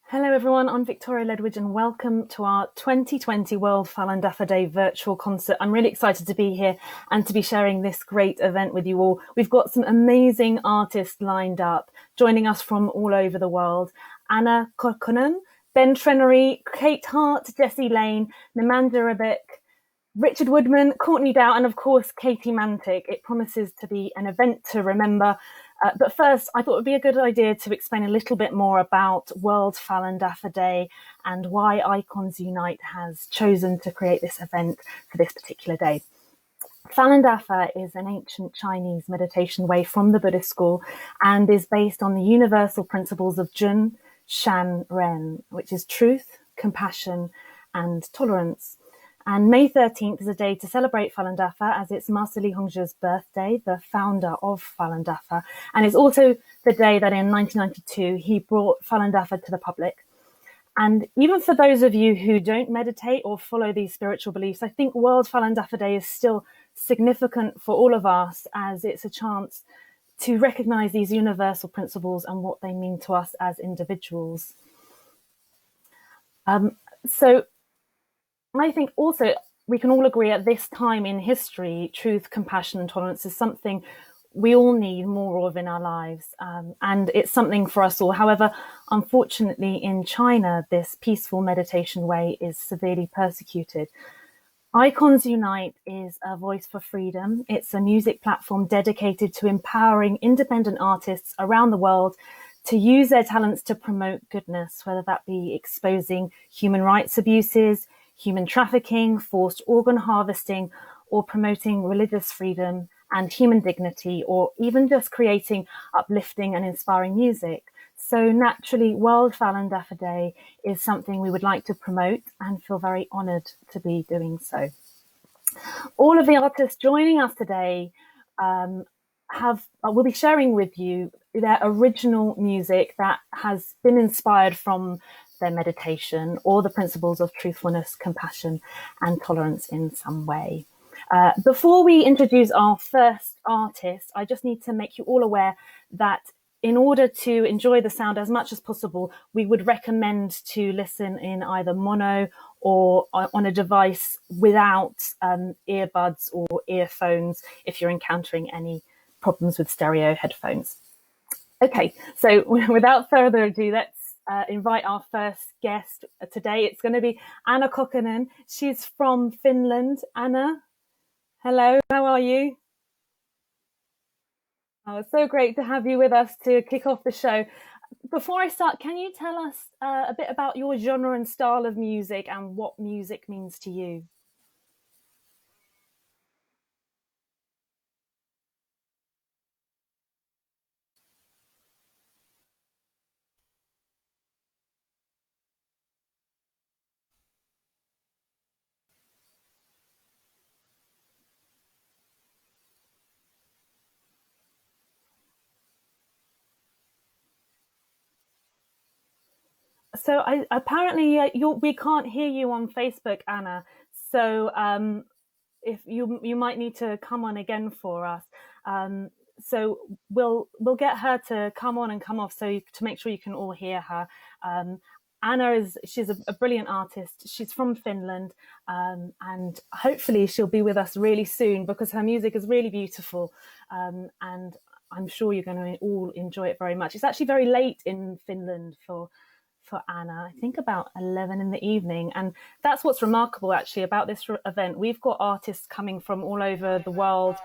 Hello everyone, I'm Victoria Ledwidge and welcome to our 2020 World Falun Dafa Day virtual concert. I'm really excited to be here and to be sharing this great event with you all. We've got some amazing artists lined up, joining us from all over the world. Anna Kokkonen, Ben Trenerry, Kate Hart, Jessie Laine, Nemanja Rebic, Richard Woodman, Courtney Dowe, and of course, Katy Mantyk. It promises to be an event to remember. But first, I thought it would be a good idea to explain a little bit more about World Falun Dafa Day and why Icons Unite has chosen to create this event for this particular day. Falun Dafa is an ancient Chinese meditation way from the Buddhist school and is based on the universal principles of Jun, Shan, Ren, which is truth, compassion, and tolerance. And May 13th is a day to celebrate Falun Dafa as it's Master Li Hongzhi's birthday, the founder of Falun Dafa. And it's also the day that in 1992 he brought Falun Dafa to the public. And even for those of you who don't meditate or follow these spiritual beliefs, I think World Falun Dafa Day is still significant for all of us as it's a chance to recognize these universal principles and what they mean to us as individuals. So I think also we can all agree at this time in history, truth, compassion, and tolerance is something we all need more of in our lives. And it's something for us all. However, unfortunately, in China, this peaceful meditation way is severely persecuted. Icons Unite is a voice for freedom. It's a music platform dedicated to empowering independent artists around the world to use their talents to promote goodness, whether that be exposing human rights abuses, human trafficking, forced organ harvesting, or promoting religious freedom and human dignity, or even just creating uplifting and inspiring music. So naturally, World Falun Dafa Day is something we would like to promote and feel very honoured to be doing so. All of the artists joining us today will be sharing with you their original music that has been inspired from their meditation or the principles of truthfulness, compassion, and tolerance in some way. Before we introduce our first artist, I just need to make you all aware that in order to enjoy the sound as much as possible, we would recommend to listen in either mono or on a device without earbuds or earphones if you're encountering any problems with stereo headphones. Okay, so without further ado, let's invite our first guest today. It's going to be Anna Kokkonen. She's from Finland. Anna, hello, how are you? Oh, it's so great to have you with us to kick off the show. Before I start, can you tell us a bit about your genre and style of music and what music means to you? So apparently we can't hear you on Facebook, Anna. So if you might need to come on again for us. So we'll get her to come on and come off to make sure you can all hear her. Anna she's a brilliant artist. She's from Finland, and hopefully she'll be with us really soon because her music is really beautiful, and I'm sure you're going to all enjoy it very much. It's actually very late in Finland for Anna, I think about 11 in the evening. And that's what's remarkable actually about this event. We've got artists coming from all over the world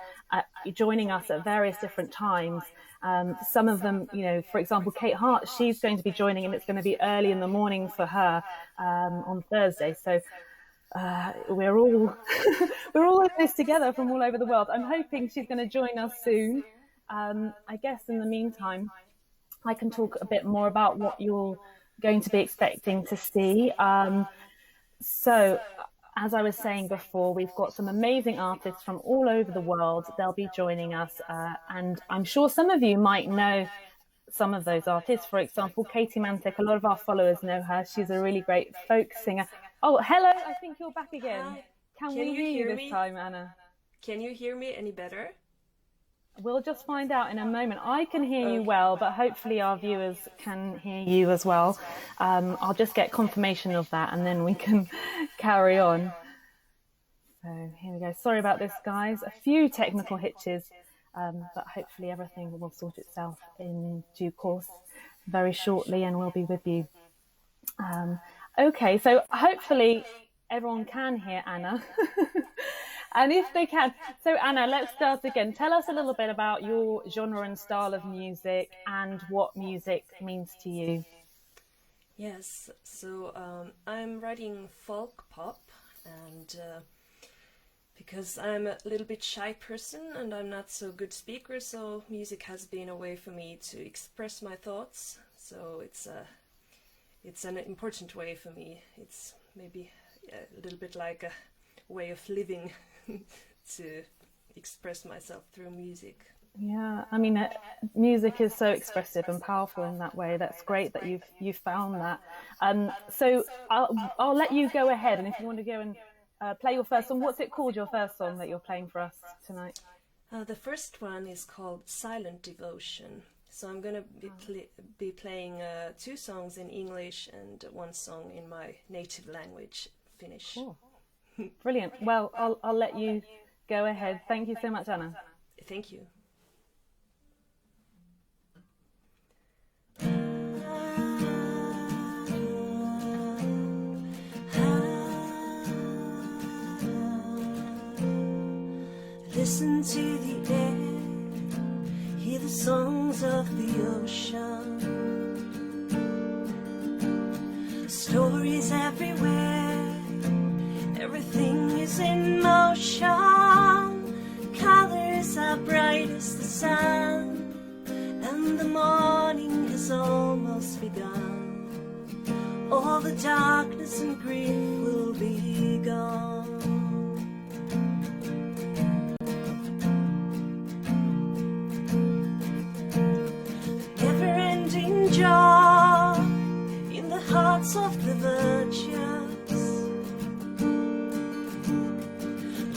joining us at various different times. Some of them, for example, Kate Hart, she's going to be joining and it's going to be early in the morning for her on Thursday. So we're all we're all in this together from all over the world. I'm hoping she's going to join us soon. I guess in the meantime, I can talk a bit more about what you're going to be expecting to see. So, as I was saying before, we've got some amazing artists from all over the world. They'll be joining us, and I'm sure some of you might know some of those artists. For example, Katy Mantyk, a lot of our followers know her. She's a really great folk singer. Oh, hello, I think you're back again. Hi. Can Can we you hear you hear this me? time, Anna? Can you hear me any better? We'll just find out in a moment. I can hear you well, but hopefully our viewers can hear you as well. I'll just get confirmation of that and then we can carry on. So here we go. Sorry about this, guys. A few technical hitches, but hopefully everything will sort itself in due course very shortly and we'll be with you. Okay, so hopefully everyone can hear Anna. And if they can, so Anna, let's start again. Tell us a little bit about your genre and style of music and what music means to you. Yes, so I'm writing folk pop, and because I'm a little bit shy person and I'm not so good speaker, so music has been a way for me to express my thoughts. So it's an important way for me. It's maybe a little bit like a way of living to express myself through music. Yeah, I mean, music is so expressive and powerful in that way. That's great that you've found that. So I'll let you go ahead, and if you want to go and play your first song, what's it called? Your first song that you're playing for us tonight? The first one is called Silent Devotion. So I'm going to be playing 2 songs in English and 1 song in my native language, Finnish. Cool. Brilliant. Well, I'll let you go ahead. Thank you so much, Anna. Thank you. Listen to the air, hear the songs of the ocean. Stories everywhere, everything is in motion. Colors are bright as the sun, and the morning has almost begun. All the darkness and grief will be gone. Never-ending joy in the hearts of the virtuous.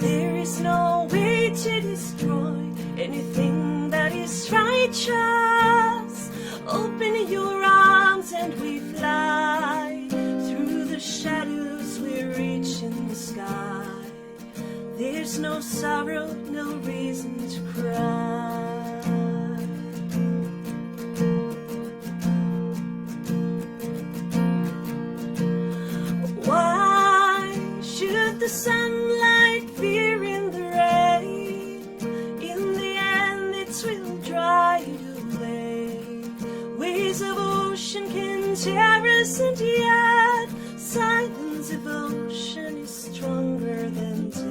There is no way to destroy anything that is righteous. Open your arms and we fly. Through the shadows we reach in the sky. There's no sorrow, no reason to cry. The sunlight fear in the rain. In the end it will dry it away. Waves of ocean can tear us, and yet silent devotion is stronger than death.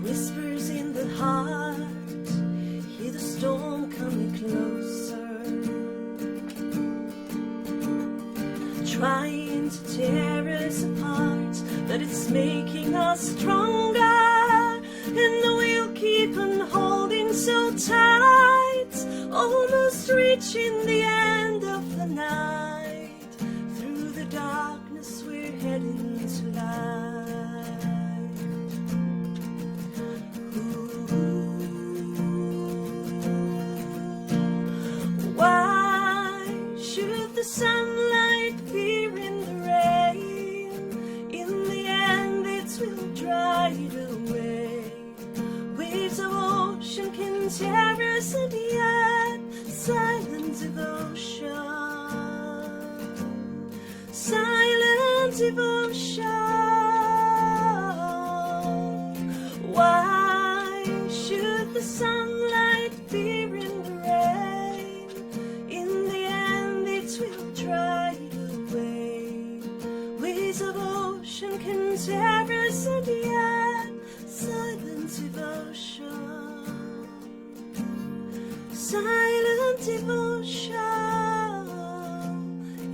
Whispers in the heart, hear the storm coming close. Trying to tear us apart, but it's making us stronger. And we'll keep on holding so tight, almost reaching the end of the night. Through the darkness we're heading to light. Why should the sunlight fear in the rain? In the end it will dry it away. Waves of ocean can tear us, and yet silent devotion, silent devotion. Why should the sunlight fear in the rain? In the end it will dry it away. Waves of ocean can tear us, and yet silent devotion, silent devotion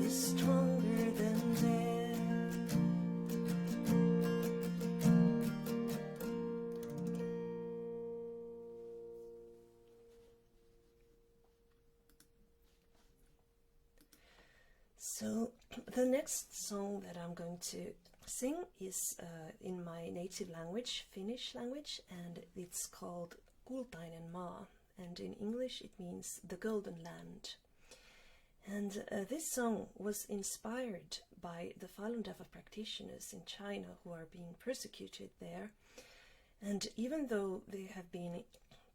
is stronger than death. So the next song that I'm going to sing is in my native language, Finnish language, and it's called Kultainen maa, and in English it means the golden land. And this song was inspired by the Falun Dafa practitioners in China who are being persecuted there. And even though they have been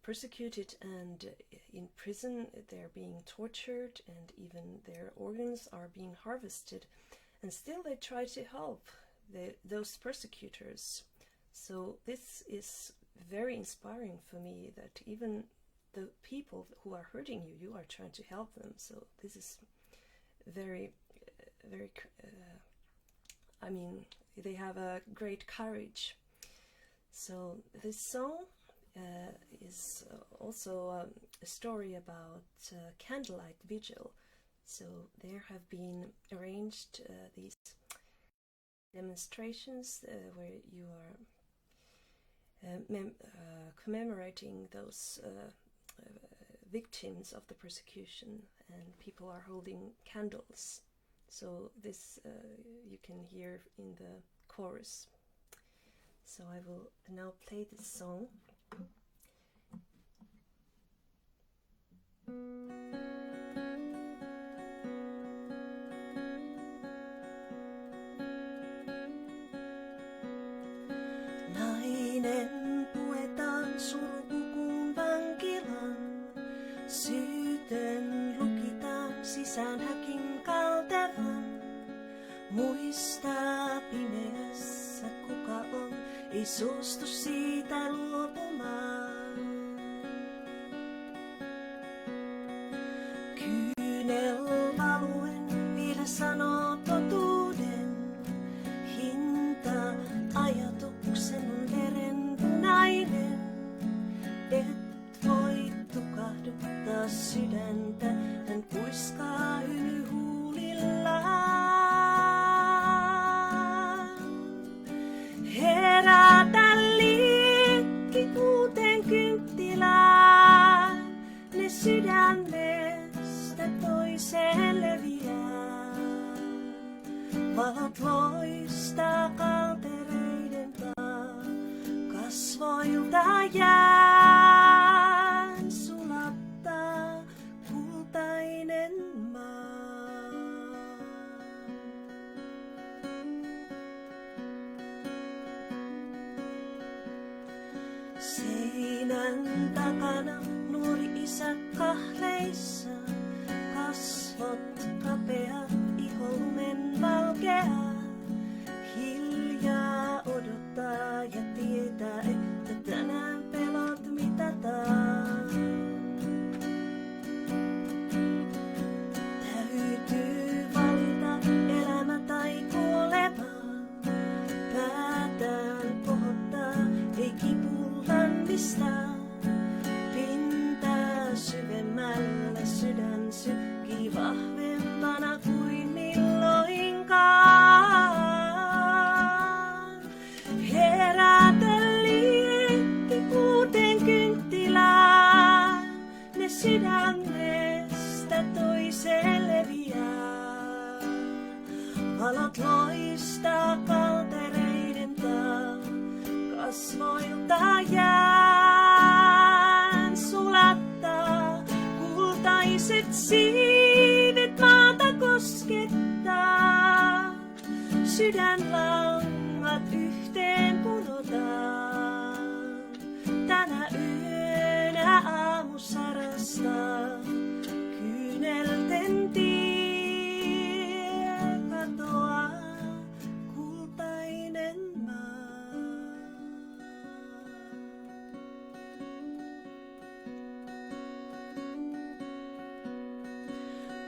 persecuted and in prison, they're being tortured and even their organs are being harvested, and still they try to help those persecutors. So this is very inspiring for me, that even the people who are hurting you, you are trying to help them. So this is very, I mean, they have a great courage. So this song is also a story about candlelight vigil. So there have been arranged these demonstrations where you are commemorating those victims of the persecution, and people are holding candles. So this you can hear in the chorus. So I will now play this song. Nainen puetaan surupukun vankilan, syytön lukitaan sisään häkin kaltevan. Muistaa pimeässä kuka on, ei suostu siitä luopumaan. Kyynel valuen vielä sanoo totuuden, hinta ajatuksen on verenpunainen. Et voi tukahduttaa sydäntä, hän kuiskaa ylihuulillaan. Herätä liikki uuteen kynttilään, ne sydämestä toiseen leviää. Valot loistaa kaltereiden taa, kasvoilta jään sulattaa kultainen maa. Seinän takana nuori isä kahleissa, kasvot kapeat, iho lumen valkea. Hiljaa odottaa ja tietää, että tänään pelot mitataan. Täytyy valita elämä tai kuolema. Päätään kohottaa, ei kipu lannistaa. Pintaa syvemmällä sydän sykkii vahvempana kuin milloinkaan. Herätä liikki uuteen kynttilään, ne sydämestä toiseen leviää. Valot loistaa kaltereiden taa, kasvoilta jään sulattaa. Kultaiset siivet maata koskettaa, sydänlangat yhteen punotaan. Tänä yönä aamu sarastaa, kyynelten tie katoaa, kultainen maa.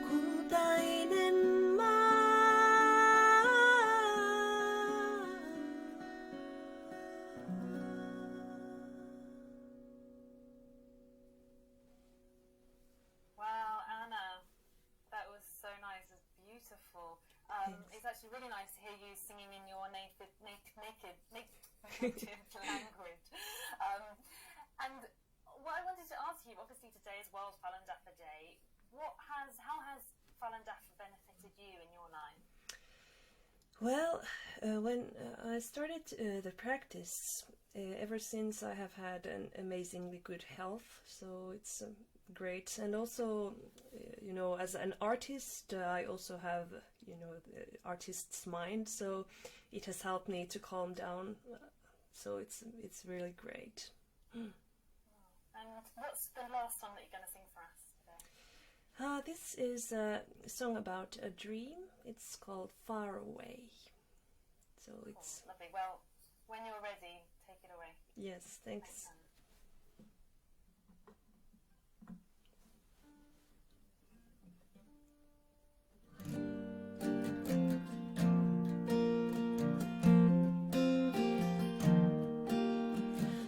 Kultainen Wow, Anna, that was so nice. It's beautiful. It's actually really nice to hear you singing in your native language. And what I wanted to ask you, obviously today is World Falun Dafa Day. How has Falun Dafa benefited you in your Well, when I started the practice, ever since I have had an amazingly good health, so it's great. And also, as an artist, I also have, the artist's mind, so it has helped me to calm down. So it's really great. And what's the last song that you're going to sing for us today? This is a song about a dream. It's called Far Away. So it's lovely. Well, when you're ready, take it away. Yes, thanks.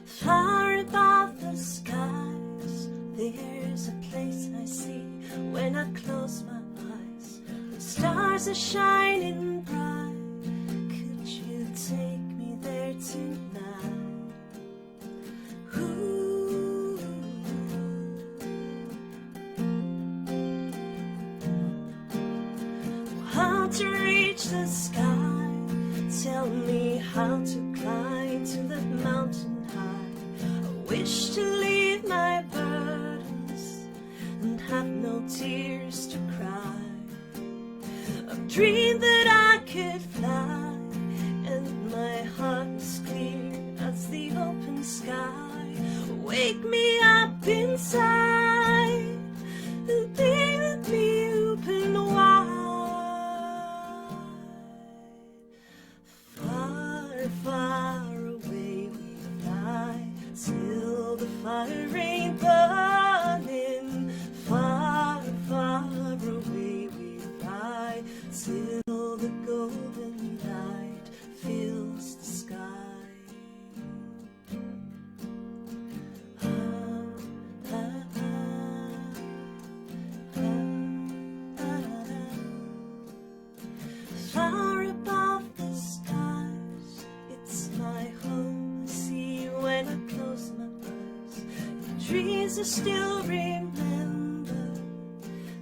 Far above the skies, there's a place I see when I close my eyes. The stars are shining bright. Could you take me there tonight? Ooh. How to reach the sky? Tell me how to climb to that mountain high. I wish to leave my burdens and have no tears to cry. I've dreamed that I could fly, and my heart is clear as the open sky. Wake me up inside and be with me open wide. Far, far away we fly till the fire ain't burning. Far, far away we fly till the golden light fills the sky. Far above the stars, it's my home I see when I close my eyes. The trees I still remember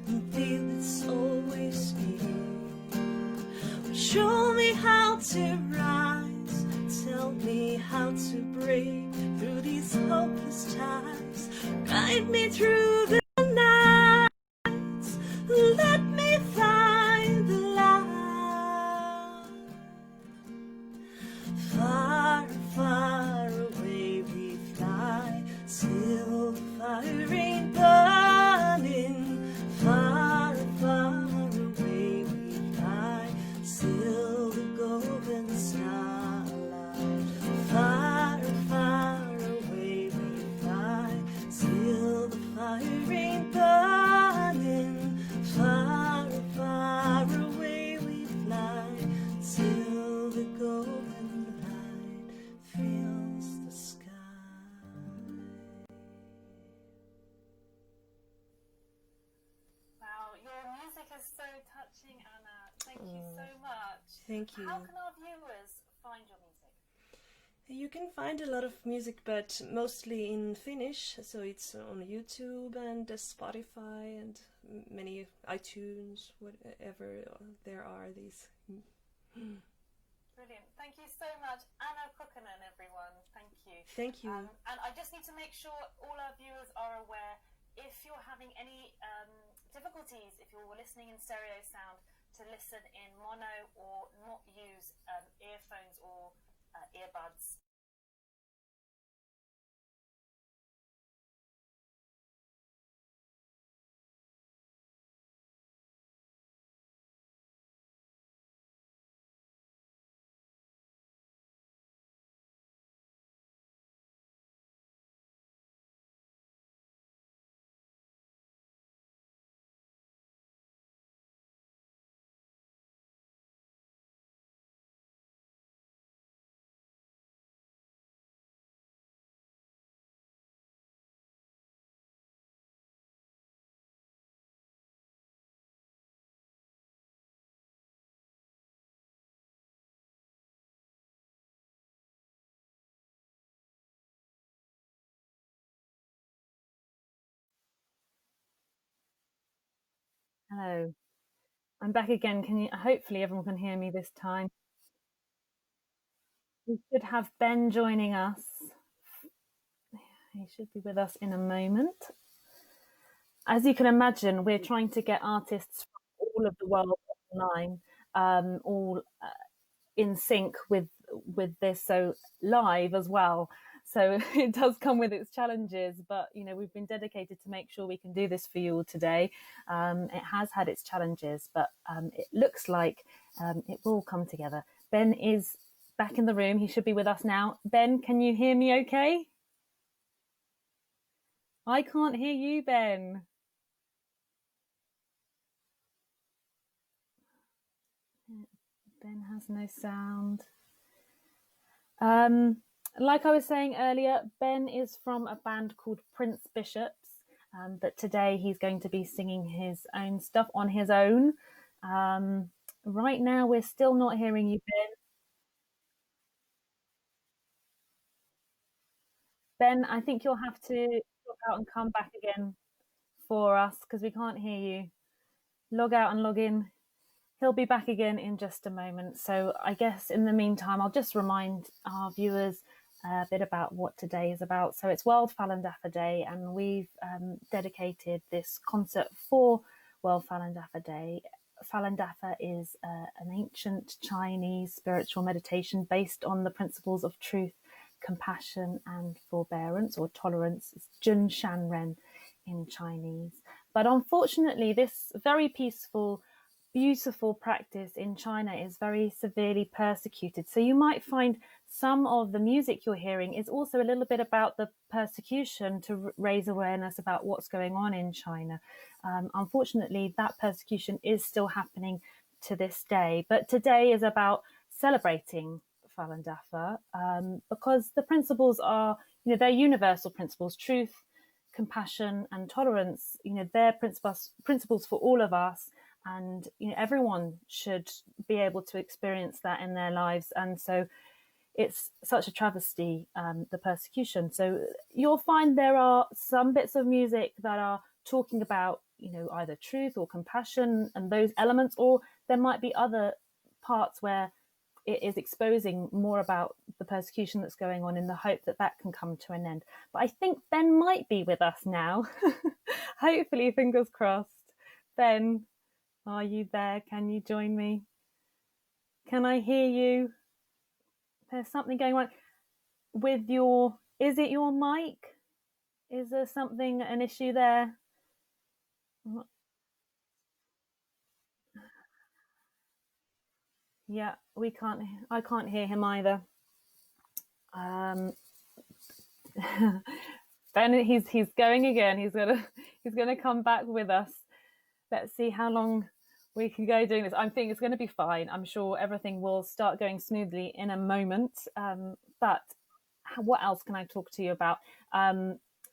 and feel it's always near. Show me how to rise, tell me how to break through these hopeless ties. Guide me through the nights, let me find the light. Far, far away we fly till the fire ain't burning. Far, far away we fly till the golden starlight. Far, far away we fly till the fire ain't burning. Far, far away we fly till the golden light fills the sky. Wow, your music is so touching, Anna. Thank you so much. Thank you. How can our viewers find your music? You can find a lot of music, but mostly in Finnish. So it's on YouTube and Spotify and many iTunes, whatever there are these. Brilliant. Thank you so much. Anna Kokkonen, everyone. Thank you. Thank you. And I just need to make sure all our viewers are aware, if you're having any difficulties, if you're listening in stereo sound, to listen in mono or not use earphones or earbuds. Hello. I'm back again. Hopefully everyone can hear me this time. We should have Ben joining us. He should be with us in a moment. As you can imagine, we're trying to get artists from all of the world online, all in sync with this, so live as well. So it does come with its challenges, but we've been dedicated to make sure we can do this for you all today. It has had its challenges, but it looks like it will come together. Ben is back in the room. He should be with us now. Ben, can you hear me okay? I can't hear you, Ben. Ben has no sound. Like I was saying earlier, Ben is from a band called Prince Bishops, but today he's going to be singing his own stuff on his own. Right now, we're still not hearing you, Ben. Ben, I think you'll have to log out and come back again for us because we can't hear you. Log out and log in. He'll be back again in just a moment. So I guess in the meantime, I'll just remind our viewers a bit about what today is about. So it's World Falun Dafa Day, and we've dedicated this concert for World Falun Dafa Day. Falun Dafa is an ancient Chinese spiritual meditation based on the principles of truth, compassion, and forbearance, or tolerance. It's Jun Shan Ren in Chinese. But unfortunately, this very peaceful, beautiful practice in China is very severely persecuted. So you might find some of the music you're hearing is also a little bit about the persecution to raise awareness about what's going on in China. Unfortunately, that persecution is still happening to this day. But today is about celebrating Falun Dafa because the principles are, they're universal principles: truth, compassion, and tolerance. They're principles for all of us. And everyone should be able to experience that in their lives. And so it's such a travesty, the persecution. So you'll find there are some bits of music that are talking about, either truth or compassion and those elements, or there might be other parts where it is exposing more about the persecution that's going on in the hope that that can come to an end. But I think Ben might be with us now. Hopefully, fingers crossed. Ben, are you there? Can you join me? Can I hear you? There's something going on with is it your mic? Is there an issue there? Yeah, I can't hear him either. Ben, he's going again. He's gonna come back with us. Let's see how long we can go doing this. I think it's going to be fine. I'm sure everything will start going smoothly in a moment. But what else can I talk to you about?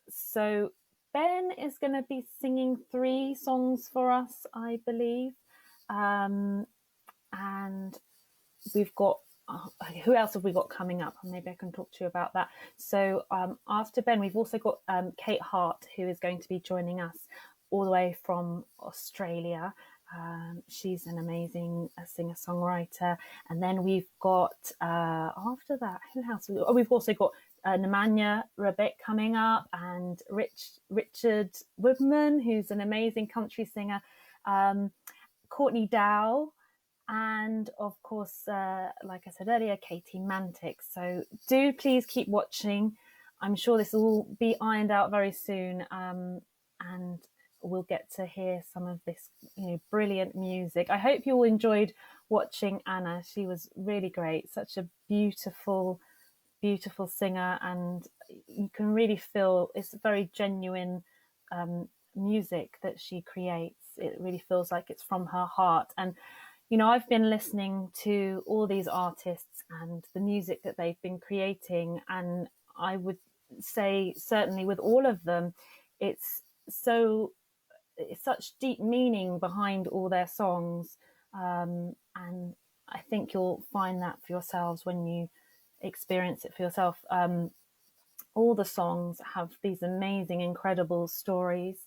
So Ben is going to be singing 3 songs for us, I believe. And we've got, who else have we got coming up? Maybe I can talk to you about that. So after Ben, we've also got Kate Hart, who is going to be joining us all the way from Australia. She's an amazing singer-songwriter. And then we've got, after that, who else? We've also got Nemanja Rebic coming up, and Richard Woodman, who's an amazing country singer, Courtney Dowe, and of course, like I said earlier, Katy Mantyk. So do please keep watching. I'm sure this will be ironed out very soon, and we'll get to hear some of this brilliant music. I hope you all enjoyed watching Anna. She was really great, such a beautiful singer, and you can really feel it's very genuine music that she creates. It really feels like it's from her heart. And I've been listening to all these artists and the music that they've been creating, and I would say certainly with all of them, it's such deep meaning behind all their songs, and I think you'll find that for yourselves when you experience it for yourself. All the songs have these amazing, incredible stories,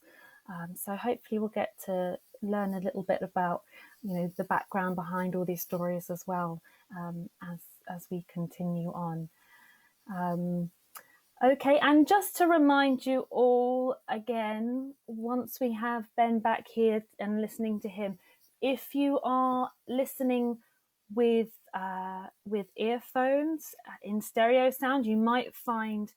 so hopefully we'll get to learn a little bit about, the background behind all these stories as well, as we continue on. Okay, and just to remind you all again, once we have Ben back here and listening to him, if you are listening with earphones in stereo sound, you might find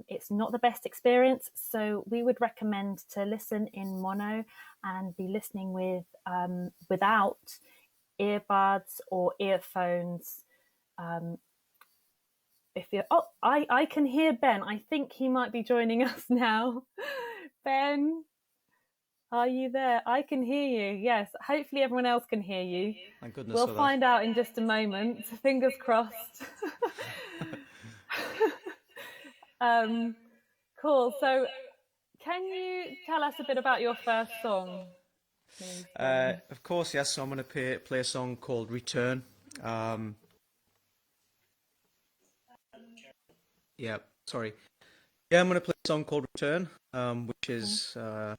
it's not the best experience. So we would recommend to listen in mono and be listening with without earbuds or earphones. If you're, I can hear Ben. I think he might be joining us now. Ben, are you there? I can hear you. Yes. Hopefully everyone else can hear you. Thank goodness. We'll find out in just a moment. Fingers crossed. Cool. So, can you tell us a bit about your first song, please? Of course, yes. So I'm going to play a song called Return. Yeah, sorry. Yeah, I'm going to play a song called Return, which is a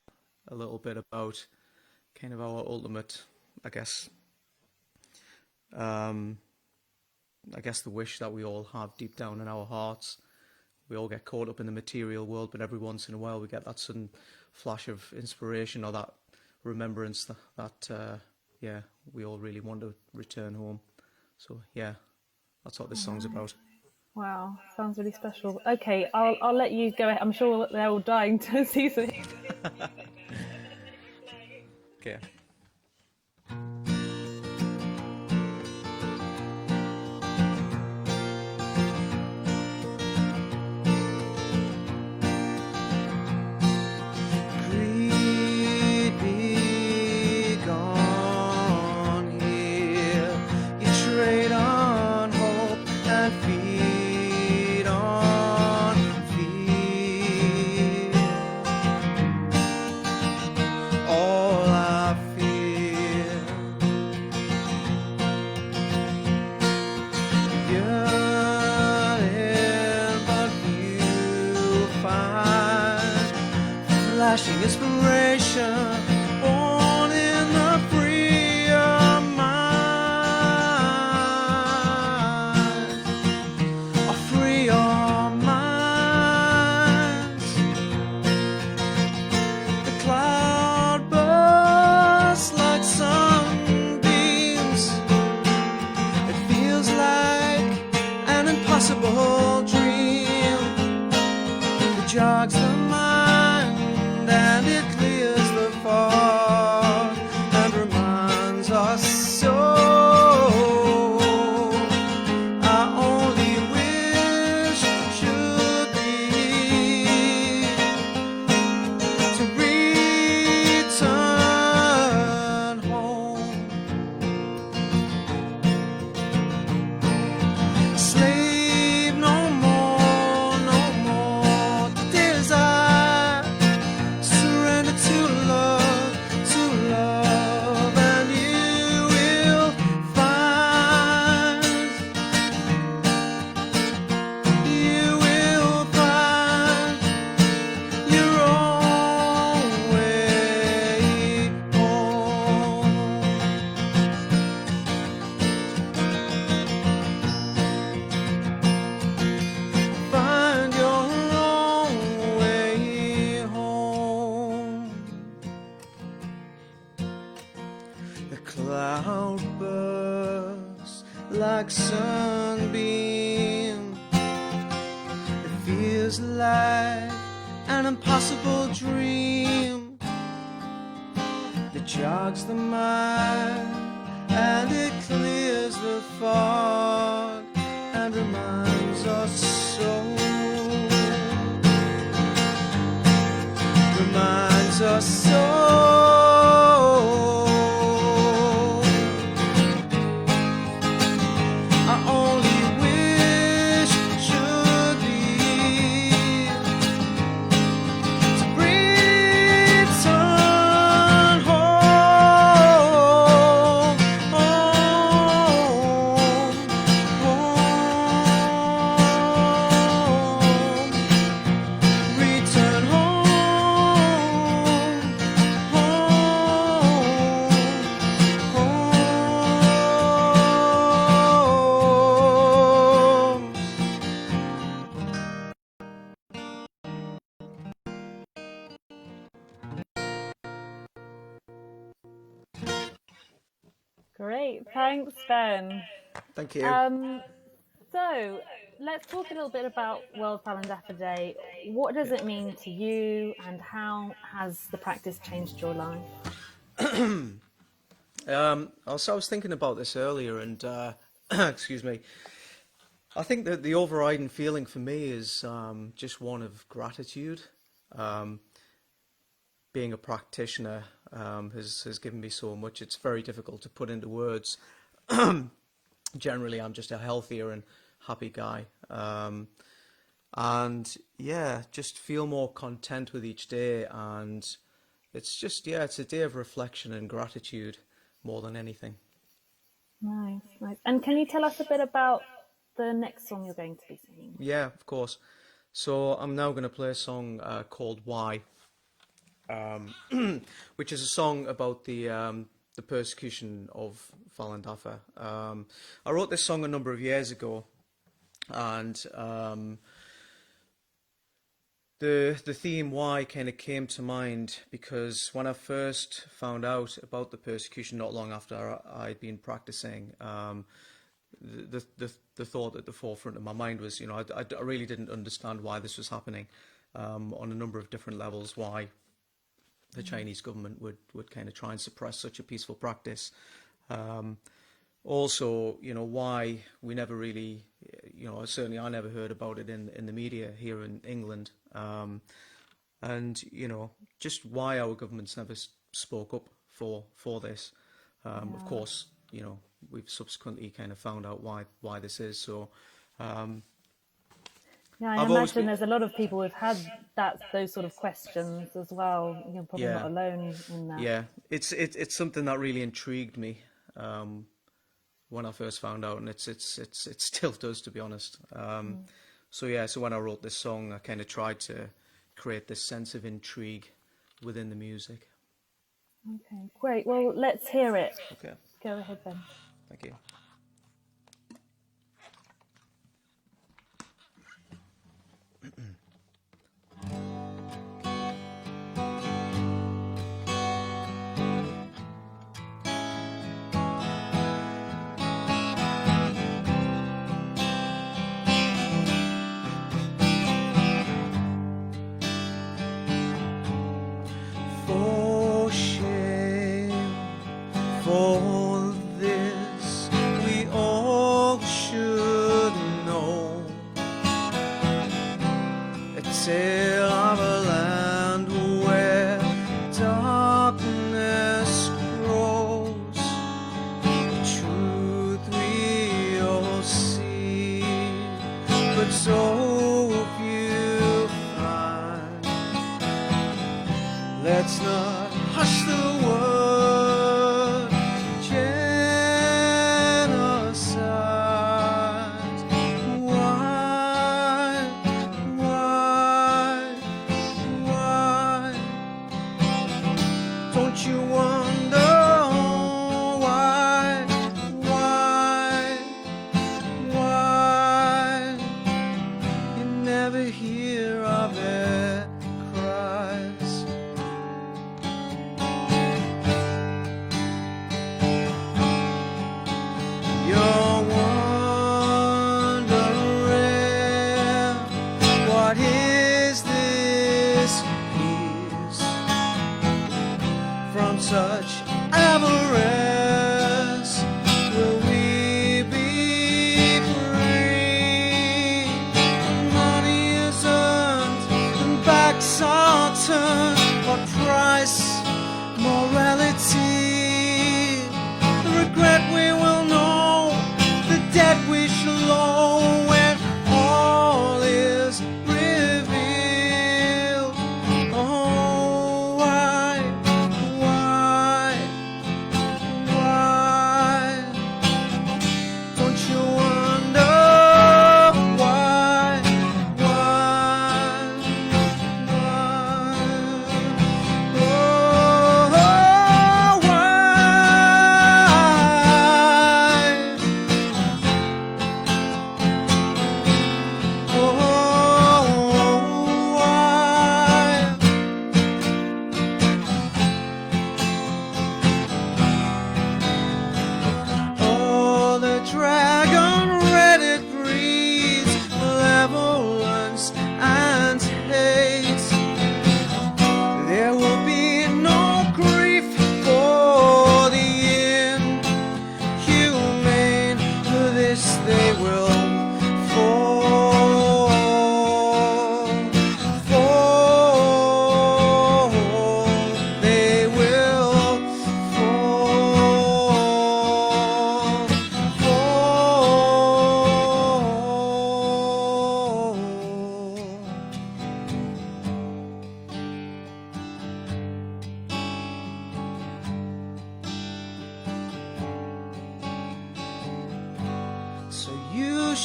little bit about kind of our ultimate, I guess the wish that we all have deep down in our hearts. We all get caught up in the material world, but every once in a while we get that sudden flash of inspiration or that remembrance that we all really want to return home. So yeah, that's what this song's about. Wow, sounds really special. Okay, I'll let you go ahead. I'm sure they're all dying to see something. Okay. Flashing inspiration, born in the freer mind, a freer minds. The cloud bursts like sunbeams. It feels like an impossible dream. It jogs the mind and it clears the fog and reminds us so. I only wish should be to return home. Slave no more, no more desire. Surrender to love, and you will find your own way home. Find your own way home. The cloud bursts like sunbeam. It feels like an impossible dream that jogs the mind and it clears the fog and reminds us so. Reminds us so. I only wish should be to return home, return home, Great, thanks, Ben. Thank you. So let's talk a little bit about World Falun Dafa Day. What does it mean to you, and how has the practice changed your life? I was thinking about this earlier, and excuse me. I think that the overriding feeling for me is just one of gratitude. Being a practitioner has given me so much. It's very difficult to put into words. Generally, I'm just a healthier and happy guy. And yeah, just feel more content with each day. And it's just, yeah, it's a day of reflection and gratitude more than anything. Nice, nice. And can you tell us a bit about the next song you're going to be singing? Yeah, of course. So I'm now going to play a song called Why, which is a song about the persecution of Falun Dafa. I wrote this song a number of years ago, and the theme Why kind of came to mind because when I first found out about the persecution not long after I'd been practicing, the thought at the forefront of my mind was, you know, I really didn't understand why this was happening on a number of different levels, why the Chinese government would kind of try and suppress such a peaceful practice. Also, you know, why we never really, you know, certainly I never heard about it in the media here in England. And, you know, just why our governments never spoke up for this. Of course, you know, we've subsequently kind of found out why this is. So, yeah, I imagine there's a lot of people who've had those sort of questions as well. You're probably not alone in that. Yeah, it's something that really intrigued me when I first found out, and it still does, to be honest. So yeah, so when I wrote this song, I kind of tried to create this sense of intrigue within the music. Okay, great. Well, let's hear it. Okay. Go ahead, Ben. Thank you. For shame, for this we all should know. A tale of a land where darkness grows. Truth we all see, but so few find. Let's not hush the word genocide. Why? Don't you wonder why? You never hear of it cries. You're wondering, what is this peace from such avarice? Will we be free? Money is earned and backs are turned. What price? Morality. The regret we will know, the debt we shall owe when all is revealed. Oh, why?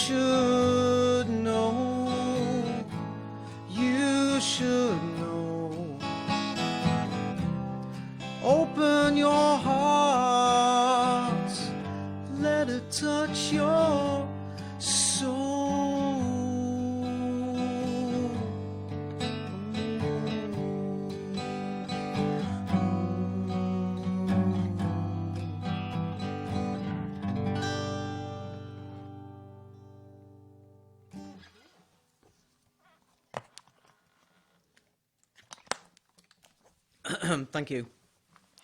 should know, you should know. Open your heart, let it touch your soul. Thank you.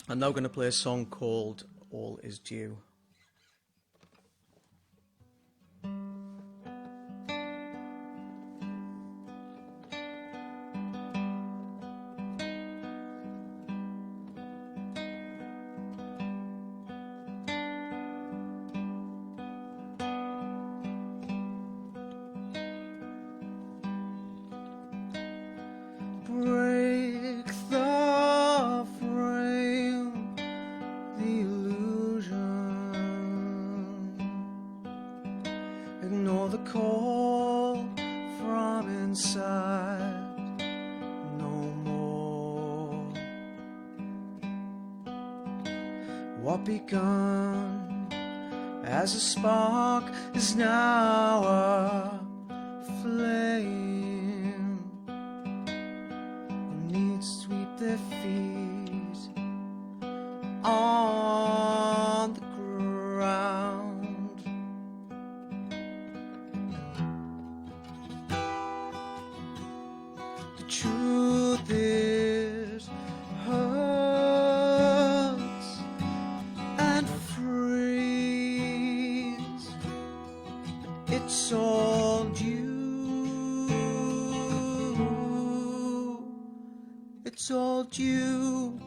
I'm now going to play a song called All Is Due. Break the frame, the illusion. Ignore the call from inside no more. What begun as a spark is now a flame. Sweep their feet on the ground. The truth is hurts and frees. It's all due. It's all due.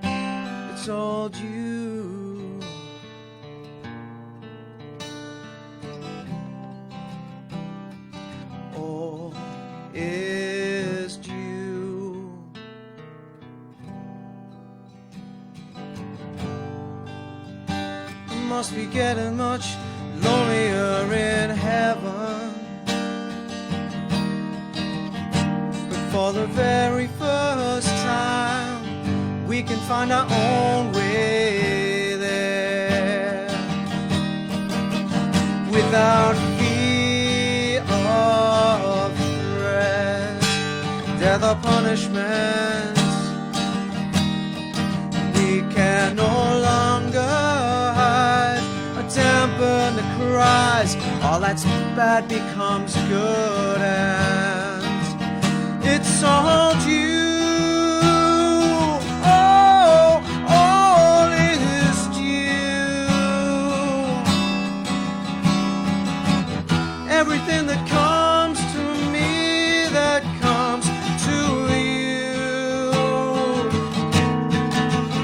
It's all due. All is due. I must be getting much lonelier in heaven. For the very first time, we can find our own way there, without fear of threat, death or punishment. We can no longer hide or dampen the cries. All that's bad becomes good, and it's all due. Oh, all is due. Everything that comes to me, that comes to you.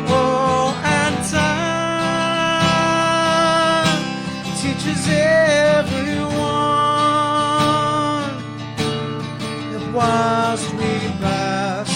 Oh, and time teaches everyone that whilst we pass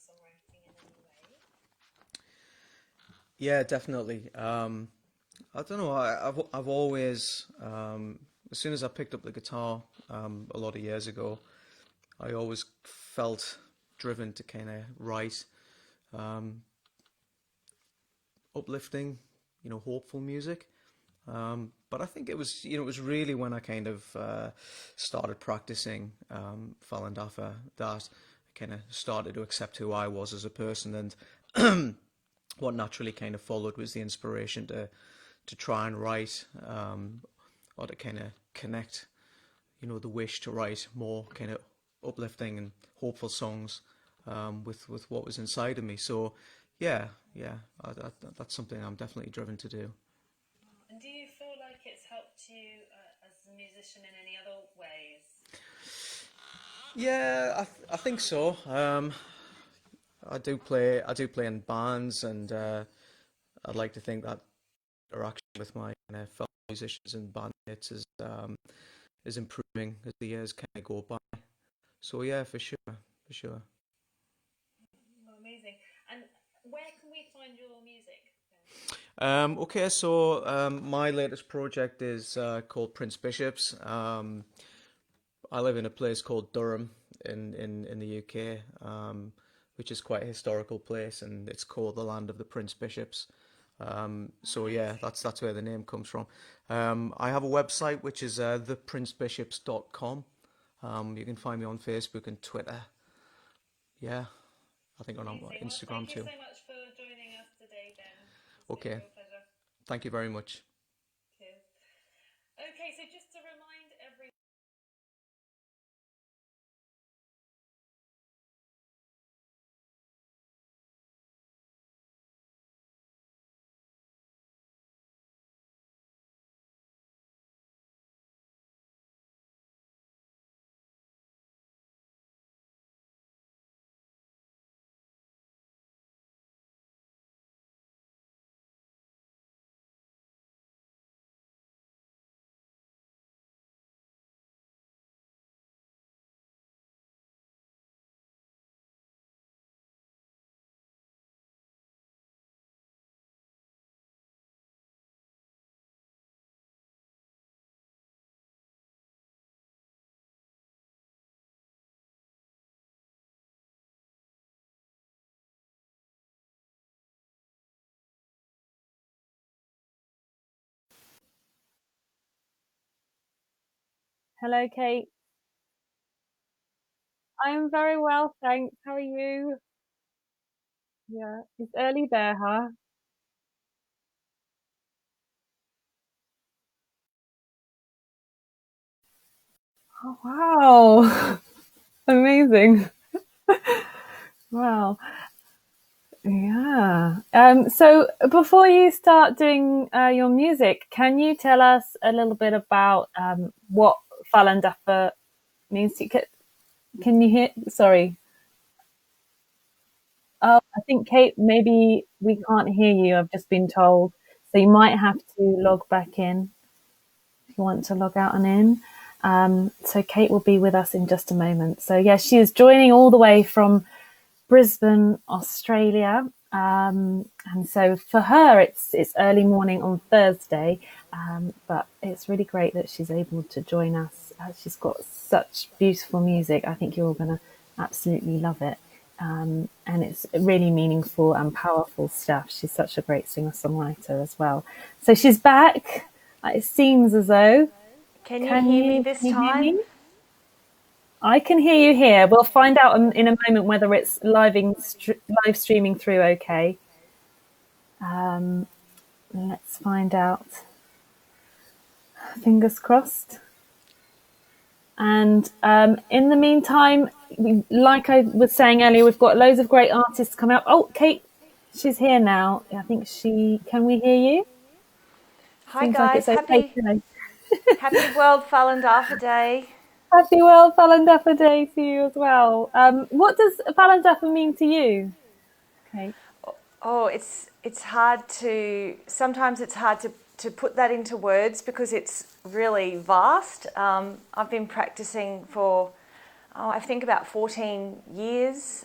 songwriting in any way? Yeah, definitely. I don't know. I've always, as soon as I picked up the guitar a lot of years ago, I always felt driven to kind of write um, uplifting, hopeful music. But I think it was, it was really when I kind of started practicing Falun Dafa that I kind of started to accept who I was as a person, and what naturally kind of followed was the inspiration to try and write, or to kind of connect, the wish to write more kind of uplifting and hopeful songs with what was inside of me. So yeah, that's something I'm definitely driven to do. And do you feel like it's helped you as a musician in any other ways? Yeah, I think so. I do play in bands, and I'd like to think that interaction with my fellow musicians and bandmates is improving as the years kind of go by. So yeah, for sure, for sure. Oh, amazing. And where can we find your music then? Okay, so my latest project is called Prince Bishops. I live in a place called Durham in the UK, which is quite a historical place, and it's called the land of the Prince Bishops. So yeah, that's where the name comes from. I have a website which is theprincebishops.com. You can find me on Facebook and Twitter. Yeah, I think on Amazing. Well, Instagram thank you too. so much for joining us today, Ben. It's been Okay, a real pleasure. thank you very much. Cheers. Okay, so just to remind everyone. Hello, Kate. I'm very well, thanks. How are you? Yeah, it's early there, huh? Oh, wow. Amazing. Wow. Yeah. So before you start doing your music, can you tell us a little bit about what Falun Dafa means to you? Can you hear? Sorry. Oh, I think Kate, maybe we can't hear you. I've just been told. So you might have to log back in if you want to log out and in. So Kate will be with us in just a moment. So yeah, she is joining all the way from Brisbane, Australia. And so for her, it's early morning on Thursday, but it's really great that she's able to join us. She's got such beautiful music. I think you're all going to absolutely love it. And it's really meaningful and powerful stuff. She's such a great singer-songwriter as well. So she's back. It seems as though. Can you hear me this time? I can hear you here. We'll find out in a moment whether it's live streaming through okay. Let's find out. Fingers crossed. And in the meantime, like I was saying earlier, we've got loads of great artists coming up. Oh, Kate, she's here now. I think can we hear you? Hi Seems guys, like it's okay happy World Falun Dafa Day. Happy World Falun Dafa Day to you as well. What does Falun Dafa mean to you, Kate? Oh, sometimes it's hard to put that into words because it's really vast. I've been practicing for, I think about 14 years.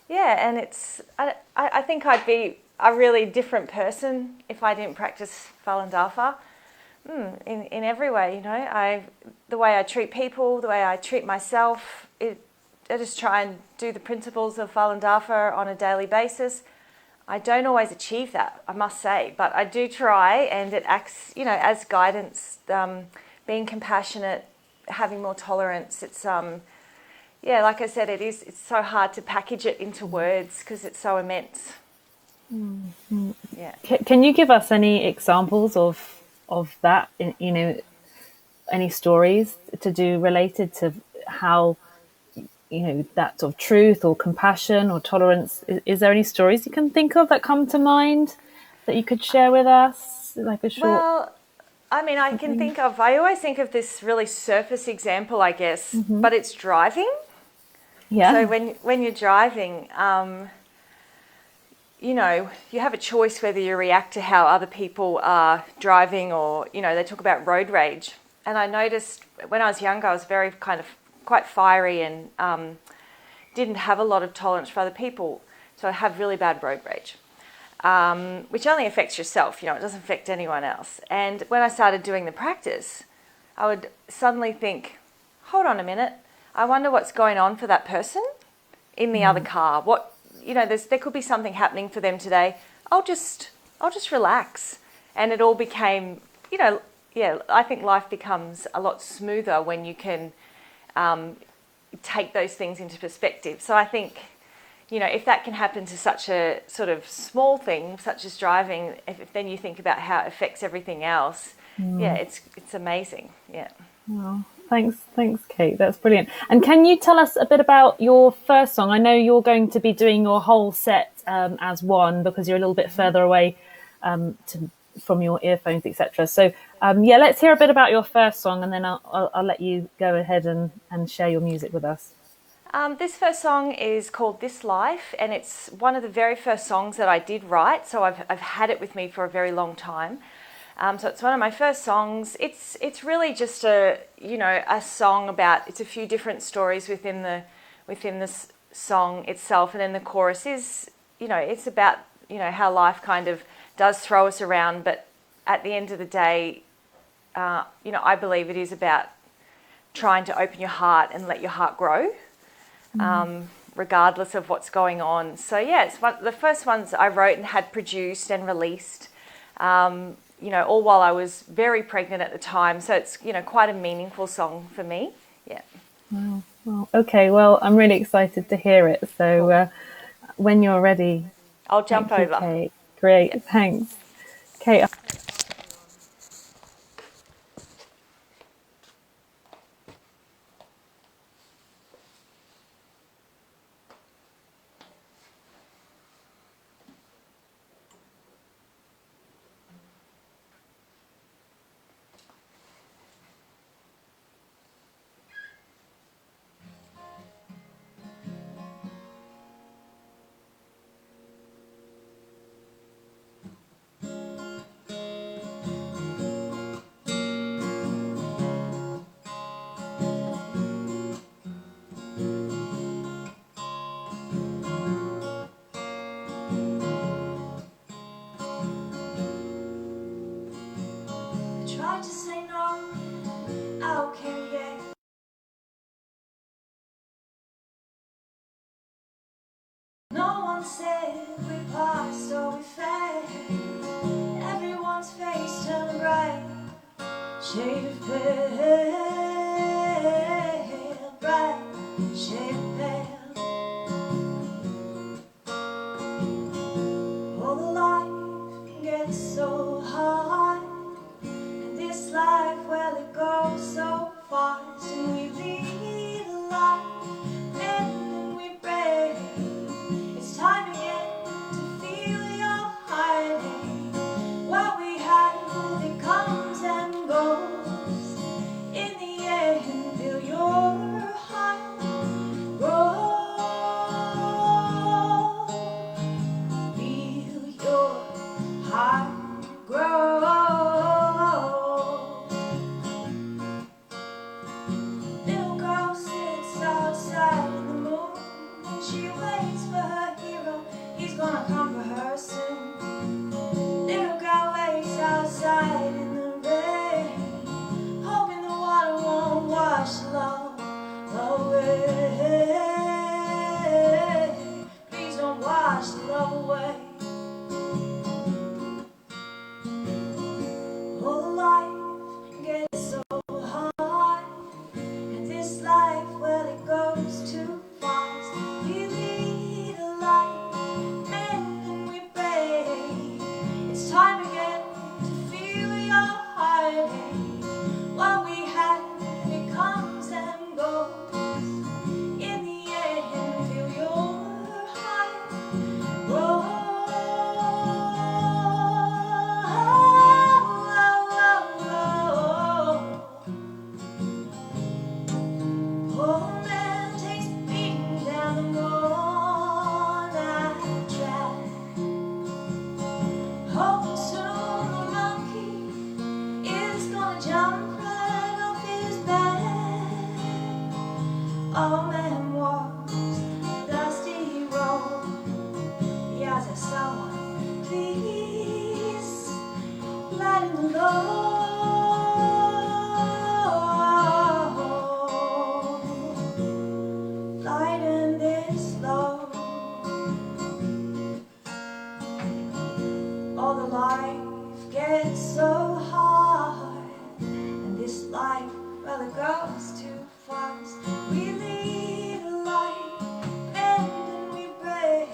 Yeah, and I think I'd be a really different person if I didn't practice Falun Dafa. In every way, you know, the way I treat people, the way I treat myself, I just try and do the principles of Falun Dafa on a daily basis. I don't always achieve that, I must say, but I do try, and it acts, you know, as guidance, being compassionate, having more tolerance. It's yeah, like I said, it's so hard to package it into words because it's so immense. Yeah. Can you give us any examples of that? You know, any stories to do related to how, you know, that sort of truth or compassion or tolerance? Is there any stories you can think of that come to mind that you could share with us, like a short? Well, I mean, I always think of this really surface example, I guess, but it's driving. Yeah. So when you're driving, you know, you have a choice whether you react to how other people are driving, or, you know, they talk about road rage. And I noticed when I was younger, I was very quite fiery and didn't have a lot of tolerance for other people. So I have really bad road rage, which only affects yourself, you know, it doesn't affect anyone else. And when I started doing the practice, I would suddenly think, hold on a minute, I wonder what's going on for that person in the other car. What, you know, there could be something happening for them today. I'll just relax. And it all became, you know, yeah, I think life becomes a lot smoother when you can take those things into perspective. So I think, you know, if that can happen to such a sort of small thing, such as driving, if then you think about how it affects everything else, yeah, it's amazing. Yeah. Wow. Thanks, Kate. That's brilliant. And can you tell us a bit about your first song? I know you're going to be doing your whole set as one because you're a little bit further away from your earphones, etc. So, yeah, let's hear a bit about your first song, and then I'll let you go ahead and share your music with us. This first song is called This Life, and it's one of the very first songs that I did write, so I've had it with me for a very long time. So it's one of my first songs. It's really just a song about, it's a few different stories within the song itself, and then the chorus is, you know, it's about, you know, how life kind of does throw us around, but at the end of the day, you know, I believe it is about trying to open your heart and let your heart grow, regardless of what's going on. So yeah, it's one the first ones I wrote and had produced and released. You know, all while I was very pregnant at the time. So it's, you know, quite a meaningful song for me. Yeah. Wow. Well, okay. Well, I'm really excited to hear it. So cool. When you're ready, I'll jump over. Kate. Great. Yes. Thanks. Kate. Tried to say no, how can you? No one said we passed or we fed. Everyone's face turned bright, shade of pale, bright shade of pale. All the life gets so hard, and this life, well, it goes so fast, and we lead a life and then we break. It's time again to feel your heartache. What we have, it comes and goes. In the he's gonna come for her soon. Little girl waits outside in the rain, hoping the water won't wash the love away. Please don't wash the love away. Oh, life gets so hard, and this life, well, it goes too fast. We lead a life, and we pray. It's time again to feel your heartache. What we had, it comes and goes. In the end, feel your heart grow. Poor man takes the beating down the all-night track, hoping soon the monkey is gonna jump right off his back. Oh, man walks the dusty road. He asks if someone, please lighten the load. Lighten this load. All the life gets so hard, and this life, well, it goes too fast. We lead a life, bend and we break.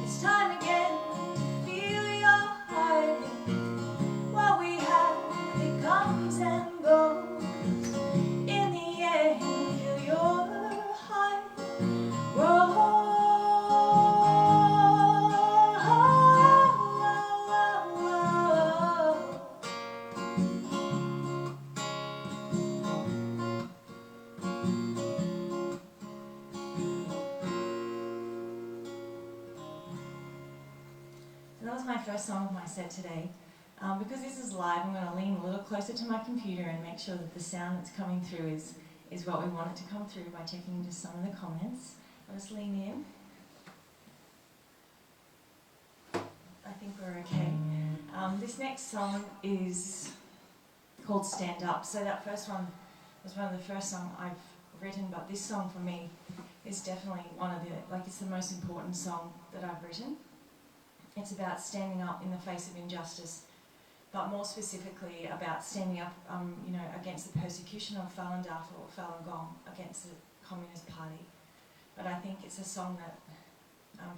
It's time again to feel your heartache. What we have, it comes and goes. In the end, feel your heart grow. So that was my first song of my set today. Because this is live, I'm going to lean a little closer to my computer and make sure that the sound that's coming through is what we want it to come through by checking just some of the comments. I'll just lean in. I think we're okay. This next song is called Stand Up. So that first one was one of the first songs I've written, but this song for me is definitely one of the, it's the most important song that I've written. It's about standing up in the face of injustice, but more specifically about standing up, against the persecution of Falun Dafa or Falun Gong, against the Communist Party. But I think it's a song that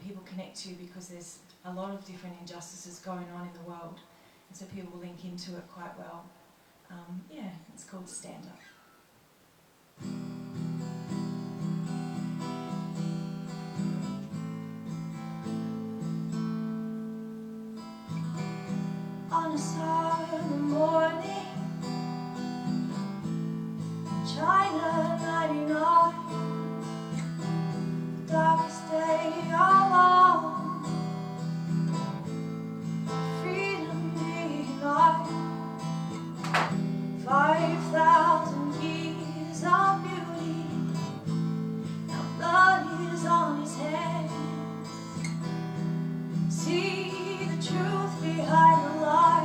people connect to because there's a lot of different injustices going on in the world, and so people link into it quite well. It's called Stand Up. On a Sunday morning, China 99, darkest day of all, freedom denied. 5,000 years of beauty, now blood is on his hands. See the truth behind the lies.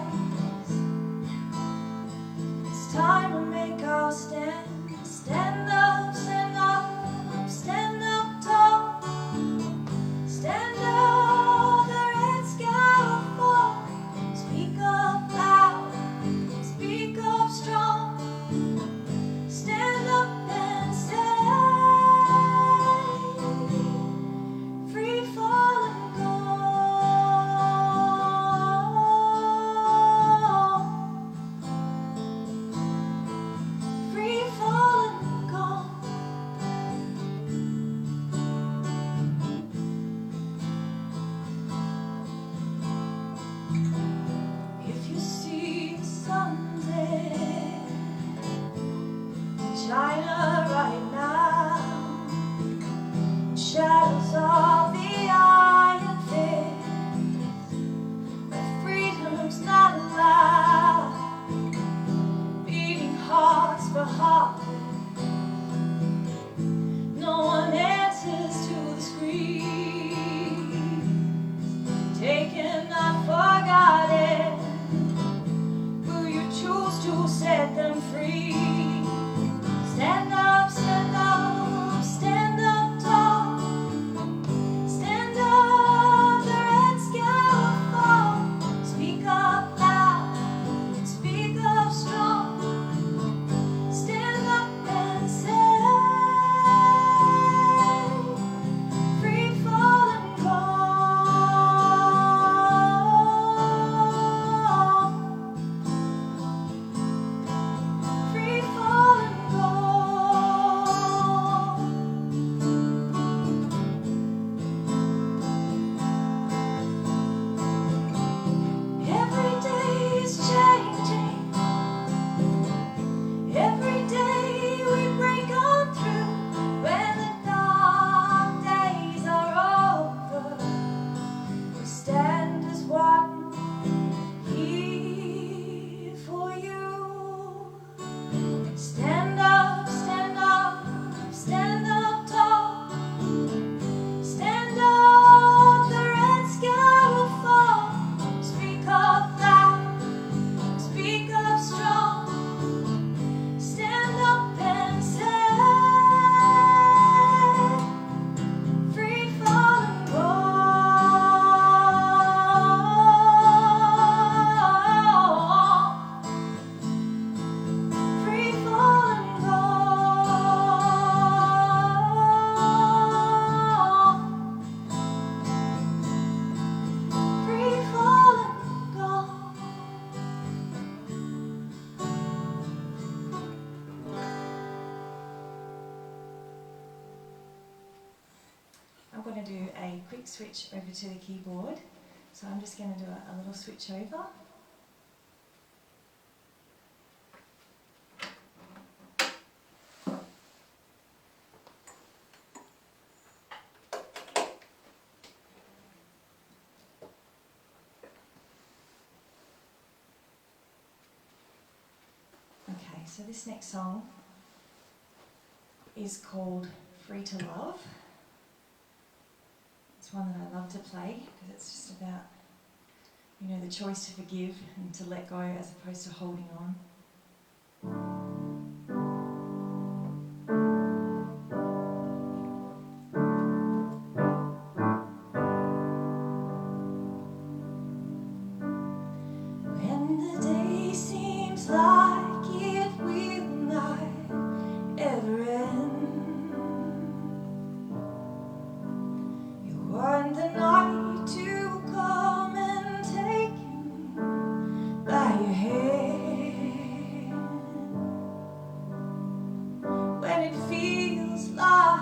a quick switch over to the keyboard. So I'm just going to do a little switch over. Okay, so this next song is called Free to Love. It's one that I love to play because it's just about, you know, the choice to forgive and to let go as opposed to holding on. When the day seems like it will not ever end, you want the night to come and take you by your hand. When it feels like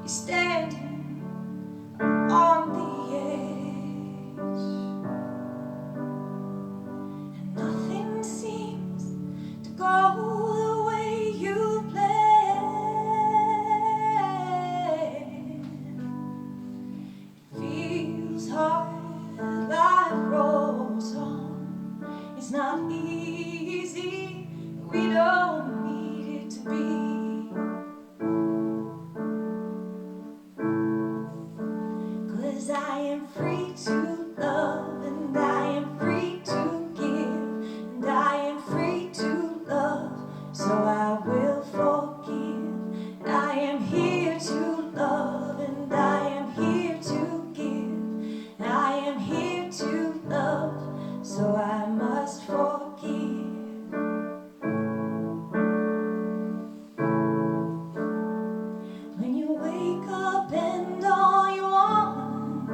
you're standing on the edge, and nothing seems to go the way you planned. It feels hard, life rolls on. It's not easy, we don't need it to be. 'Cause I am free to love, and I am free to give, and I am free to love, so I will forgive. I am here to love, and I am here to give, I am here to love, so I must forgive. When you wake up and all you want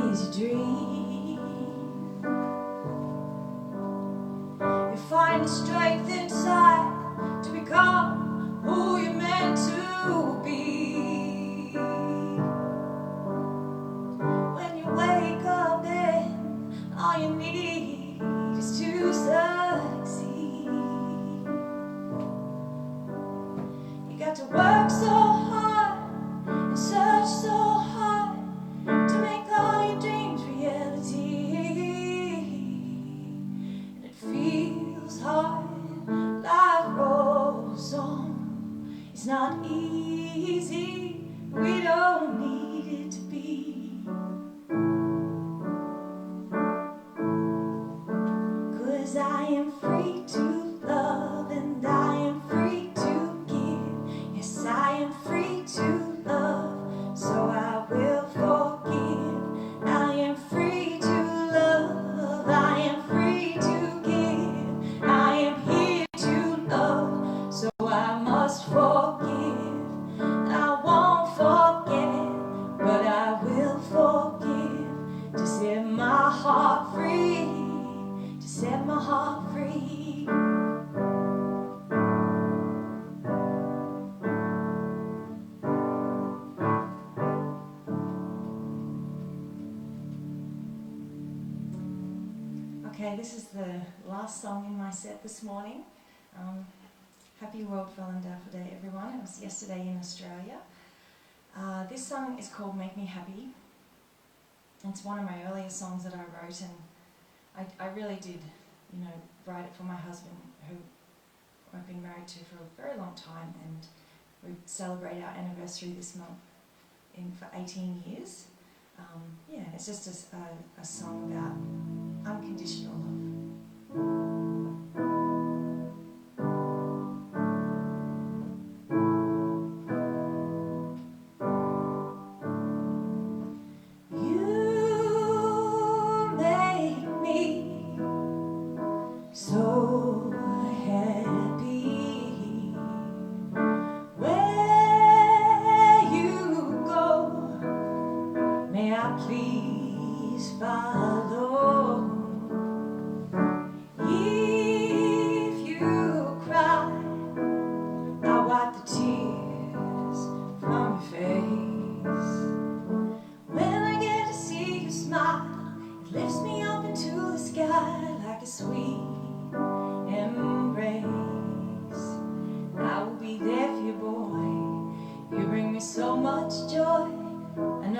is a dream, you find the strength inside to become who you're meant to be. When you wake up and all you need is to succeed, you got to work so hard and search so hard to make all your dreams reality. And it feels hard, life rolls on. It's not easy, we don't need it to be. 'Cause I am free to love, and I am free to give. Yes, I am free to love, so I will forgive. I am free to love, I am free to give, I am here to love, so I must forgive. I won't forget, but I will forgive, to set my heart free, to set my heart free. Okay, this is the last song in my set this morning. Happy World Falun Dafa Day, everyone. It was yesterday in Australia. This song is called Make Me Happy. It's one of my earlier songs that I wrote, and I really did, you know, write it for my husband, who I've been married to for a very long time, and we celebrate our anniversary this month for 18 years. Yeah, it's just a song about unconditional love. So happy where you go, may I please follow. If you cry, I'll wipe the tears from your face.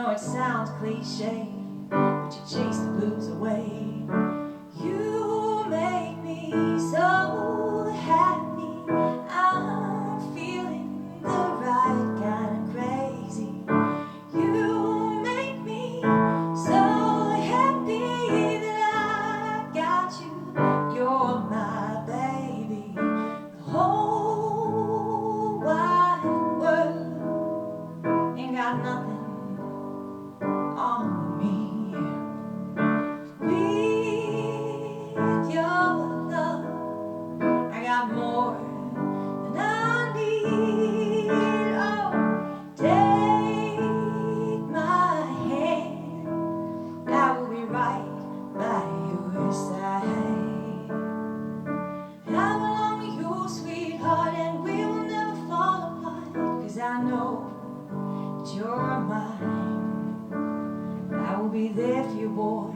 know it sounds cliche, but you chase the blues away. You make me so happy. I'm feeling the right kind of crazy. You make me so happy that I got you. You're my baby. The whole wide world ain't got nothing on me. With your love, I got more than I need. Oh, take my hand, I will be right by your side. And I belong to you, sweetheart, and we will never fall apart, 'cause I know that you're mine. I will be there for you, boy.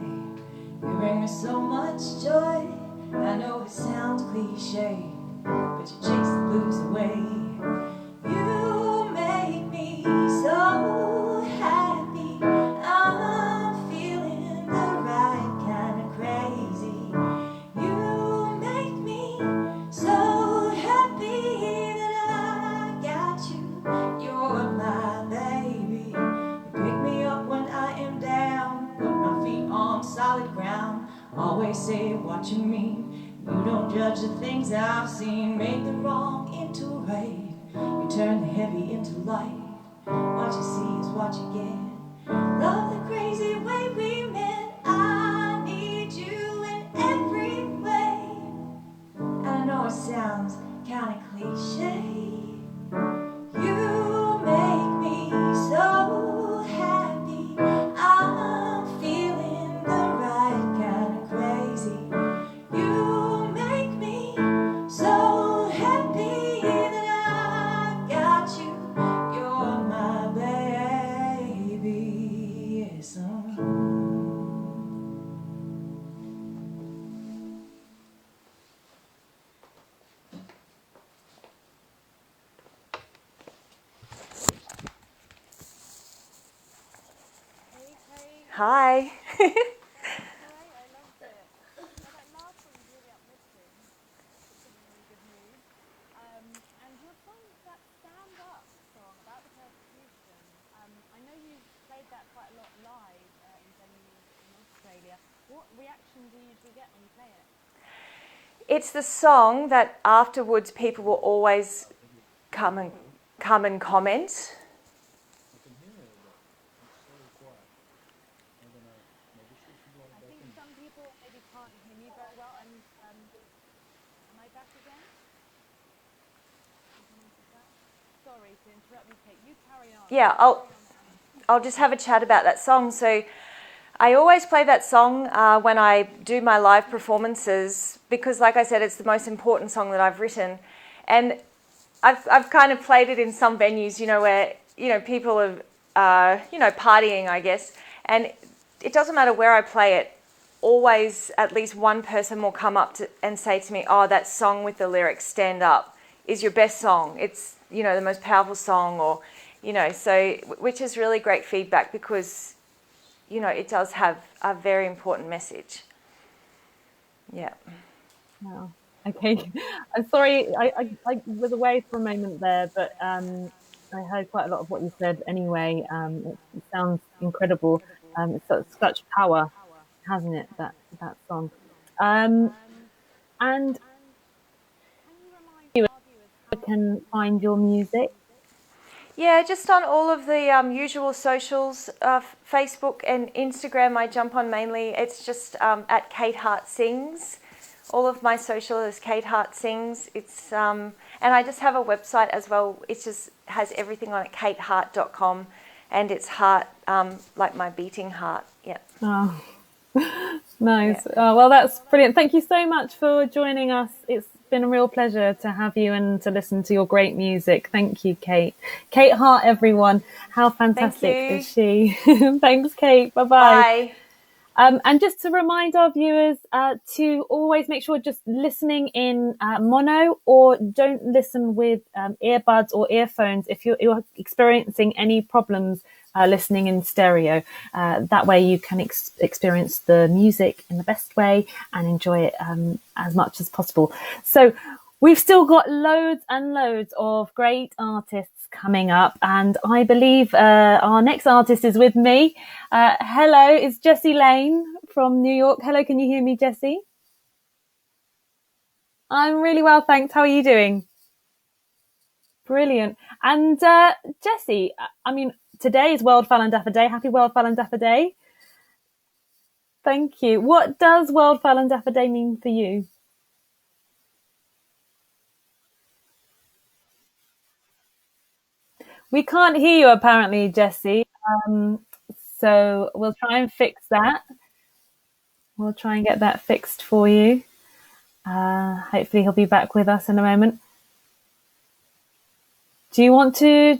You bring me so much joy. I know it sounds cliche, but you chase the blues away. You make me so happy. I'm feeling the right kind of crazy. You make me so happy that I got you. You're my baby. You pick me up when I am down, put my feet on solid ground. Always say what you mean. You don't judge the things I've seen. Make the wrong into right. You turn the heavy into light. What you see is what you get. Love the crazy way we met. I need you in every way. I know it sounds kind of cliche. You make me so happy. I'm feeling the right kind of crazy. You make me so happy that I got you. You're my baby. Yes, Hi. What reaction do you usually get when you play it? It's the song that afterwards people will always come and comment. I think some people maybe can't hear me very well. Am I back again? Sorry to interrupt you, Kate. You carry on. Yeah, I'll just have a chat about that song. So I always play that song when I do my live performances because, like I said, it's the most important song that I've written. And I've kind of played it in some venues, where, people are, partying, I guess. And it doesn't matter where I play it, always at least one person will come up and say to me, oh, that song with the lyrics, Stand Up, is your best song. It's, the most powerful song, or, so, which is really great feedback because, it does have a very important message. Yeah. Wow. Okay. I'm sorry, I was away for a moment there, but I heard quite a lot of what you said anyway. It sounds incredible. It's such power, hasn't it, that song? And can you remind you how you can find your music? Yeah, just on all of the usual socials, Facebook and Instagram I jump on mainly. It's just at Kate Hart Sings. All of my social is Kate Hart Sings. It's and I just have a website as well. It just has everything on it, katehart.com, and it's heart, like my beating heart. Yeah. Oh, nice. Yeah. Oh, well, that's brilliant. Thank you so much for joining us. It's been a real pleasure to have you and to listen to your great music. Thank you, Kate. Kate Hart, everyone. How fantastic is she? Thanks, Kate. Bye-bye. Bye. And just to remind our viewers to always make sure just listening in mono, or don't listen with earbuds or earphones if you're experiencing any problems listening in stereo. That way you can experience the music in the best way and enjoy it as much as possible. So we've still got loads and loads of great artists coming up, and I believe our next artist is with me. Hello, it's Jessie Laine from New York. Hello, can you hear me, Jessie? I'm really well, thanks. How are you doing? Brilliant. And Jessie, I mean, today is World Falun Dafa Day. Happy World Falun Dafa Day. Thank you. What does World Falun Dafa Day mean for you? We can't hear you apparently, Jessie. So we'll try and fix that. We'll try and get that fixed for you. Hopefully he'll be back with us in a moment. Do you want to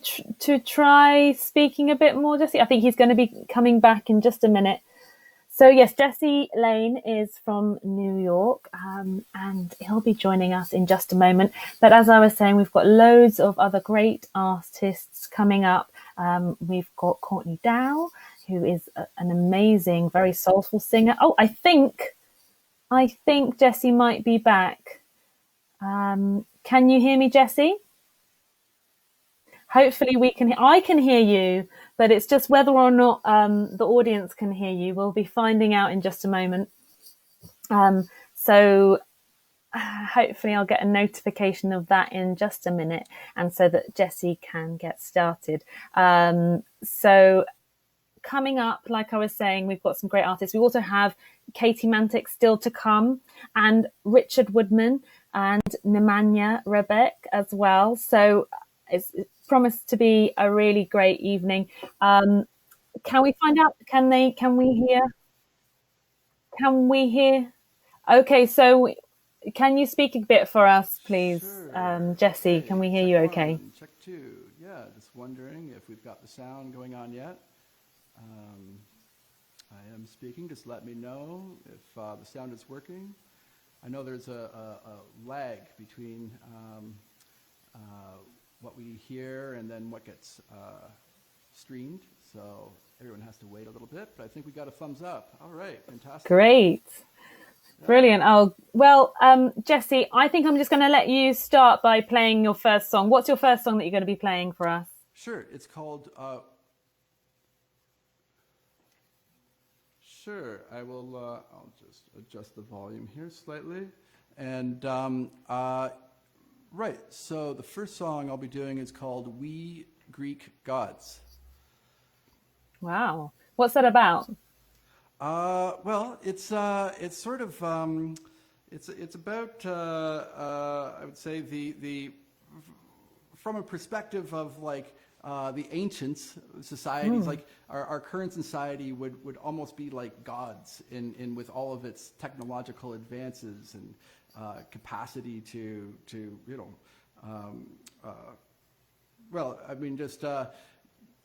try speaking a bit more, Jessie? I think he's going to be coming back in just a minute. So yes, Jessie Laine is from New York, and he'll be joining us in just a moment. But as I was saying, we've got loads of other great artists coming up. We've got Courtney Dowe, who is an amazing, very soulful singer. Oh, I think Jessie might be back. Can you hear me, Jessie? Hopefully I can hear you, but it's just whether or not the audience can hear you. We'll be finding out in just a moment. So hopefully I'll get a notification of that in just a minute, and so that Jessie can get started. So coming up, like I was saying, we've got some great artists. We also have Katy Mantyk still to come, and Richard Woodman and Nemanja Rebic as well. So it's promised to be a really great evening. Can we find out? Can we hear? Okay, so can you speak a bit for us, please? Sure. Jessie, can we hear you okay? Check 2. Yeah, just wondering if we've got the sound going on yet. I am speaking. Just let me know if the sound is working. I know there's a lag between what we hear and then what gets streamed, so everyone has to wait a little bit, but I think we got a thumbs up. All right, fantastic. Great. Brilliant. Oh, well, Jessie, I think I'm just going to let you start by playing your first song. What's your first song that you're going to be playing for us? Sure, it's called Sure, I will, I'll just adjust the volume here slightly. And right, so the first song I'll be doing is called We Greek Gods. Wow. What's that about? Well, it's sort of, it's about, I would say the from a perspective of like, the ancients societies, like our current society would almost be like gods in with all of its technological advances and capacity to well, I mean, just to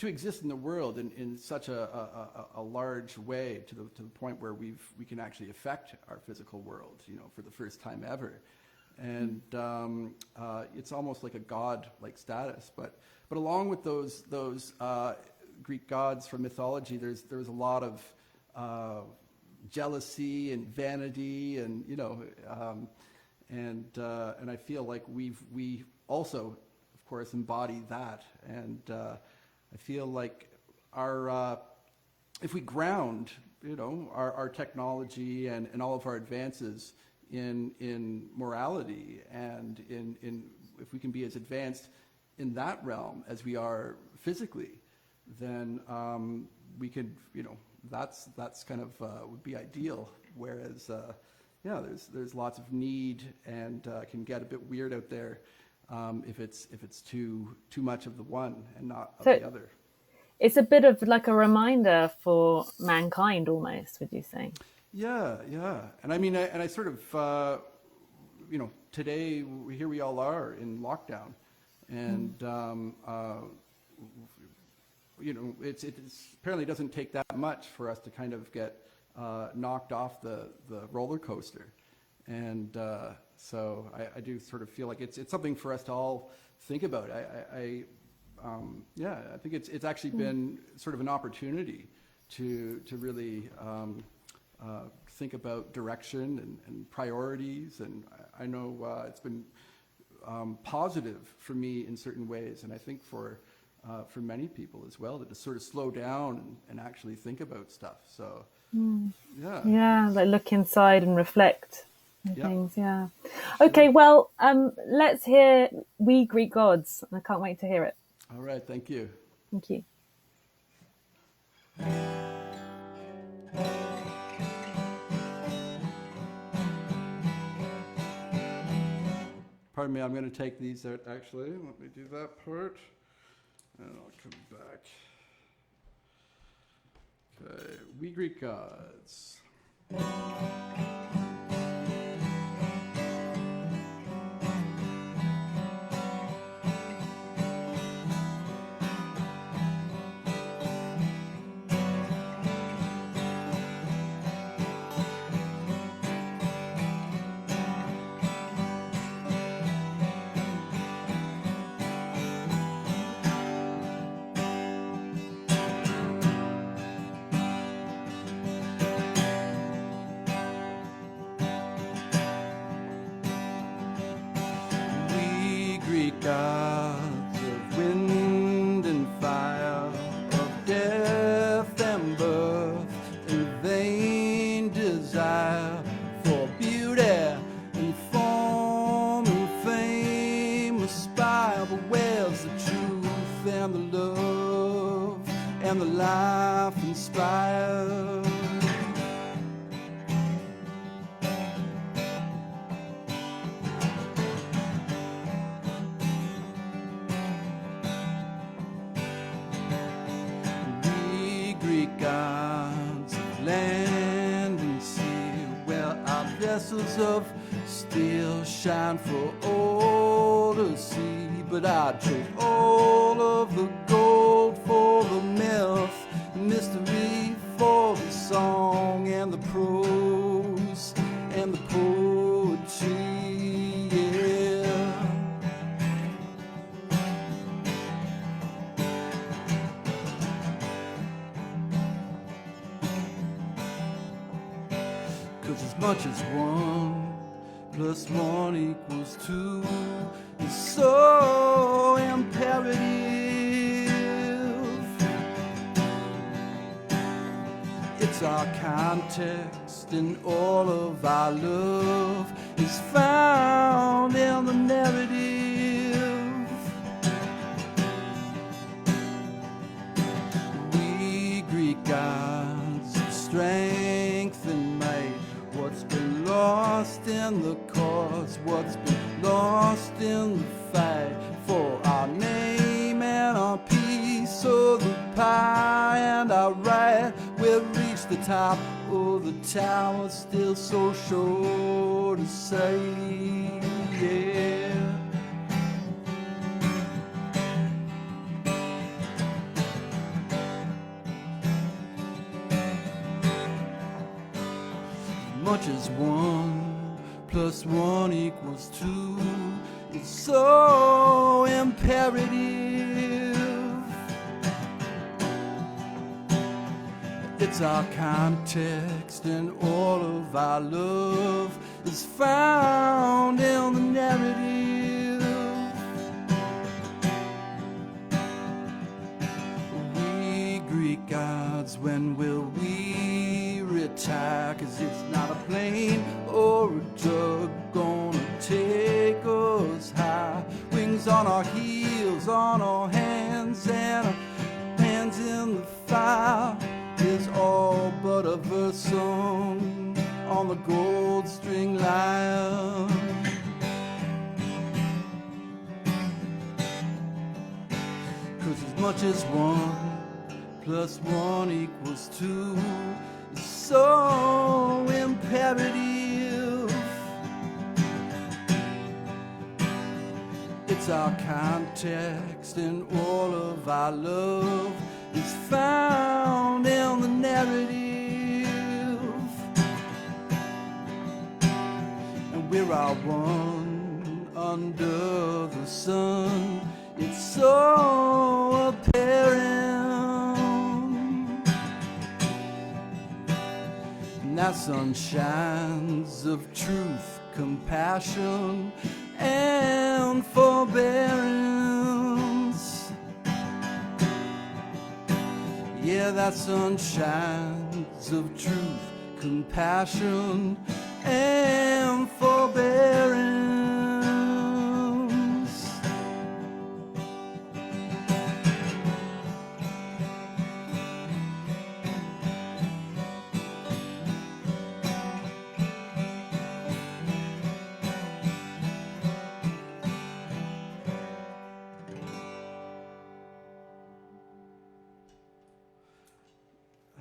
exist in the world in such a large way to the point where we can actually affect our physical world, for the first time ever. And it's almost like a god-like status, but along with those Greek gods from mythology, there's a lot of jealousy and vanity, and and I feel like we also, of course, embody that. And I feel like if we ground our technology and all of our advances in morality, and in if we can be as advanced in that realm as we are physically, then we could, that's kind of would be ideal. Whereas, there's lots of need, and can get a bit weird out there if it's too much of the one and not of the other. It's a bit of like a reminder for mankind, almost, would you say? Yeah. And I mean, I sort of, today here we all are in lockdown, and it's apparently doesn't take that much for us to kind of get knocked off the roller coaster, and so I do sort of feel like it's something for us to all think about. yeah, I think it's actually been sort of an opportunity to really think about direction and priorities, and I know it's been positive for me in certain ways, and I think for many people as well, to sort of slow down and actually think about stuff. So yeah, like look inside and reflect and Yeah. things. Yeah. Okay, well, let's hear We Greek Gods. I can't wait to hear it. All right, thank you. Thank you. Pardon me, I'm going to take these out actually. Let me do that part, and I'll come back. Okay, We Greek Gods. Gods of wind and fire, of death and birth, and vain desire for beauty and form and fame aspire. But where's the truth and the love and the life inspired? Gods of land and sea, where our vessels of steel shine for all to see. But I'd trade all of the gold for the myth, the mystery for the song and the prose and the poetry. As much as 1 plus 1 equals 2 is so imperative. It's our context, and all of our love is found in the narrative. We Greek gods of strength and might, what's been lost in the cause, what's been lost in the fight for our name and our peace. So the pie and our right, we'll reach the top of the tower, still so sure to say, yeah. Much as 1 plus 1 equals 2 is so imperative. It's our context, and all of our love is found in the narrative. We Greek gods, when will we retire? 'Cause it's not a plane or a drug gonna take us high. Wings on our heels, on our hands, and our hands in the fire is all but a verse song on the gold string lyre. 'Cause as much as 1 plus 1 equals 2 is so imperative. It's our context, and all of our love is found in the narrative. And we're all one under the sun, it's so apparent. And that sun shines of truth, compassion, and forbearance. Yeah, that sun shines of truth, compassion, and forbearance.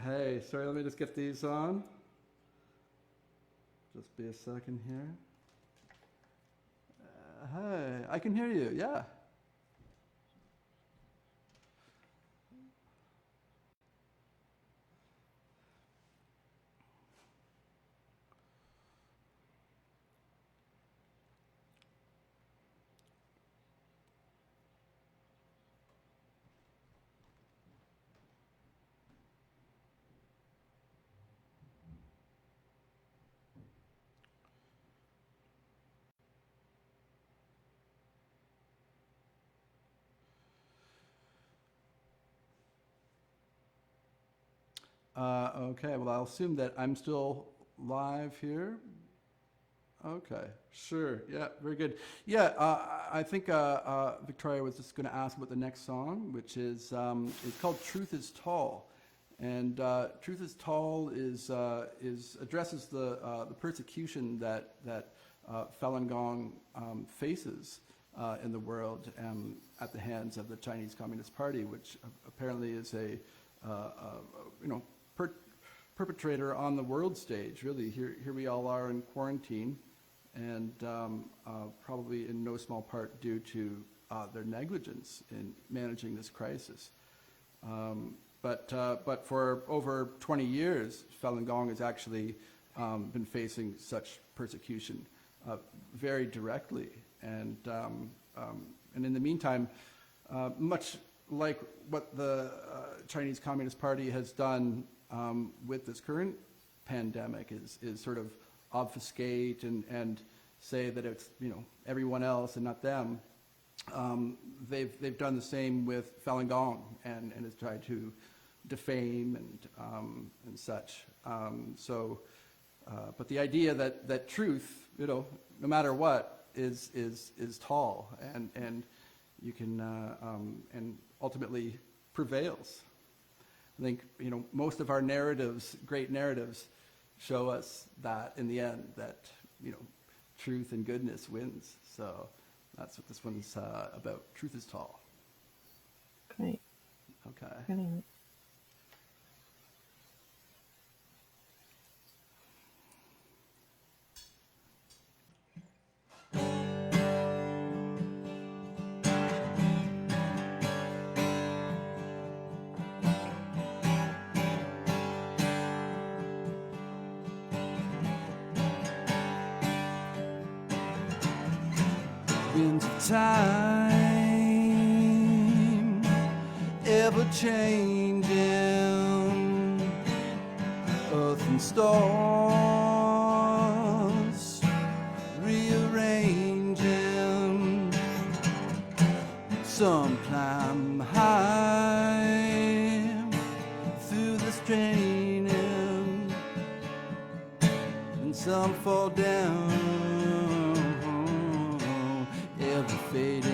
Hey, sorry, let me just get these on. Just be a second here. Hey, I can hear you, yeah. Okay, well, I'll assume that I'm still live here. Okay, sure, yeah, very good. Yeah, I think Victoria was just going to ask about the next song, which is it's called "Truth Is Tall," and "Truth Is Tall" is addresses the persecution that Falun Gong faces in the world at the hands of the Chinese Communist Party, which apparently is a perpetrator on the world stage. Really, here we all are in quarantine, and probably in no small part due to their negligence in managing this crisis. But for over 20 years, Falun Gong has actually been facing such persecution very directly, and in the meantime, much like what the Chinese Communist Party has done with this current pandemic is sort of obfuscate and say that it's everyone else and not them. They've done the same with Falun Gong and has tried to defame and such. But the idea that truth, no matter what, is tall and you can and ultimately prevails. I think most of our narratives, great narratives, show us that in the end that truth and goodness wins. So that's what this one's about. Truth is tall. Great. Okay. Brilliant. Winds of time, ever changing, earth and stars rearranging. Some climb high through the straining, and some fall down, ever fading.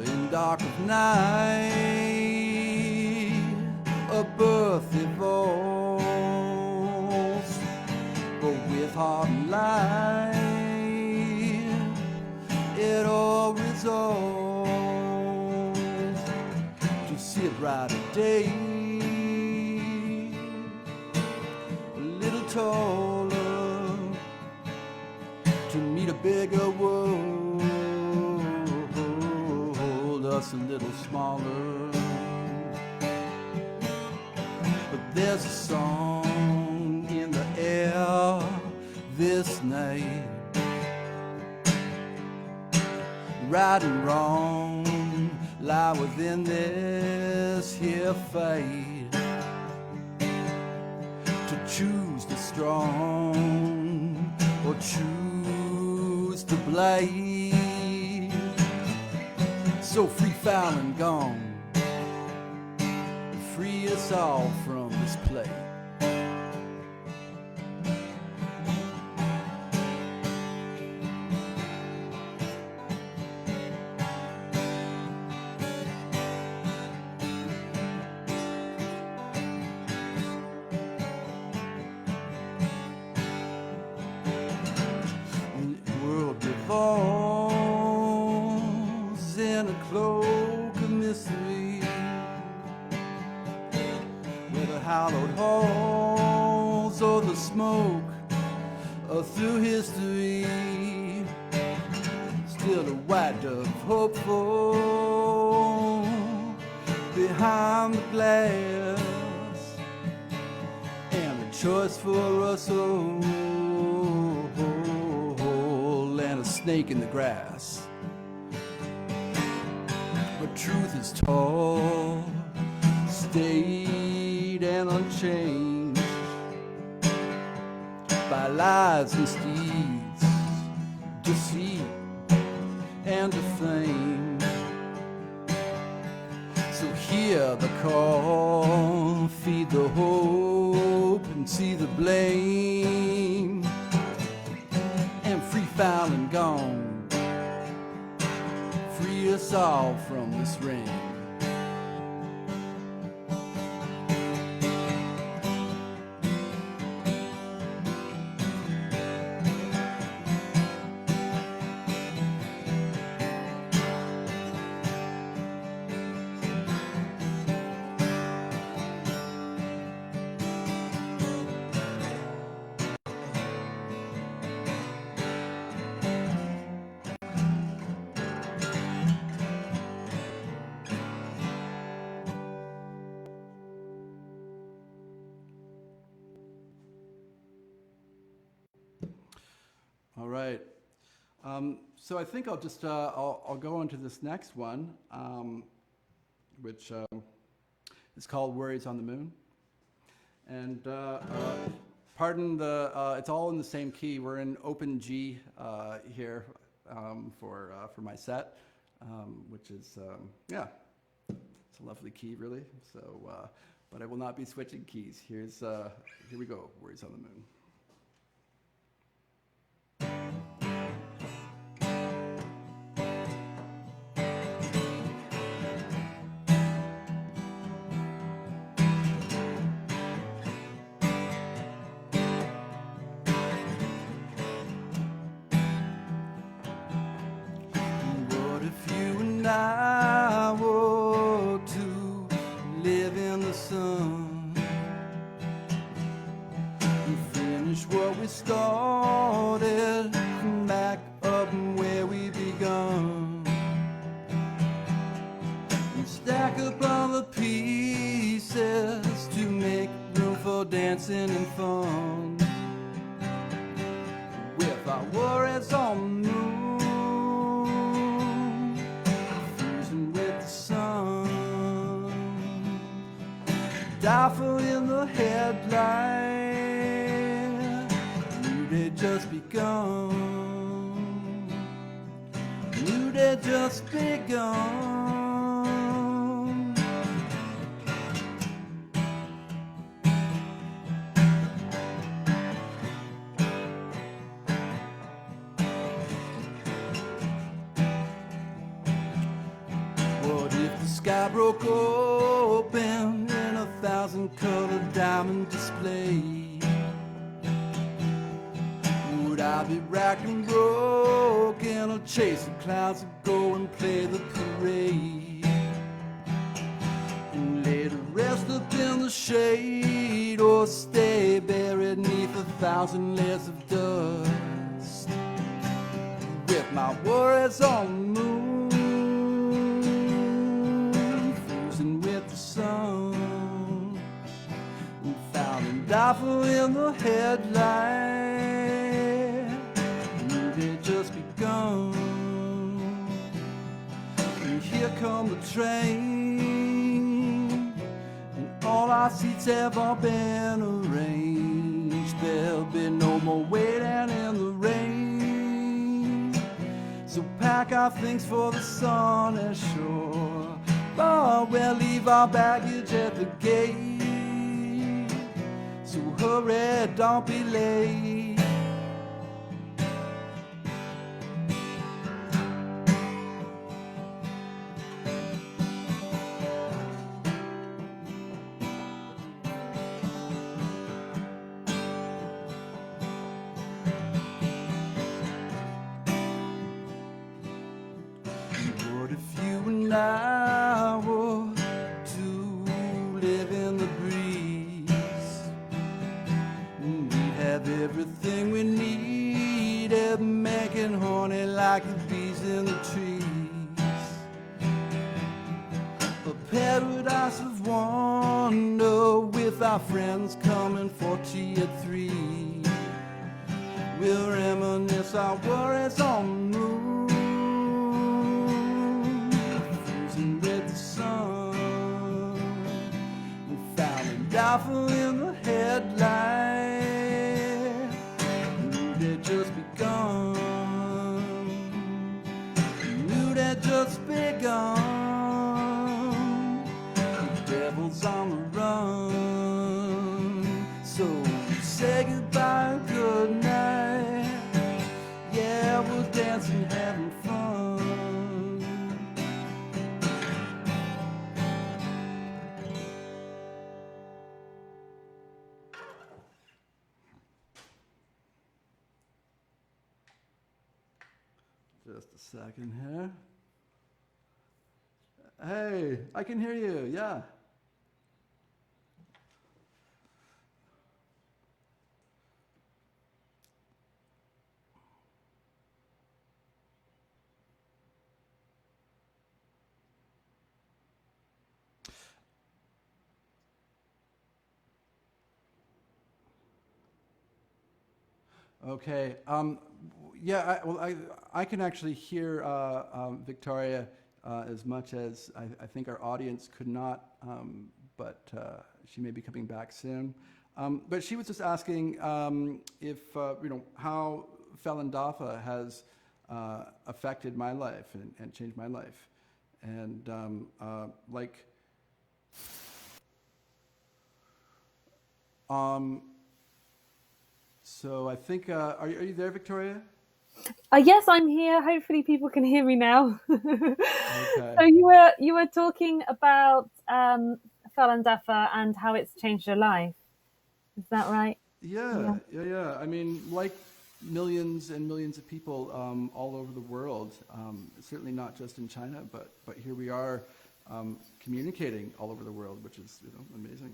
In dark of night, a birth evolves, but with heart and light, it all resolves to see a brighter day, a little taller, to meet a bigger world, us a little smaller. There's a song in the air this night. Right and wrong lie within this here fight. To choose the strong or choose the blight. So free, foul, and gone. Free us all from this play. World revolves in a cloak of mystery, where the hallowed halls or the smoke through history. Still a white dove hopeful behind the glass, and a choice for us all, and a snake in the grass. But truth is tall, stayed and unchanged by lies, misdeeds, deceit, and defame. So hear the call, feed the hope, and see the blame. And free, foul, and gone, free us all from this rain. All right. So I think I'll just I'll go on to this next one, which is called "Worries on the Moon." And pardon the, it's all in the same key. We're in open G here for my set, which is yeah, it's a lovely key, really. So, but I will not be switching keys. Here we go. "Worries on the Moon." I were to live in the sun and finish what we started from back up where we begun, and stack up all the pieces to make room for dancing and fun, with our worries on the moon. Daffodil in the headlight, new day just begun, new day just begun. What if the sky broke open in a 1,000-colored diamond display? Would I be racked and broken, or chase the clouds and go and play the parade, and lay to rest up in the shade, or stay buried neath 1,000 layers of dust, with my worries on the moon, fusing with the sun, Dafa in the headlight. New day just begun. And here come the train. And all our seats have all been arranged. There'll be no more waiting in the rain. So pack our things for the sunny shore. Oh, we'll leave our baggage at the gate. So hurry, don't be late. What if you and I were to live in the breeze? We'd have everything we needed, making honey like the bees in the trees. A paradise of wonder with our friends coming for tea at 3. We'll reminisce our worries on the moon. Falun Dafa in the headlight. New day just begun. New day just begun. The devil's on the run. So say goodbye and good night. Yeah, we're dancing, having fun. Just a second here. Hey, I can hear you, yeah. Okay. Yeah. I can actually hear Victoria as much as I think our audience could not. But she may be coming back soon. But she was just asking if how Falun Dafa has affected my life and changed my life, and So I think, are you there, Victoria? Yes, I'm here. Hopefully people can hear me now. Okay. So you were talking about Falun Dafa and how it's changed your life. Is that right? Yeah. I mean, like millions and millions of people all over the world, certainly not just in China, but here we are communicating all over the world, which is amazing.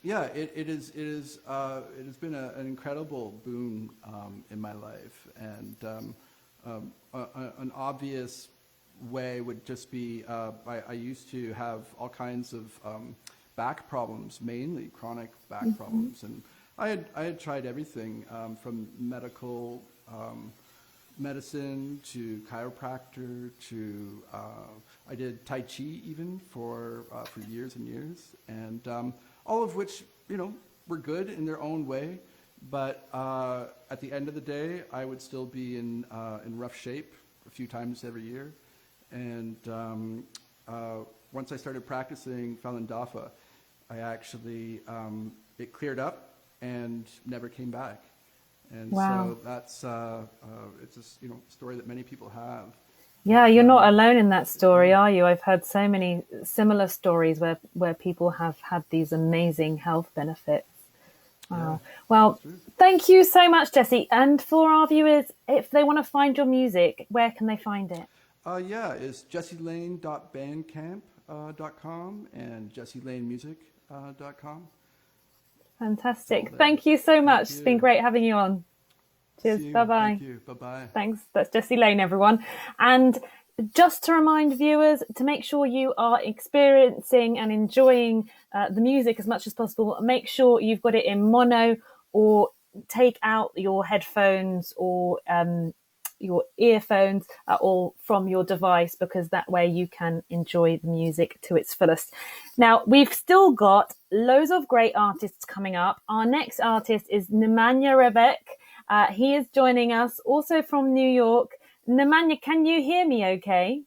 Yeah, it has been an incredible boon in my life, and an obvious way would just be I used to have all kinds of back problems, mainly chronic back problems, and I had tried everything from medical medicine to chiropractor to I did Tai Chi even for years and years, and all of which, were good in their own way, but at the end of the day, I would still be in rough shape a few times every year. And once I started practicing Falun Dafa, I actually, it cleared up and never came back. And Wow. so that's, it's a story that many people have. Yeah, you're not alone in that story, are you? I've heard so many similar stories where people have had these amazing health benefits. Wow. Yeah, Well, thank you so much, Jesse. And for our viewers, if they want to find your music, where can they find it? Yeah, it's jessielaine.bandcamp.com and jessielainemusic.com. Fantastic. Thank you so much. It's been great having you on. Cheers. Bye-bye. Thank you. Bye-bye. Thanks. That's Jessie Laine, everyone. And just to remind viewers to make sure you are experiencing and enjoying the music as much as possible, make sure you've got it in mono, or take out your headphones or your earphones all from your device, because that way you can enjoy the music to its fullest. Now, we've still got loads of great artists coming up. Our next artist is Nemanja Rebic. He is joining us also from New York. Nemanja, can you hear me okay?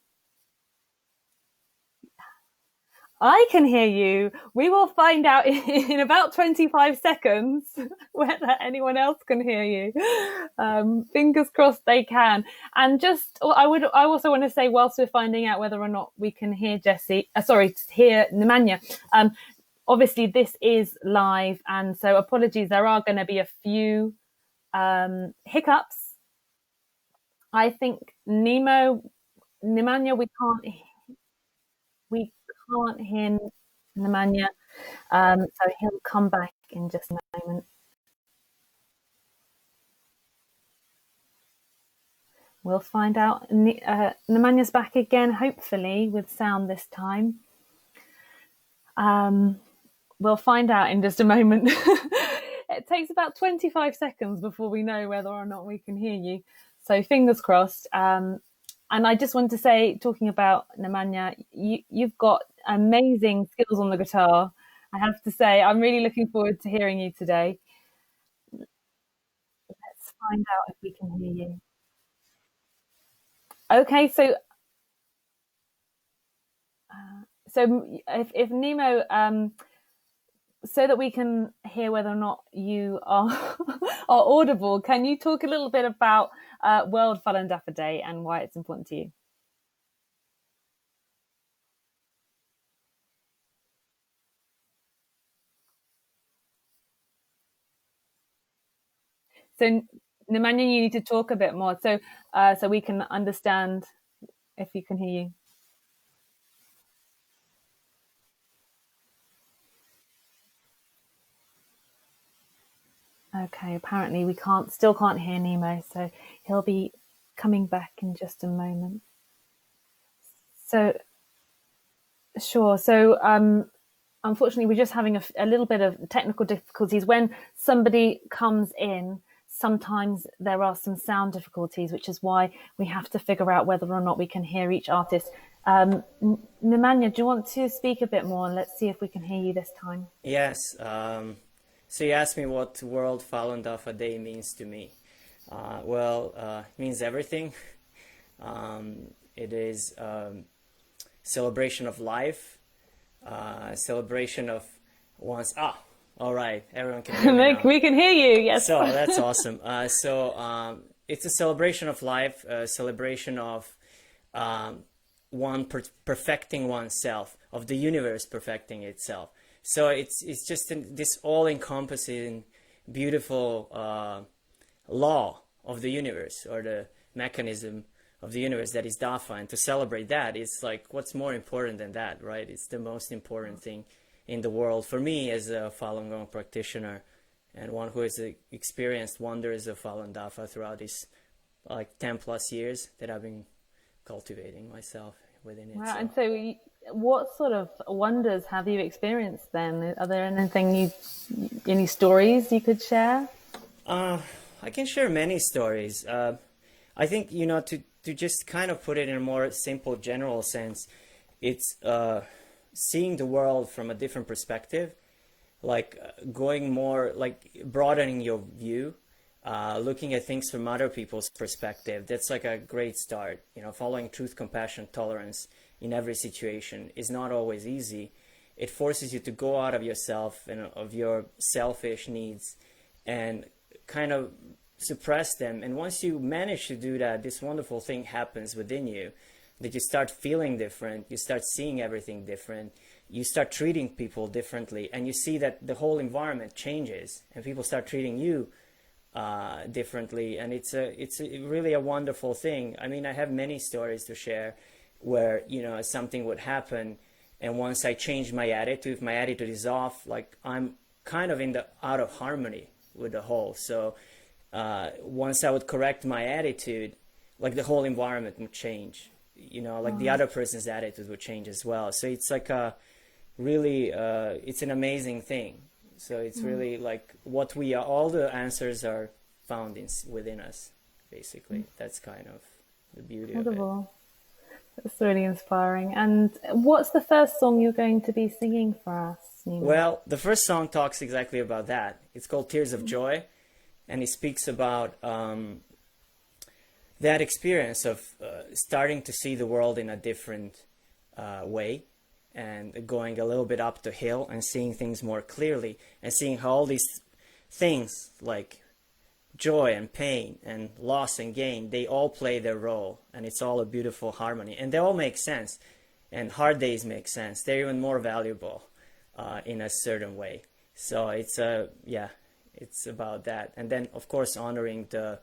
I can hear you. We will find out in about 25 seconds whether anyone else can hear you. Fingers crossed they can. And I also want to say, whilst we're finding out whether or not we can hear hear Nemanja, obviously this is live, and so apologies, there are going to be a few hiccups. I think Nemanja, we can't hear Nemanja, so he'll come back in just a moment. We'll find out. Nemanja's back again, hopefully with sound this time. We'll find out in just a moment. It takes about 25 seconds before we know whether or not we can hear you. So fingers crossed. And I just want to say, talking about Nemanja, you've got amazing skills on the guitar. I have to say, I'm really looking forward to hearing you today. Let's find out if we can hear you. Okay, so if Nemo, so that we can hear whether or not you are are audible, can you talk a little bit about World Falun Dafa Day and why it's important to you? So Nemanja, you need to talk a bit more, so we can understand if you can hear you. Okay, apparently we still can't hear Nemo, so he'll be coming back in just a moment. So, sure. So, unfortunately, we're just having a little bit of technical difficulties. When somebody comes in, sometimes there are some sound difficulties, which is why we have to figure out whether or not we can hear each artist. Nemanja, do you want to speak a bit more? Let's see if we can hear you this time. Yes. So you asked me what World Falun Dafa Day means to me. It means everything. It is celebration of life, celebration of one's... all right, everyone can hear me now. We can hear you, yes. So that's awesome. It's a celebration of life, a celebration of one perfecting oneself, of the universe perfecting itself. So it's just this all-encompassing, beautiful law of the universe, or the mechanism of the universe that is Dafa. And to celebrate that, it's like, what's more important than that, right? It's the most important thing in the world for me as a Falun Gong practitioner, and one who has experienced wonders of Falun Dafa throughout these 10 plus years that I've been cultivating myself within it. Wow. And so what sort of wonders have you experienced then? Are there any stories you could share? I can share many stories. I think, to just kind of put it in a more simple, general sense, it's seeing the world from a different perspective, going more, broadening your view, looking at things from other people's perspective. That's like a great start. Following truth, compassion, tolerance in every situation is not always easy. It forces you to go out of yourself and of your selfish needs and kind of suppress them. And once you manage to do that, this wonderful thing happens within you, that you start feeling different, you start seeing everything different, you start treating people differently, and you see that the whole environment changes and people start treating you differently. And it's really a wonderful thing. I mean, I have many stories to share where, something would happen, and once I change my attitude, if my attitude is off, I'm kind of out of harmony with the whole. So once I would correct my attitude, the whole environment would change. you know, like the other person's attitude would change as well. So it's like a really, it's an amazing thing. So it's really like what we are, all the answers are found within us, basically. That's kind of the beauty of it. Wonderful. It's really inspiring. And what's the first song you're going to be singing for us, Nina? Well, the first song talks exactly about that. It's called Tears of Joy, and it speaks about that experience of starting to see the world in a different way, and going a little bit up the hill and seeing things more clearly, and seeing how all these things like joy and pain and loss and gain, they all play their role, and it's all a beautiful harmony, and they all make sense, and hard days make sense. They're even more valuable in a certain way. So it's it's about that. And then of course honoring the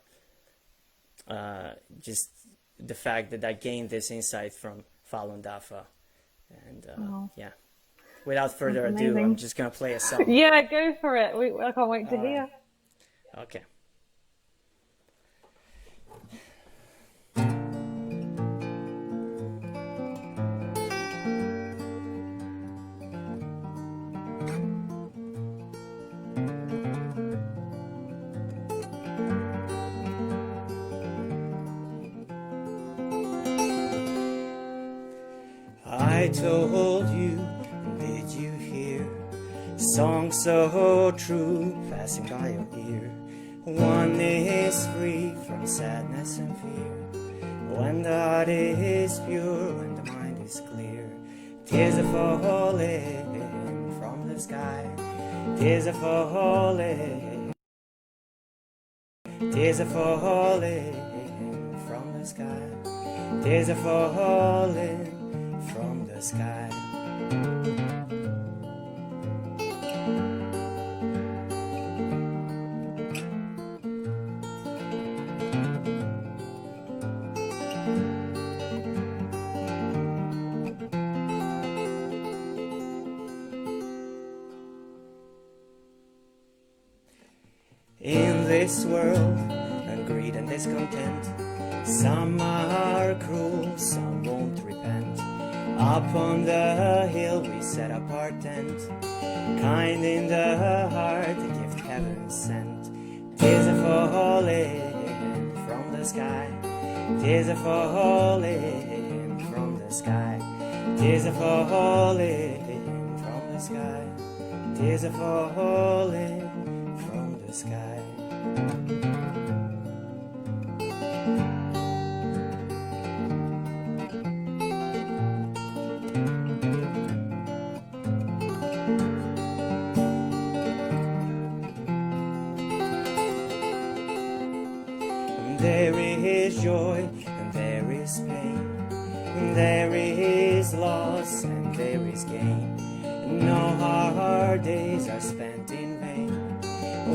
just the fact that I gained this insight from Falun Dafa. And yeah, without further ado, I'm just gonna play a song. Yeah, go for it. I can't wait to hear. Okay. I told you, and did you hear? Song so true, passing by your ear. One is free from sadness and fear. When the heart is pure, when the mind is clear. Tears are falling from the sky. Tears are falling. Tears are falling from the sky. Tears are falling from the sky. In this world, and greed and discontent, some are cruel, some won't repent. Up on the hill we set up our tent, kind in the heart, a gift heaven sent. Tears are falling from the sky. Tears are falling from the sky. Tears are falling from the sky. Tears are falling from the sky. There is joy and there is pain. There is loss and there is gain. No hard days are spent in vain.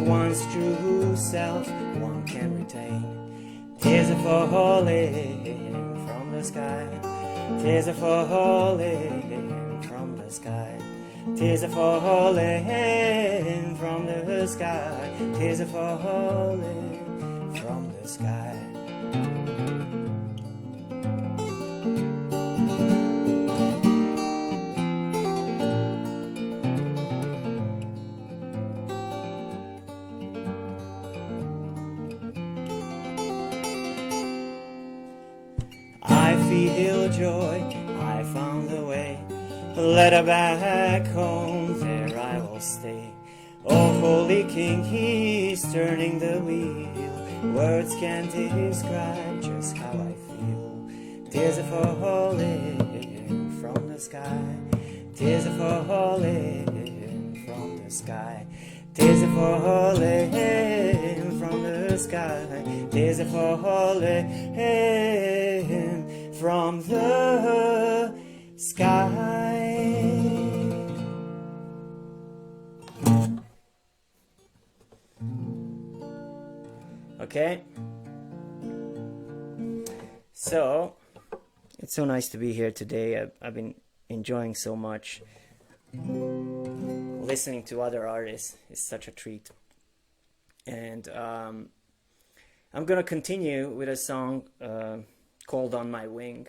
One's true self one can retain. Tears are falling from the sky. Tears are falling from the sky. Tears are falling from the sky. Tears are falling from the sky. I feel joy, I found the way. Let her back home, there I will stay. Oh, Holy King, He's turning the wheel. Words can't describe just how I feel. Tears are falling from the sky. Tears are falling from the sky. Tears are falling from the sky. Tears are falling from the sky. Okay, so it's so nice to be here today. I've been enjoying so much. Listening to other artists is such a treat. And I'm gonna continue with a song called On My Wing.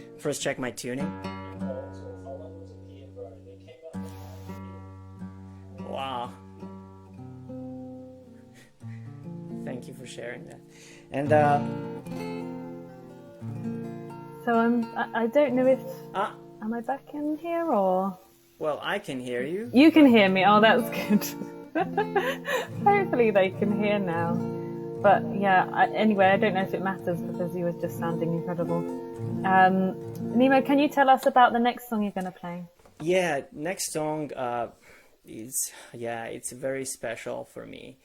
first check my tuning. Wow. Thank you for sharing that. And so I don't know if am I back in here or? Well, I can hear you. You can hear me. Oh, that's good. Hopefully they can hear now. But yeah, anyway, I don't know if it matters because you were just sounding incredible. Nemo, can you tell us about the next song you're going to play? Yeah, next song it's very special for me.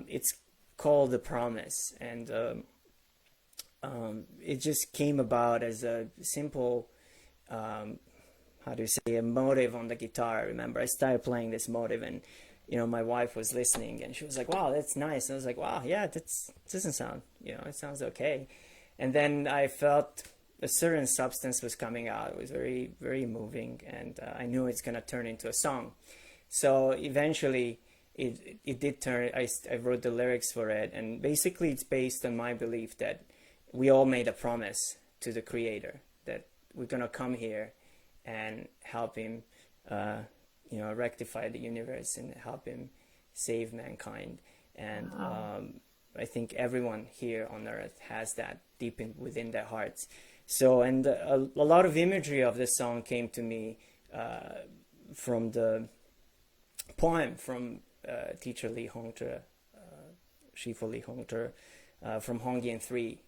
It's called The Promise, and it just came about as a simple, how do you say, a motive on the guitar. I remember I started playing this motive, and my wife was listening, and she was like, "Wow, that's nice." And I was like, "Wow, yeah, that doesn't sound, it sounds okay." And then I felt a certain substance was coming out. It was very, very moving, and I knew it's gonna turn into a song. So eventually, it did turn. I wrote the lyrics for it, and basically it's based on my belief that we all made a promise to the Creator that we're gonna come here and help Him, rectify the universe and help Him save mankind. And I think everyone here on earth has that deep within their hearts. So, and a lot of imagery of this song came to me from the poem from teacher Lee Hongzhi, Shifu Lee Hongzhi, from Hongyan 3,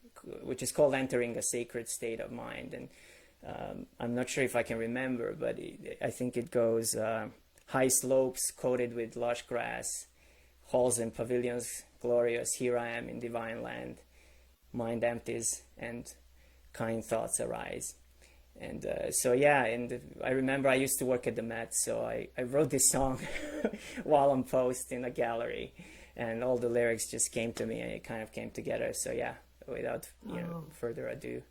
which is called Entering a Sacred State of Mind. And I'm not sure if I can remember, but I think it goes, high slopes coated with lush grass, halls and pavilions glorious, here I am in divine land, mind empties and kind thoughts arise. And and I remember I used to work at the Met, so I wrote this song while on post in a gallery, and all the lyrics just came to me and it kind of came together. So yeah, without further ado.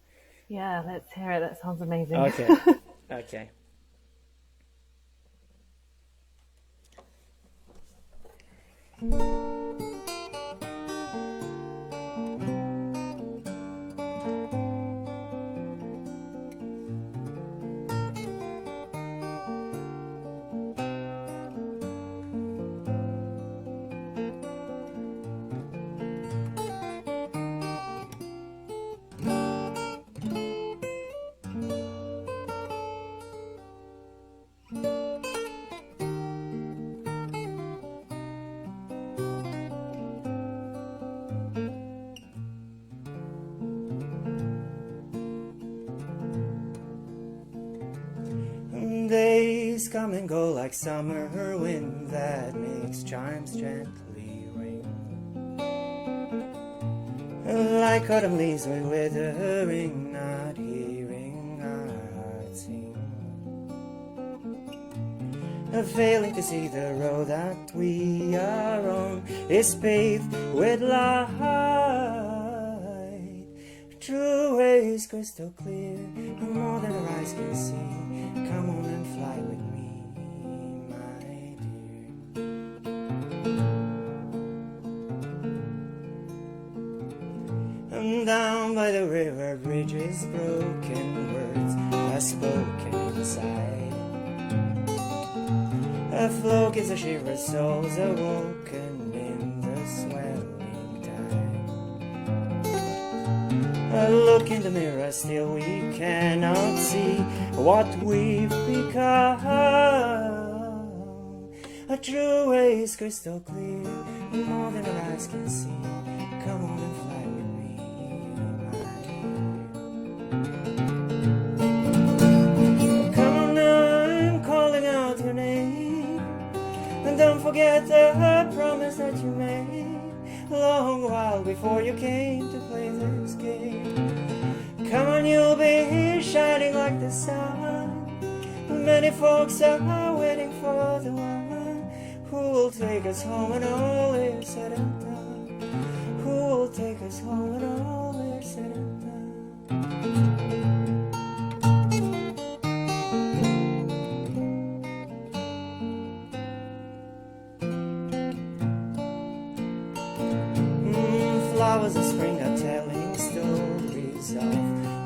Yeah, let's hear it. That sounds amazing. Okay. Okay. Days come and go like summer wind that makes chimes gently ring. Like autumn leaves we're withering, not hearing our hearts sing. Failing to see the road that we are on is paved with light. True way is crystal clear, more than our eyes can see. Come on and fly with me, my dear. And down by the river bridges broken, words are spoken inside. A flow gives a shiver, souls awoken in the swelling tide. A look in the mirror, still we cannot see what we've become. A true way is crystal clear, more than our eyes can see. Come on and fly with me, my. Come on now, I'm calling out your name. And don't forget the promise that you made a long while before you came to play this game. Come on, you'll be shining like the sun. Many folks are waiting for the one who will take us home when all is said and done. Who will take us home when all is said and done. Flowers of spring are telling stories of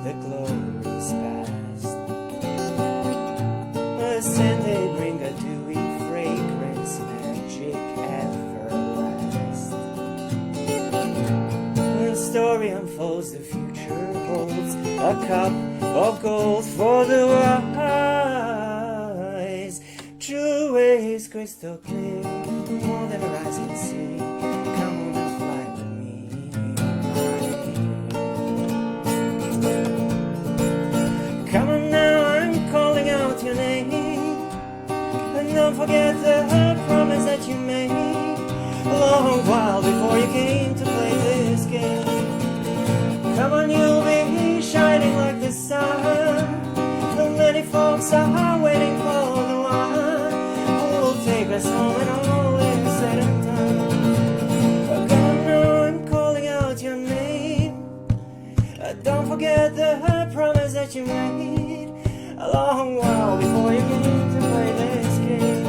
the glorious past. story unfolds, the future holds a cup of gold for the wise. True waves crystal clear, more than a rising sea. Come on and fly with me. Come on now, I'm calling out your name. And don't forget the promise that you made a long while before you came to play this game. Come on, you'll be shining like the sun, and many folks are waiting for the one who will take us home when all is said and done. Come on now, I'm calling out your name. Don't forget the promise that you made a long while before you came to play this game.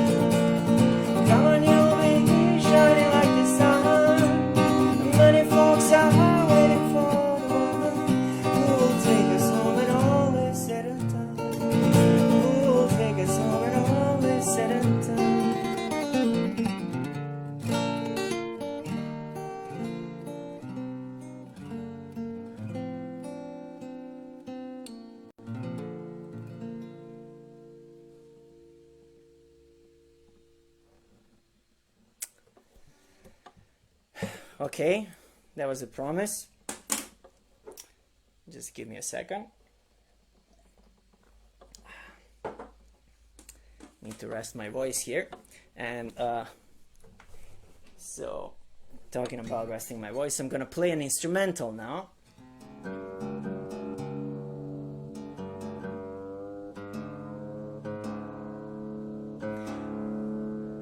Come on, you'll be shining like the sun, and many folks are waiting for the one who will take us home when all is said and done. Who will take us home when all is said and done. Okay, that was a promise. Just give me a second. Need to rest my voice here. And so, talking about resting my voice, I'm gonna play an instrumental now.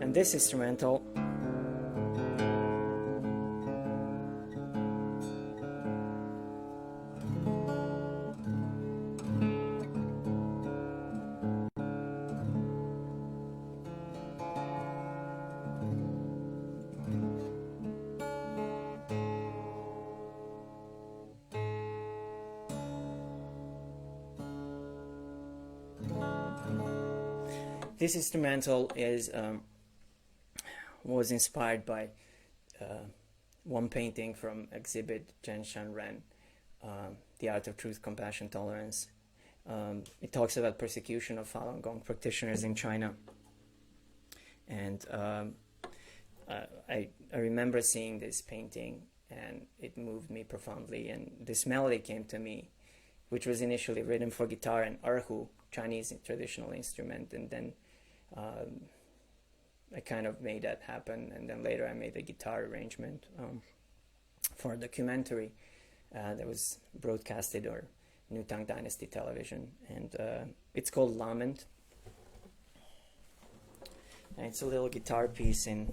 And this instrumental This instrumental is was inspired by one painting from exhibit Zhenshan Ren, The Art of Truth, Compassion, Tolerance. It talks about persecution of Falun Gong practitioners in China. And I remember seeing this painting, and it moved me profoundly. And this melody came to me, which was initially written for guitar and erhu, Chinese traditional instrument, and then I kind of made that happen, and then later I made a guitar arrangement for a documentary that was broadcasted on New Tang Dynasty television, and it's called Lament. And it's a little guitar piece in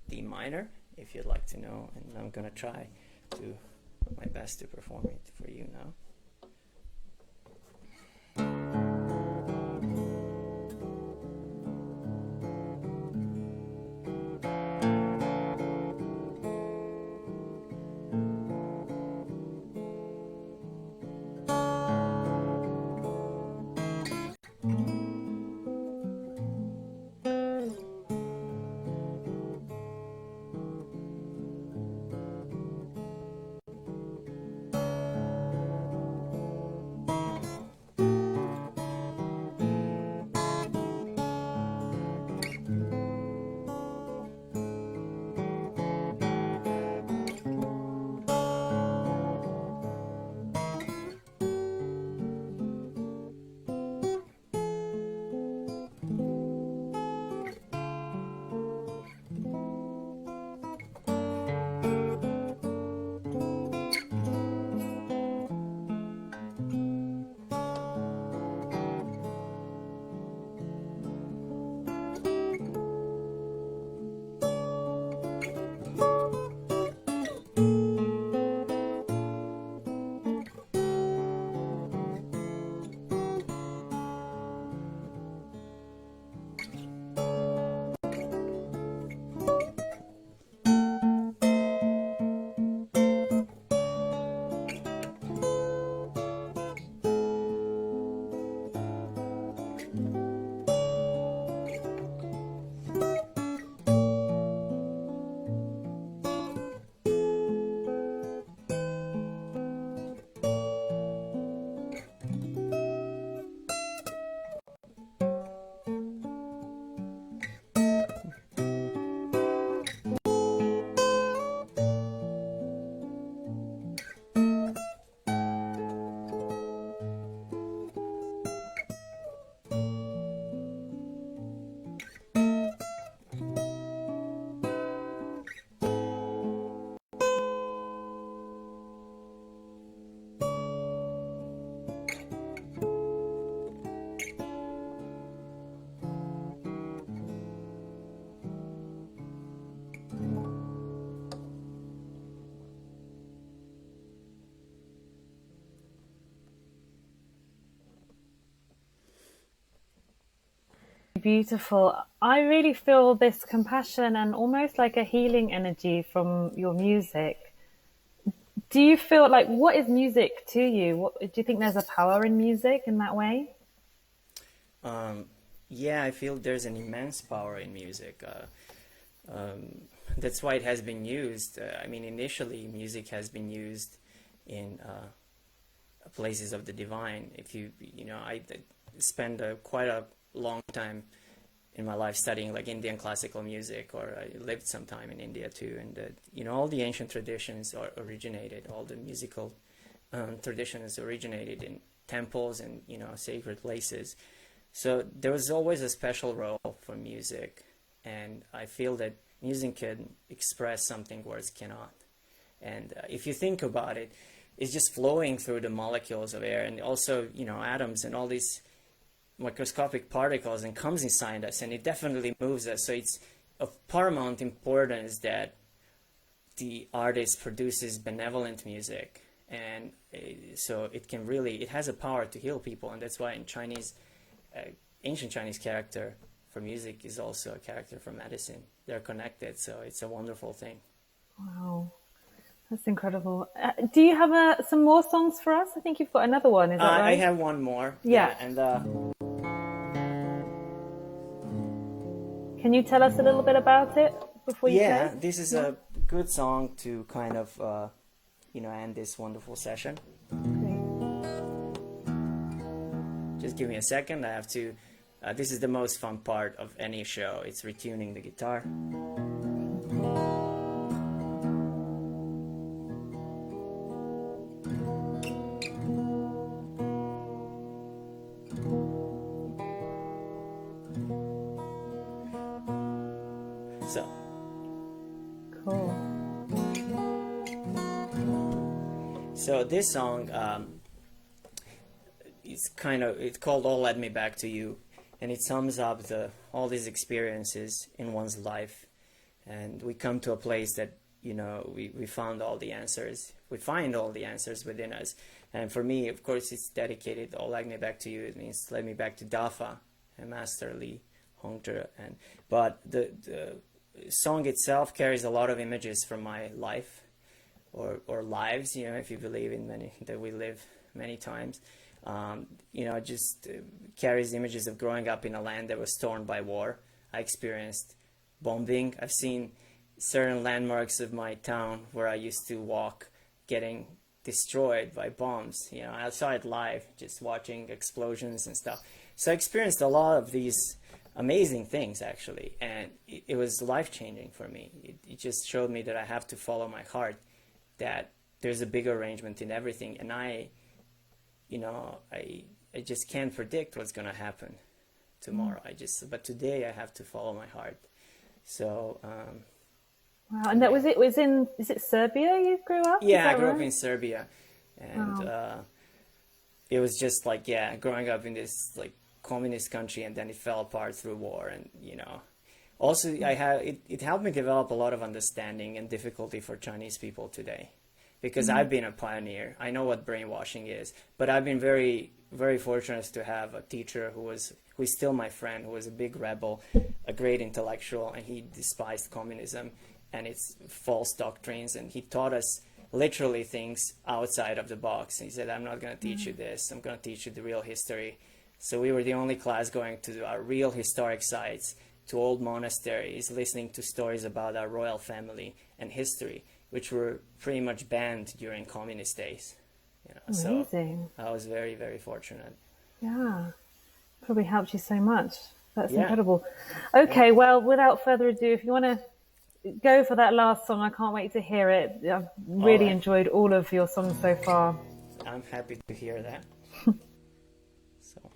D minor, if you'd like to know, and I'm gonna try to my best to perform it for you now. Beautiful. I really feel this compassion and almost like a healing energy from your music. Do you feel like, what is music to you? Do you think there's a power in music in that way? Yeah, I feel there's an immense power in music. That's why it has been used. I mean, initially, music has been used in places of the divine. If I spend quite a long time in my life studying like Indian classical music, or I lived some time in India too, and all the ancient traditions all the musical traditions originated in temples and sacred places. So there was always a special role for music, and I feel that music can express something words cannot. And if you think about it, it's just flowing through the molecules of air, and also atoms and all these microscopic particles, and comes inside us, and it definitely moves us. So it's of paramount importance that the artist produces benevolent music, and so it has a power to heal people. And that's why in Chinese, ancient Chinese character for music is also a character for medicine. They're connected, so it's a wonderful thing. Wow, that's incredible. Do you have some more songs for us? I think you've got another one, is that right? I have one more. Yeah. And can you tell us a little bit about it before you play? This is a good song to kind of end this wonderful session. Just give me a second. I have to. This is the most fun part of any show. It's retuning the guitar. So. Cool. So this song, it's called "All Led Me Back to You," and it sums up all these experiences in one's life, and we come to a place that we found all the answers. We find all the answers within us, and for me, of course, it's dedicated. "All Led Me Back to You." It means "Led me back to Dafa," and Master Li Hongzhi, but the song itself carries a lot of images from my life, or lives, if you believe in that we live many times. It just carries images of growing up in a land that was torn by war. I experienced bombing. I've seen certain landmarks of my town where I used to walk getting destroyed by bombs. I saw it live, just watching explosions and stuff. So I experienced a lot of these amazing things, actually, and it was life-changing for me. It just showed me that I have to follow my heart, that there's a bigger arrangement in everything, and I just can't predict what's going to happen tomorrow. But today I have to follow my heart. So wow. And that was it. Is it Serbia you grew up? Yeah, I grew up in Serbia, and it was just like growing up in this like communist country, and then it fell apart through war, and also it helped me develop a lot of understanding and difficulty for Chinese people today, because I've been a pioneer. I know what brainwashing is, but I've been very, very fortunate to have a teacher who is still my friend, who was a big rebel, a great intellectual, and he despised communism and its false doctrines, and he taught us literally things outside of the box. He said, "I'm not going to teach you this. I'm going to teach you the real history." So we were the only class going to our real historic sites, to old monasteries, listening to stories about our royal family and history, which were pretty much banned during communist days. Amazing. So I was very, very fortunate. Yeah, probably helped you so much. That's incredible. Okay, well, without further ado, if you want to go for that last song, I can't wait to hear it. I've really enjoyed all of your songs so far. I'm happy to hear that. So.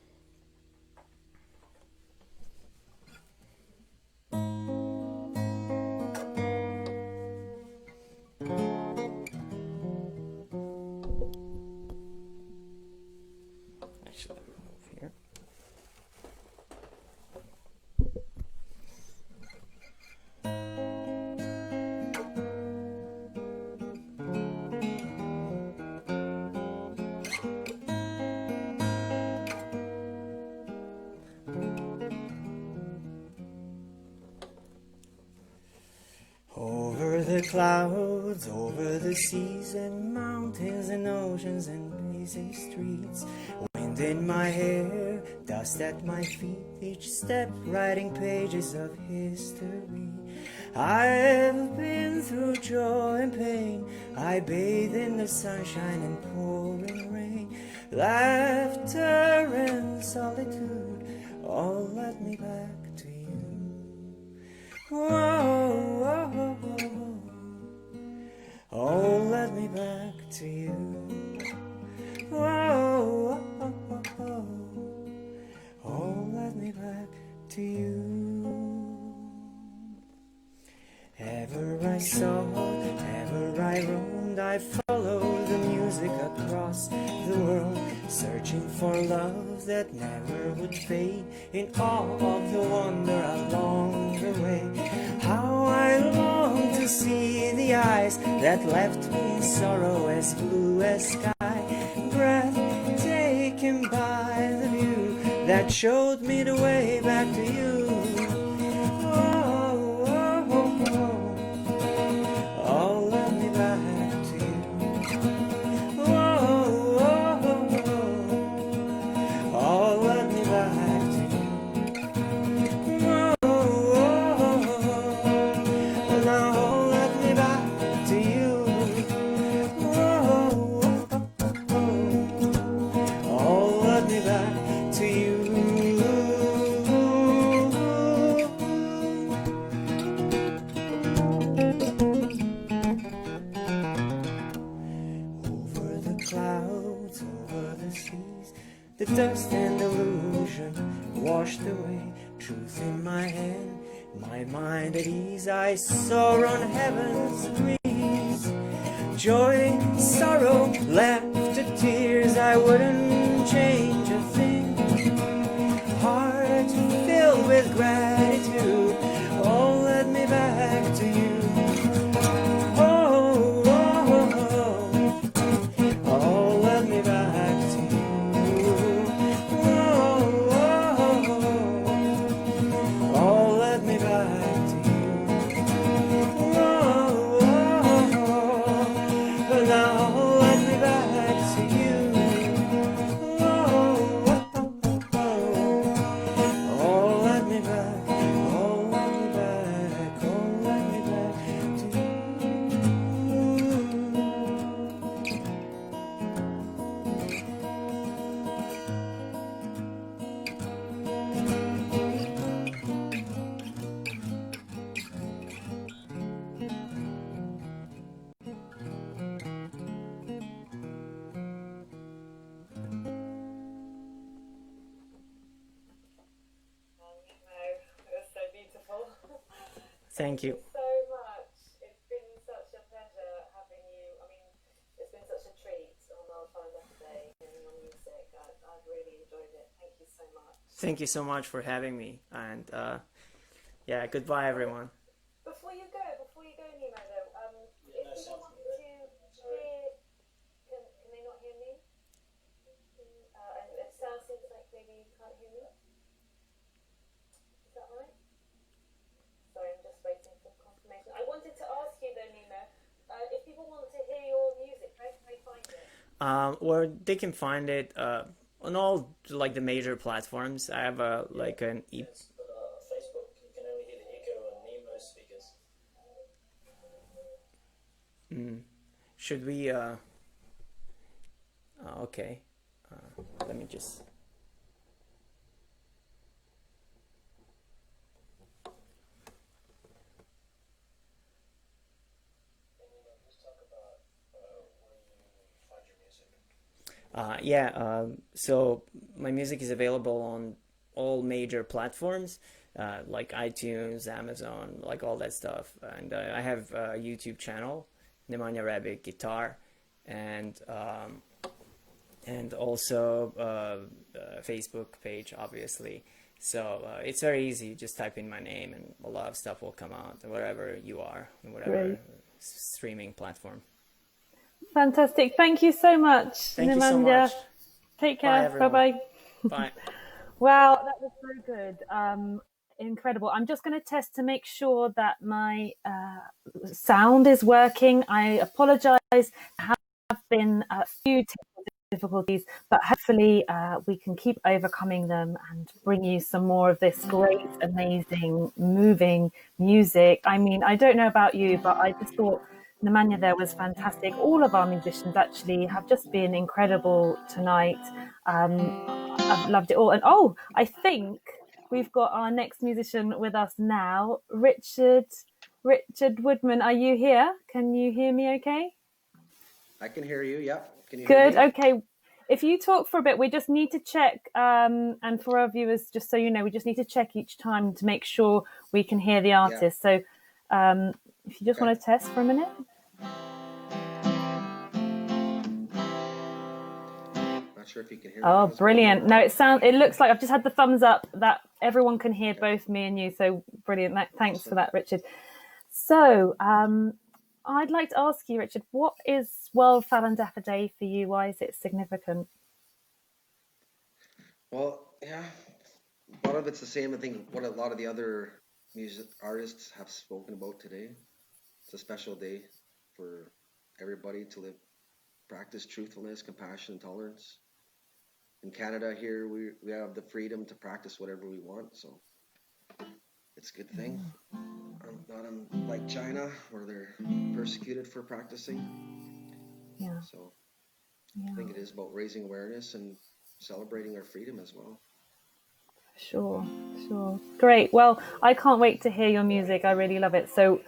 Actually, let me move here. clouds, over the seas and mountains and oceans and busy streets. Wind in my hair, dust at my feet, each step writing pages of history. I've been through joy and pain, I bathe in the sunshine and pouring rain. Laughter and solitude all led me back to you. Whoa, whoa, whoa, whoa. All led me back to you. Whoa, whoa, whoa, whoa. All led me back to you. Ever I sought, ever I roamed, I followed the music across the world, searching for love that never would fade, in awe of the wonder along the way. How I long to see the eyes that left me in sorrow as blue as sky, breathtaken by the view that showed me the way back to you. The dust and illusion washed away, truth in my hand, my mind at ease. I soar on heaven's breeze. Joy, sorrow, laughter, tears, I wouldn't change a thing. Heart filled with gratitude, all led me back to you. Oh, oh, oh, all led me back to you. Thank you. So much. It's been such a pleasure having you. I mean, it's been such a treat on our Falun Dafa Day hearing your music. I've really enjoyed it. Thank you so much. Thank you so much for having me. And yeah, goodbye, everyone. Before you go, Nemo, though, if people want to hear, can they not hear me? And it sounds seems like maybe you can't hear me. Is that right? Sorry, I'm just waiting for confirmation. I wanted to ask you though, Nemo, if people want to hear your music, where can they find it? Or they can find it on all like the major platforms. I have like an Yes, but Facebook, you can only hear the echo on Nemo's speakers. Should we? Okay. Let me just. So my music is available on all major platforms, like iTunes, Amazon, like all that stuff. And I have a YouTube channel, Nemanja Rebic Guitar, and also a Facebook page, obviously. So it's very easy. Just type in my name, and a lot of stuff will come out, wherever you are, whatever streaming platform. Fantastic. Thank you so much, Thank Nemanja. you so much. Take care. Bye, Bye-bye. Bye. Wow, that was so good. Incredible. I'm just going to test to make sure that my sound is working. I apologize. There have been a few technical difficulties, but hopefully we can keep overcoming them and bring you some more of this great, amazing, moving music. I mean, I don't know about you, but I just thought Nemanja there was fantastic. All of our musicians actually have just been incredible tonight. I've loved it all. And I think we've got our next musician with us now, Richard Woodman. Are you here? Can you hear me okay? I can hear you, yeah. Can you Good, hear me? okay. If you talk for a bit, we just need to check, and for our viewers, just so you know, we just need to check each time to make sure we can hear the artist. So if you just want to test for a minute. Not sure if you can hear me. Oh, brilliant. No, it looks like I've just had the thumbs up that everyone can hear both me and you. So brilliant. Thanks for that, Richard. So I'd like to ask you, Richard, what is World Falun Dafa Day for you? Why is it significant? Well, yeah, a lot of it's the same. I think what a lot of the other music artists have spoken about today. It's a special day for everybody to practice truthfulness, compassion, and tolerance. In Canada here, we have the freedom to practice whatever we want, so it's a good thing. Not unlike China, where they're persecuted for practicing. Yeah. So I think it is about raising awareness and celebrating our freedom as well. Sure. Great. Well, I can't wait to hear your music. I really love it. So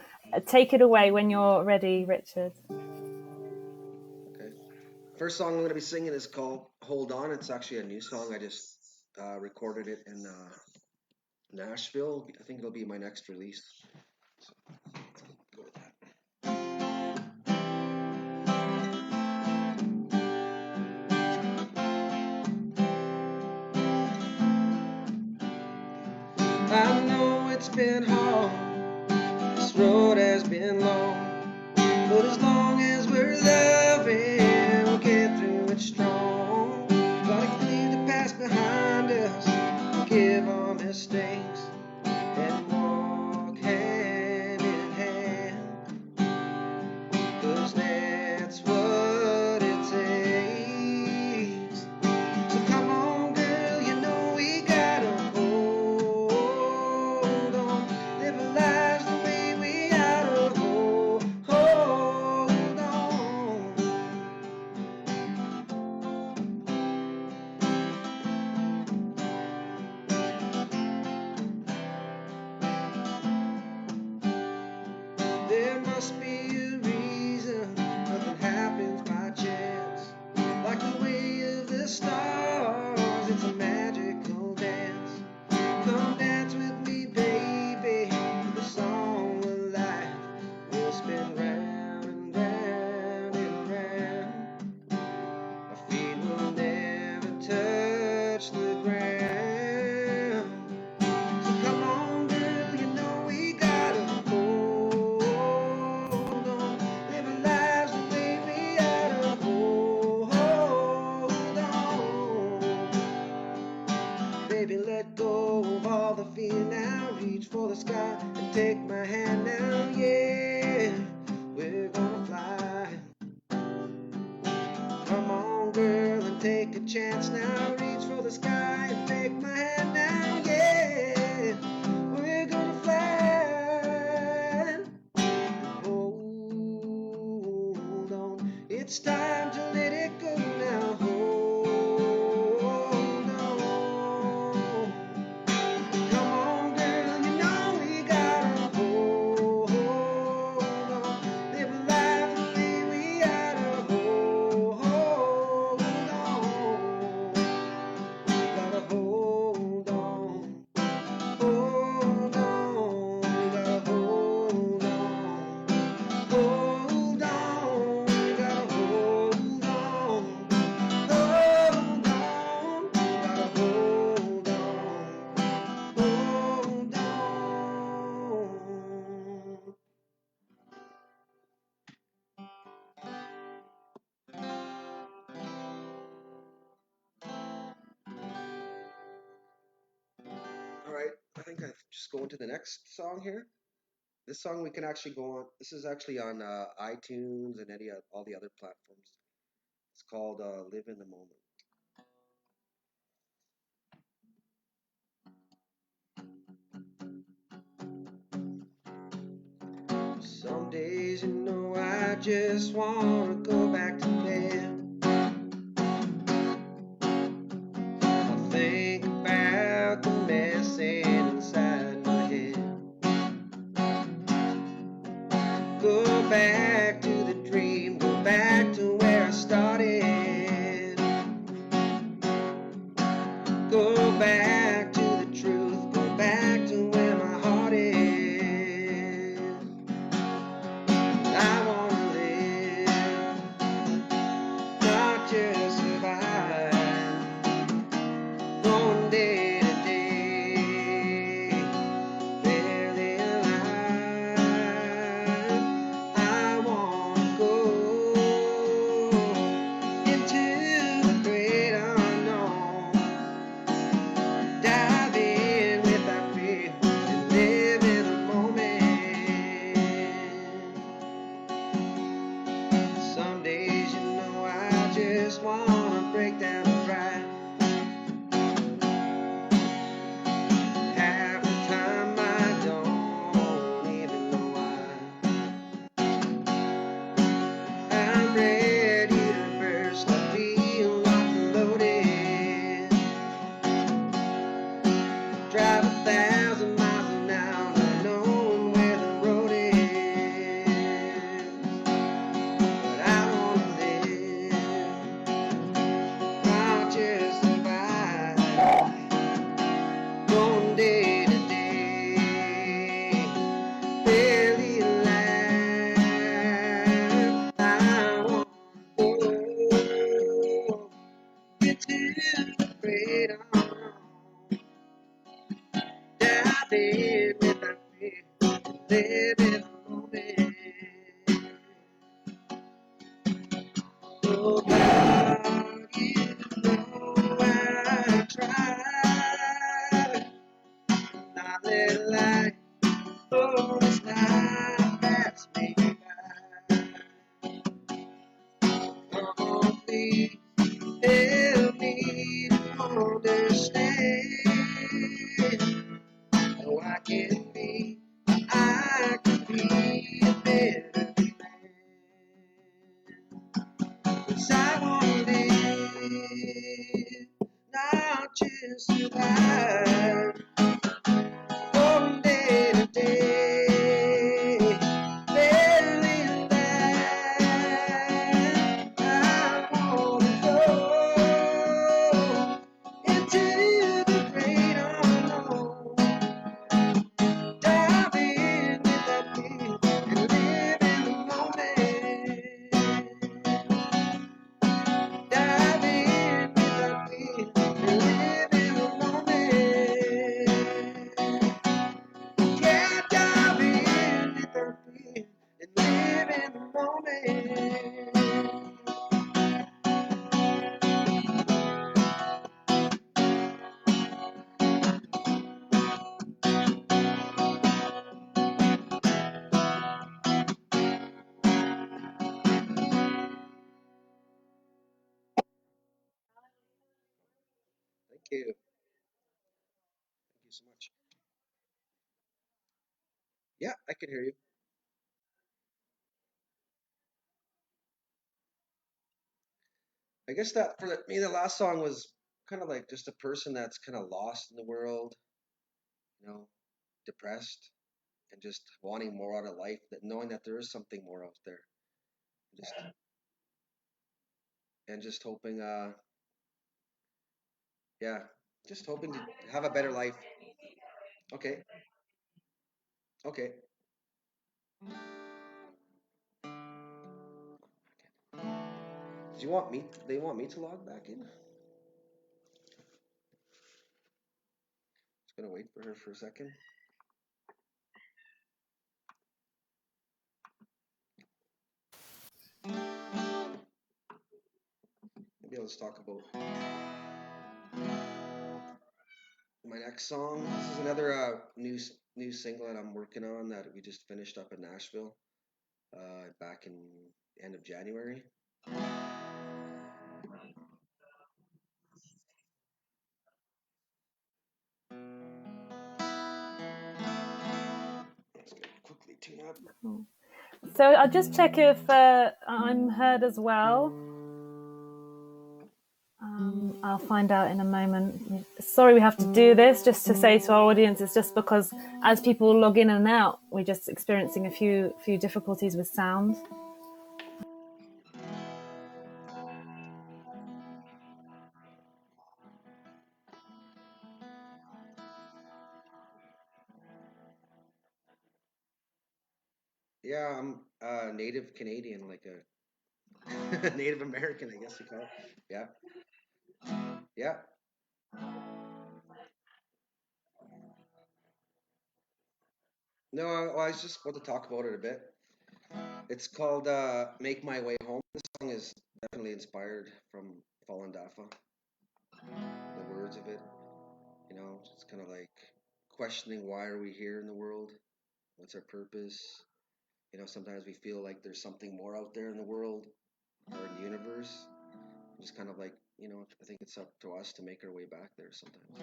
take it away when you're ready, Richard. Okay. First song I'm going to be singing is called Hold On. It's actually a new song. I just recorded it in Nashville. I think it'll be my next release. So, go with that. I know it's been hard, this road has been long, but as long as we're loving, we'll get through it strong. Gotta leave the past behind us, forgive our mistakes, and walk hand in hand, 'cause that's what it takes. So come on, girl, you know we gotta hold on, live our lives the way we ought to hold on. There must be a reason, nothing happens by chance. Like the way of the stars, it's a magical dance. Come dance with me, baby, the song of life will spin round and round and round. Our feet will never touch the ground. So come on, girl, you know we gotta hold on, live our lives the way we ought to hold on. Baby, let go of all the fear now, reach for the sky and take my hand now, yeah, we're gonna fly. Come on, girl, and take a chance now, reach for the sky and take my hand now, yeah, we're gonna fly. Hold on, it's time to let it go now, hold on. Come on, girl, you know we gotta hold on, live a life the way we ought to hold on. I think I just go into the next song here. This song we can actually go on. This is actually on iTunes and all the other platforms. It's called "Live in the Moment." Some days, you know, I just wanna go back to bed. I think about the mess inside my head. Go back to the dream, go back to where I started. Go back to the truth, go back to where my heart is. I wanna live, not just survive, going day to day, barely alive. I wanna go into the great unknown, dive in without fear and live in the moment. Some days, you know, I just wanna break down and cry. Half the time I don't even know why. I'm ready to burst, I feel locked and loaded. Drive 1,000 miles an hour, not knowing where the road is. But I wanna live, not just survive, going day to day, barely alive. I wanna go into the great unknown, dive in without fear, live in the moment. Oh God, you know I tried, not let life for this life pass me by. Oh, please help me to understand. Oh, I can be a better man. 'Cause I wanna live, not just survive, from day to day, barely alive. I wanna go into the great unknown, dive in without fear and live in the moment. Dive in without fear and live in the moment. Yeah, dive in without fear and live in the moment. Thank you. Thank you so much. Yeah, I can hear you. I guess that for me, the last song was kind of like just a person that's kind of lost in the world, you know, depressed, and just wanting more out of life, that knowing that there is something more out there, just and just hoping, yeah, just hoping to have a better life. Okay, okay. Do you want me? They want me to log back in. Just gonna wait for her for a second. Maybe I'll just talk about My next song. This is another new single that I'm working on that we just finished up in Nashville back in end of January. Let's go quickly tune up. Cool. So I'll just check if I'm heard as well. I'll find out in a moment. Sorry we have to do this, just to say to our audience, it's just because as people log in and out, we're just experiencing a few difficulties with sound. Yeah, I'm Native Canadian, like a Native American, I guess you call it. Yeah, yeah. No, I was just about to talk about it a bit. It's called "Make My Way Home." This song is definitely inspired from Falun Dafa. The words of it, it's kind of like questioning why are we here in the world? What's our purpose? Sometimes we feel like there's something more out there in the world or in the universe. Just kind of like, I think it's up to us to make our way back there sometimes.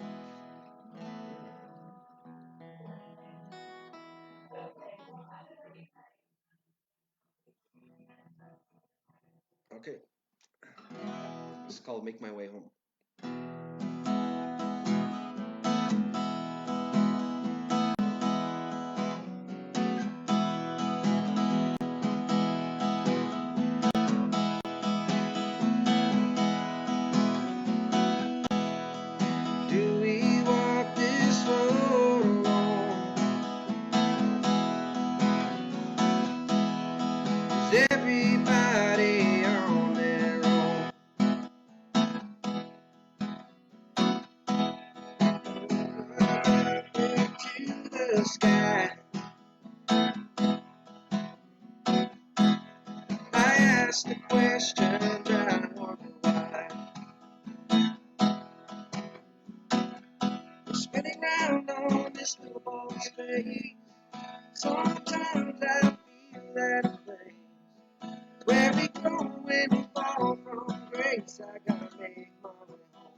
Okay. It's called Make My Way Home. Do we walk this road alone? Is everybody on their own? To the sky, I asked the question, I wonder why. We're spinning round on this little ball of space. Sometimes I feel that place where we go when we fall from grace. I gotta make my way home.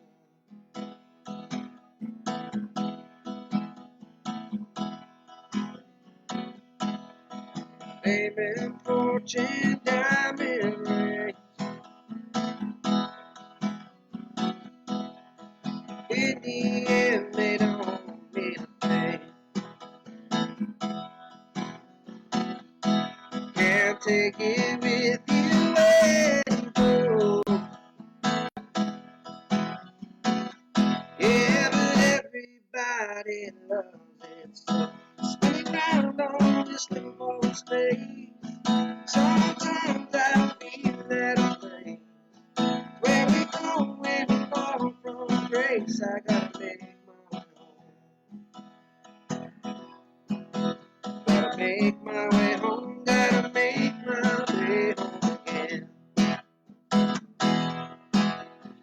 Baby, fortune, diamond ring. In the end, they don't mean a thing. Can't take it with you where you go. Yeah, but everybody loves it so. Spinning round on this little old space. Sometimes I feel that way. Where we go when we fall from grace, I gotta make my way home. Gotta make my way home, gotta make my way home again.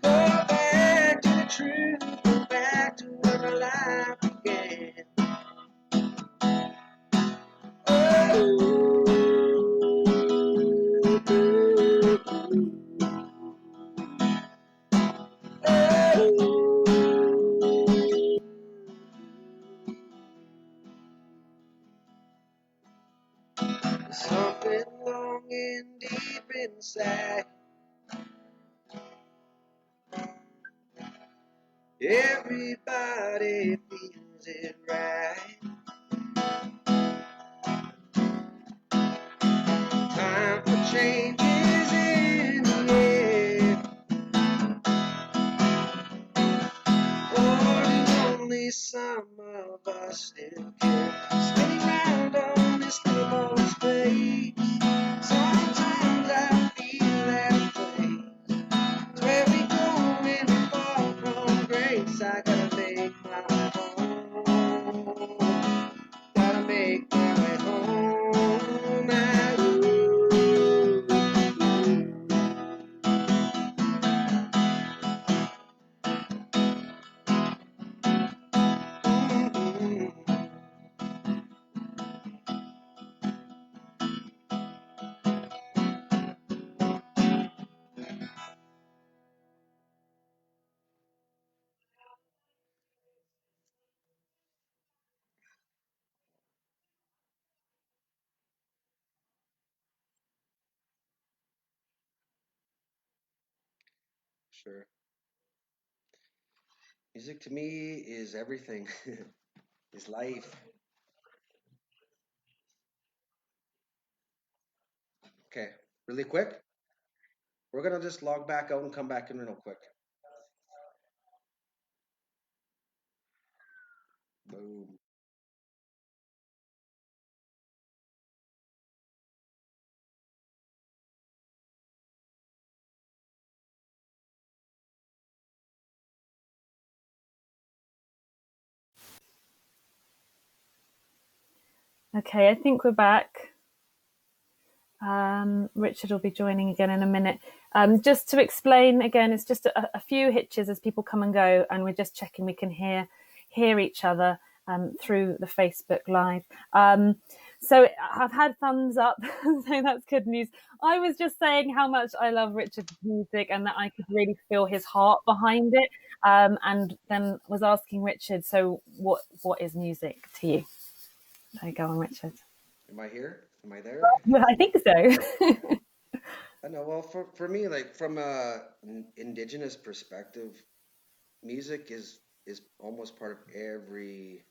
Go back to the truth, go back to where my life began. Something longing deep inside. Everybody feels it right. Time for changes in the air. Or do only some of us still care? Spinning round on this little old space. Sometimes I feel that way. It's where we go when we fall from grace. I gotta make my way home. Gotta make my way home. sure. Music to me is everything. Is life. Okay, really quick. We're gonna just log back out and come back in real quick. Boom. Okay, I think we're back. Richard will be joining again in a minute. Just to explain again, it's just a few hitches as people come and go, and we're just checking we can hear each other through the Facebook Live. So I've had thumbs up, so that's good news. I was just saying how much I love Richard's music and that I could really feel his heart behind it. And then was asking Richard, so what is music to you? There you go on, Richard. Am I here? Am I there? Yeah, I think so. I know. Well, for me, like from a indigenous perspective, music is almost part of every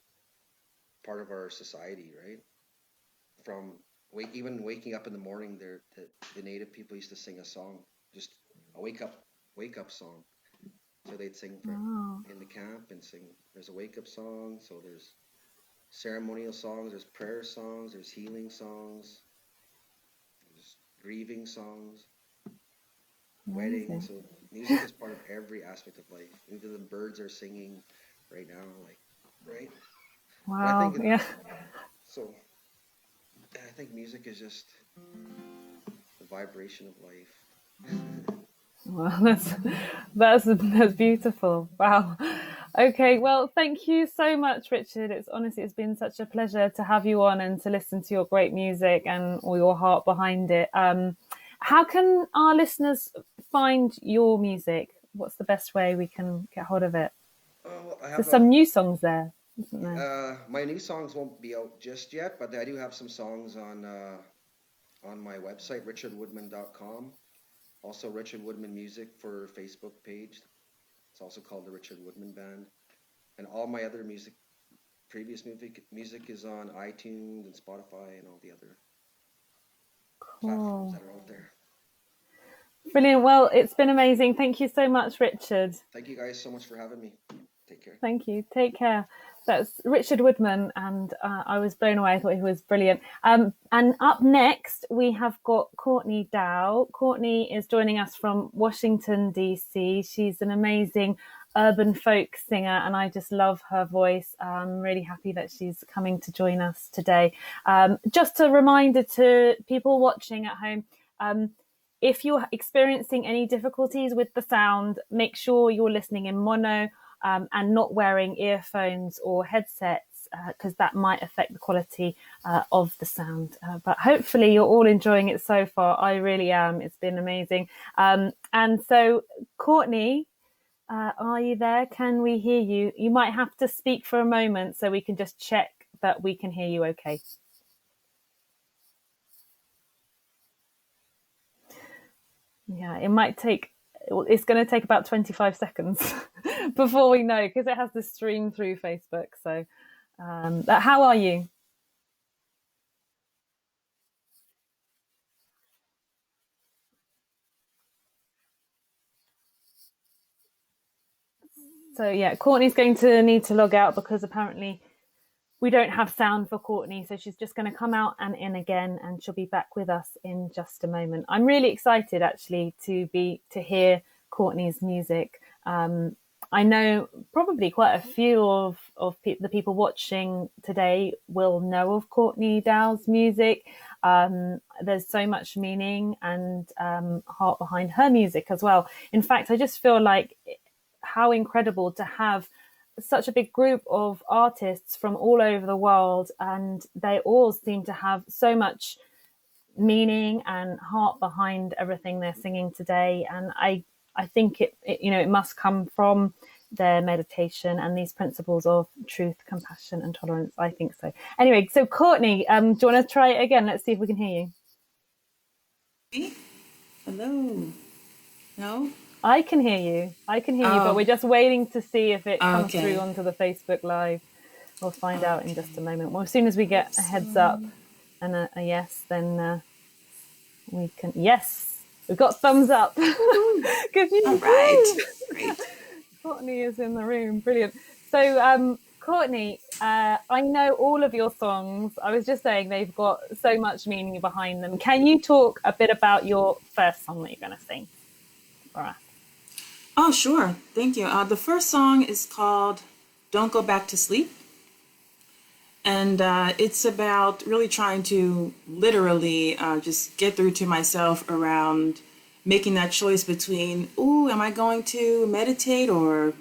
part of our society, right? From even waking up in the morning, the native people used to sing a song, just a wake up song. So they'd sing in the camp and sing. There's a wake up song. So there's ceremonial songs. There's prayer songs. There's healing songs. There's grieving songs. Weddings. So music is part of every aspect of life. Even the birds are singing right now, like right. Wow. Yeah. So I think music is just the vibration of life. Well, that's beautiful. Wow. Okay. Well, thank you so much, Richard. It's been such a pleasure to have you on and to listen to your great music and all your heart behind it. How can our listeners find your music? What's the best way we can get hold of it? There's some new songs there, isn't there? My new songs won't be out just yet, but I do have some songs on my website, richardwoodman.com. Also, Richard Woodman Music for Facebook page. It's also called the Richard Woodman Band. And all my other previous music is on iTunes and Spotify and all the other platforms that are out there. Brilliant. Well, it's been amazing. Thank you so much, Richard. Thank you guys so much for having me. Take care. Thank you. Take care. That's Richard Woodman, and I was blown away. I thought he was brilliant. And up next, we have got Courtney Dowe. Courtney is joining us from Washington, D.C. She's an amazing urban folk singer, and I just love her voice. I'm really happy that she's coming to join us today. Just a reminder to people watching at home, if you're experiencing any difficulties with the sound, make sure you're listening in mono and not wearing earphones or headsets, because that might affect the quality of the sound. But hopefully you're all enjoying it so far. I really am. It's been amazing. And so, Courtney, are you there? Can we hear you? You might have to speak for a moment so we can just check that we can hear you okay. Yeah, it might take, it's going to take about 25 seconds before we know, because it has to stream through Facebook. So how are you? So yeah, Courtney's going to need to log out because apparently we don't have sound for Courtney. So she's just going to come out and in again, and she'll be back with us in just a moment. I'm really excited actually to hear Courtney's music. I know probably quite a few of the people watching today will know of Courtney Dowe's music. There's so much meaning and heart behind her music as well. In fact, I just feel like how incredible to have such a big group of artists from all over the world, and they all seem to have so much meaning and heart behind everything they're singing today. And I think it must come from their meditation and these principles of truth, compassion, and tolerance. I think so. Anyway, so Courtney, do you want to try it again? Let's see if we can hear you. Hello. No? I can hear you. But we're just waiting to see if it comes through onto the Facebook Live. We'll find out in just a moment. Well, as soon as we get a heads up and a yes, then we can. Yes, we've got thumbs up. Good news. All right. Great. Courtney is in the room. Brilliant. So, Courtney, I know all of your songs. I was just saying they've got so much meaning behind them. Can you talk a bit about your first song that you're going to sing for us? Oh, sure. Thank you. The first song is called Don't Go Back to Sleep. And it's about really trying to literally just get through to myself around making that choice between, am I going to meditate or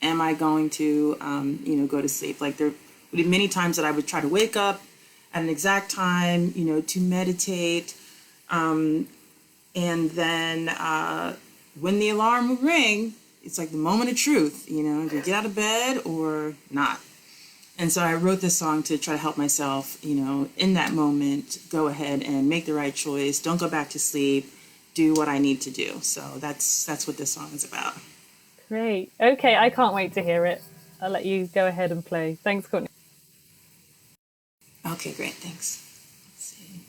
am I going to, go to sleep? Like there would be many times that I would try to wake up at an exact time, to meditate. And then when the alarm would ring, it's like the moment of truth, to get out of bed or not. And so I wrote this song to try to help myself, in that moment, go ahead and make the right choice. Don't go back to sleep. Do what I need to do. So that's what this song is about. Great. Okay, I can't wait to hear it. I'll let you go ahead and play. Thanks, Courtney. Okay, great. Thanks. Let's see.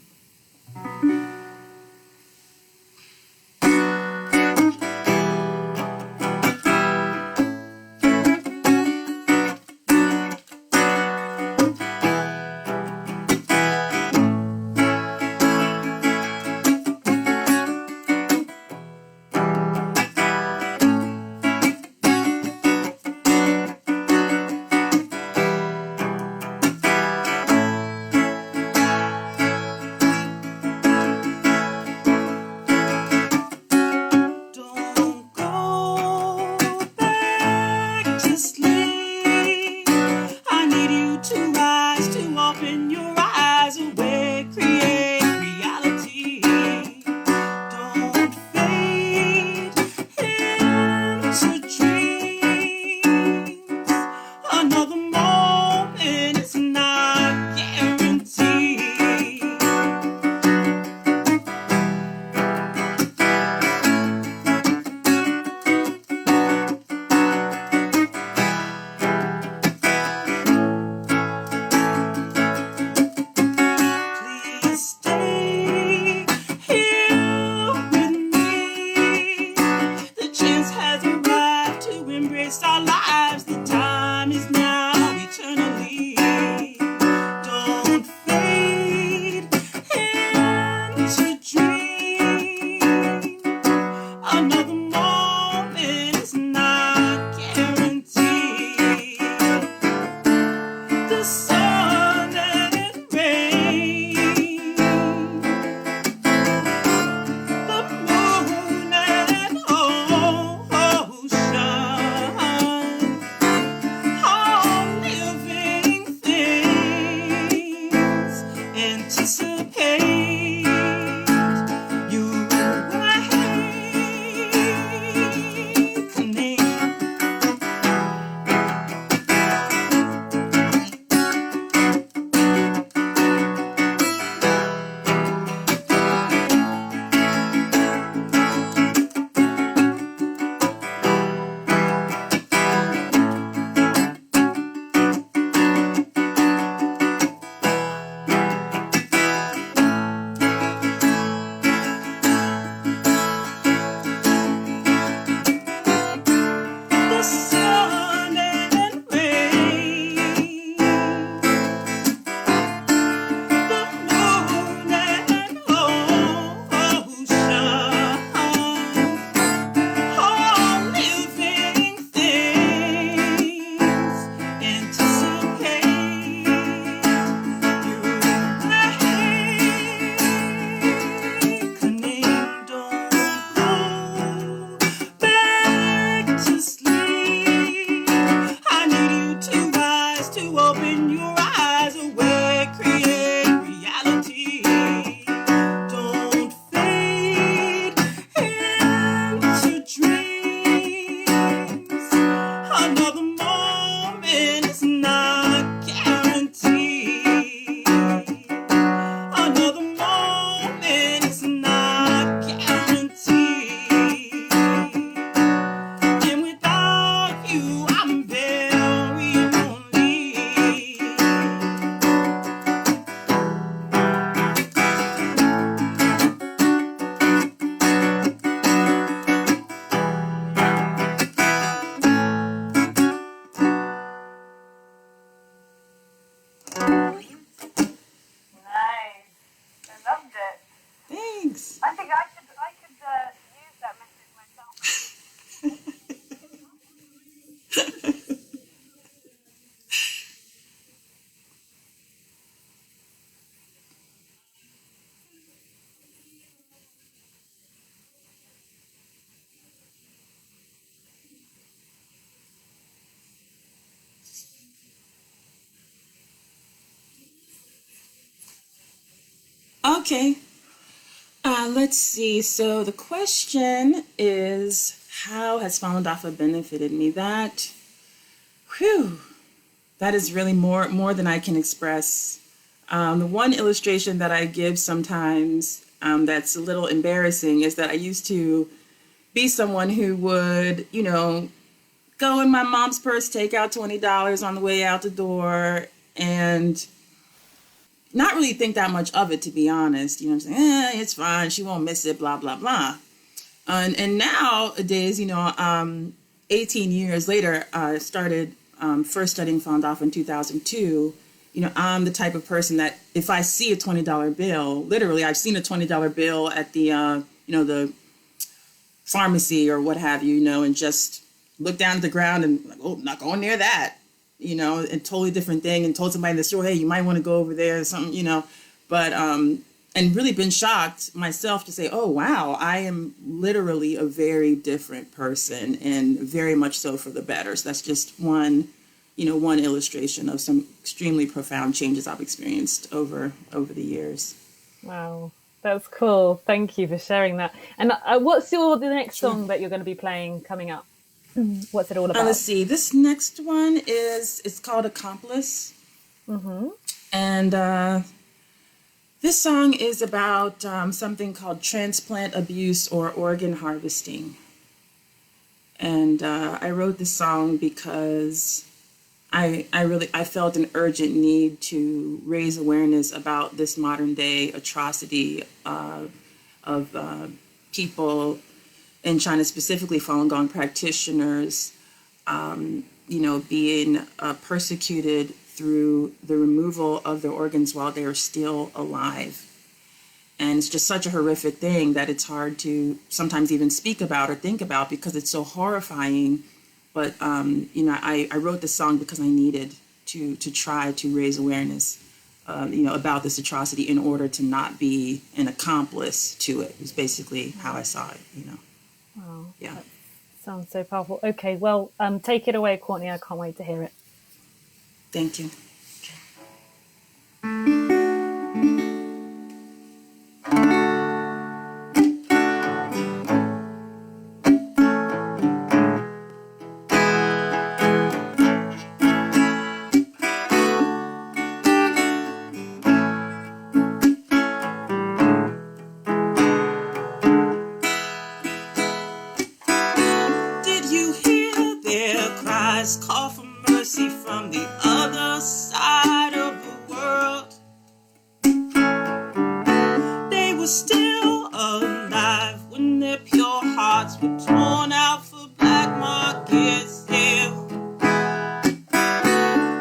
Okay. Let's see. So the question is, how has Falun Dafa benefited me? That is really more than I can express. The one illustration that I give sometimes that's a little embarrassing is that I used to be someone who would, go in my mom's purse, take out $20 on the way out the door, and not really think that much of it, to be honest. I'm saying, it's fine, she won't miss it, blah, blah, blah. And nowadays, 18 years later, I started first studying Falun Dafa in 2002. I'm the type of person that if I see a $20 bill, literally, I've seen a $20 bill at the, the pharmacy or what have you, and just look down at the ground and like, oh, not going near that, a totally different thing, and told somebody in the store, hey, you might want to go over there or something, but, and really been shocked myself to say, oh, wow, I am literally a very different person, and very much so for the better. So that's just one illustration of some extremely profound changes I've experienced over the years. Wow, that's cool. Thank you for sharing that. And what's the next song that you're going to be playing coming up? What's it all about? Let's see. This next one it's called Accomplice. Mm-hmm. And this song is about something called transplant abuse or organ harvesting. And I wrote this song because I felt an urgent need to raise awareness about this modern day atrocity of people in China, specifically Falun Gong practitioners, being persecuted through the removal of their organs while they are still alive. And it's just such a horrific thing that it's hard to sometimes even speak about or think about because it's so horrifying. But, I wrote this song because I needed to try to raise awareness, about this atrocity in order to not be an accomplice to it. It's basically how I saw it, Wow. Yeah. That sounds so powerful. Okay, well, take it away, Courtney. I can't wait to hear it. Thank you. Call for mercy from the other side of the world. They were still alive when their pure hearts were torn out for black market sale.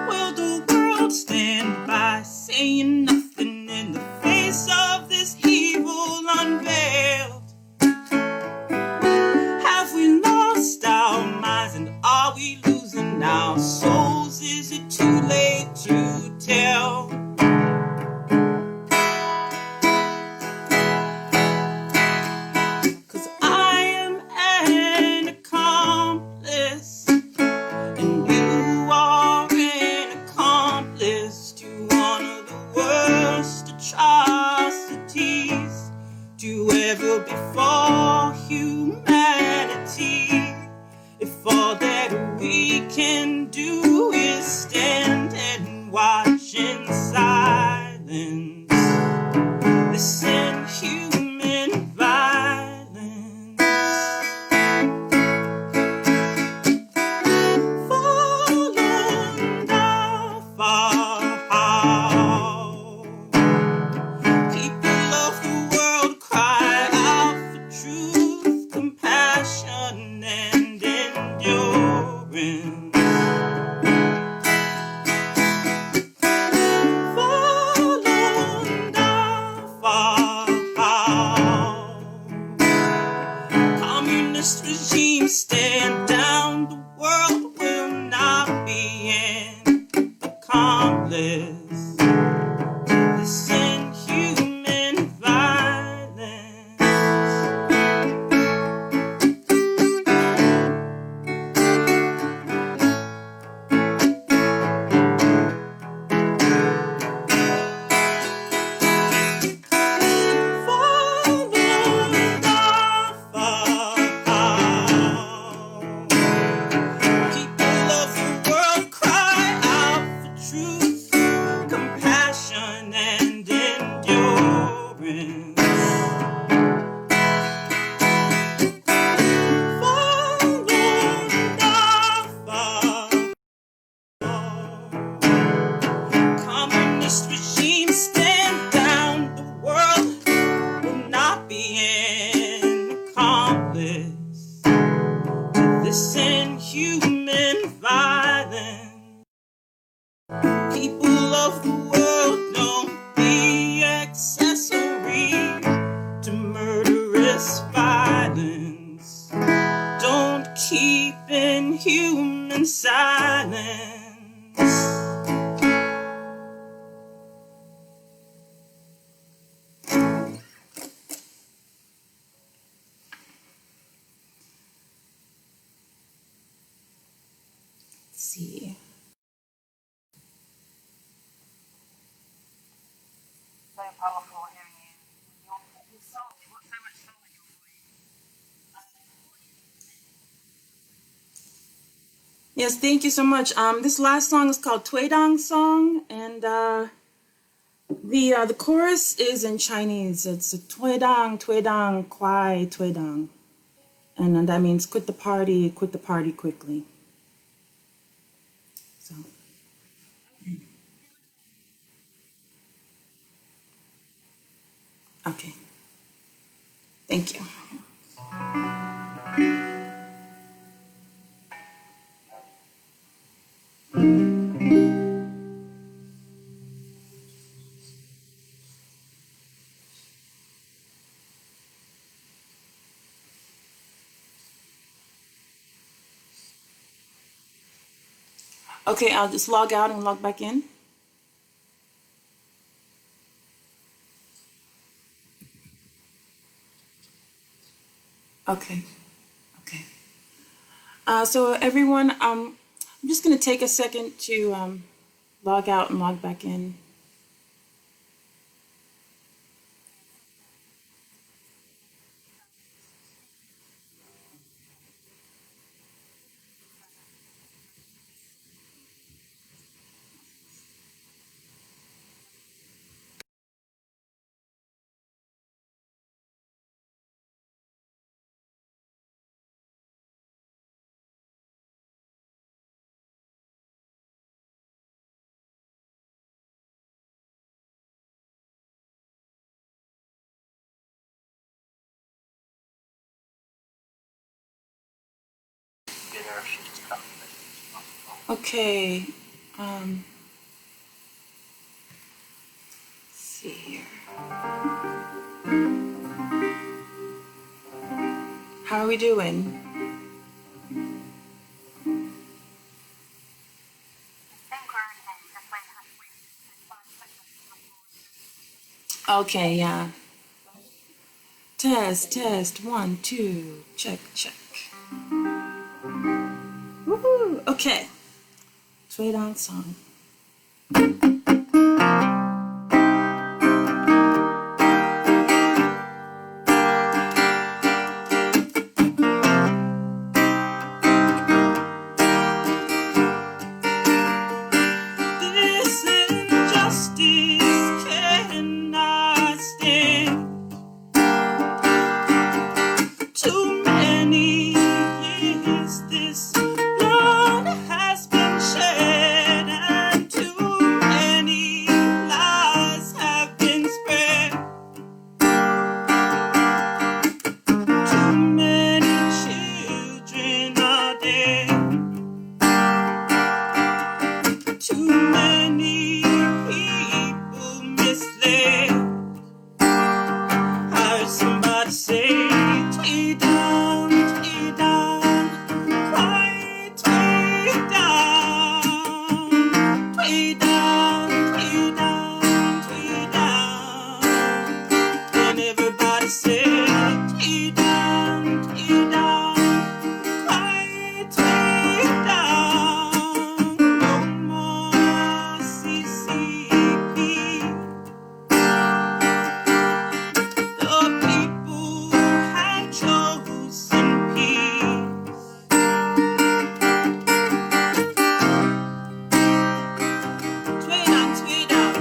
Will the world stand by, saying nothing in the face of this evil unveiled? Have we lost our minds, and are we losing our souls? Is it too late to tell? Cause I am an accomplice, and you are an accomplice to one of the worst atrocities to ever befall humanity. If all that we can do is stand and watch in silence, this inhuman violence. Falun Dafa, people of the world cry out for truth, compassion, and endurance. human violence. People of the world, don't be accessory to murderous violence. Don't keep inhuman silence. See. So powerful hearing you. Your soul, you've got so much soul in your voice. Yes, thank you so much. This last song is called Tweedang Song, and the chorus is in Chinese. It's Tweedang, Tweedang, Kwai, Tweedang, and that means quit the party quickly. So. Okay. Thank you. Okay, I'll just log out and log back in. Okay. Okay. So everyone, I'm just going to take a second to log out and log back in. Okay. Let's see here. How are we doing? Okay, yeah. Test, 1, 2, check. Woohoo! Okay. Tweedang Song. This injustice cannot stand. Too many years this blood has been shed, and too many lies have been spread. Too many children are dead. Too many people misled. I heard somebody say, Tweedang, quiet, Tweedang, Tweedang. Then everybody said, Tweedang, quiet, Tweedang. No more CCP. The people have chosen peace. Tweedang,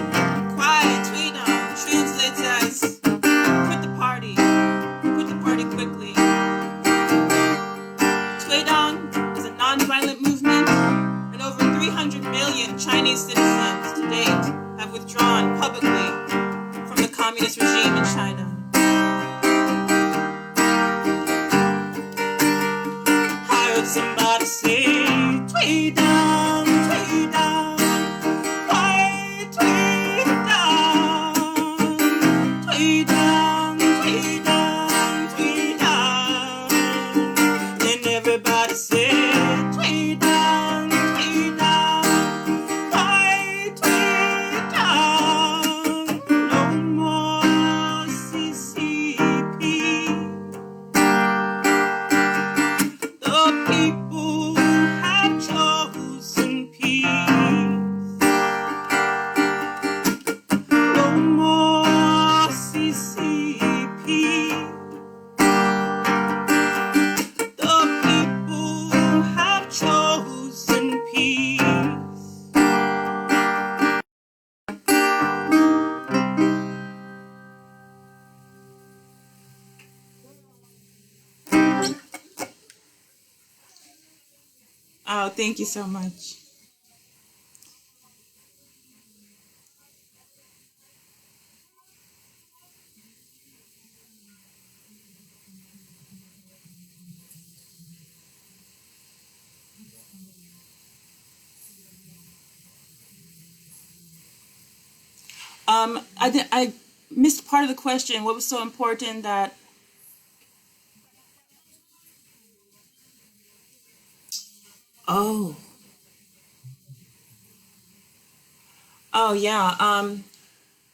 quiet, Tweedang, translates as quit the party quickly. Tweedang is a non-violent movement, and over 300 million Chinese citizens to date have withdrawn publicly from the communist regime in China. I heard somebody say, way down, quite way down, way down, way down, way down. And everybody said, way down, quite way down. No more CCP. The people have chosen peace. No more CCP. The people have chosen peace. Oh, thank you so much. I missed part of the question. What was so important that? Oh, oh yeah.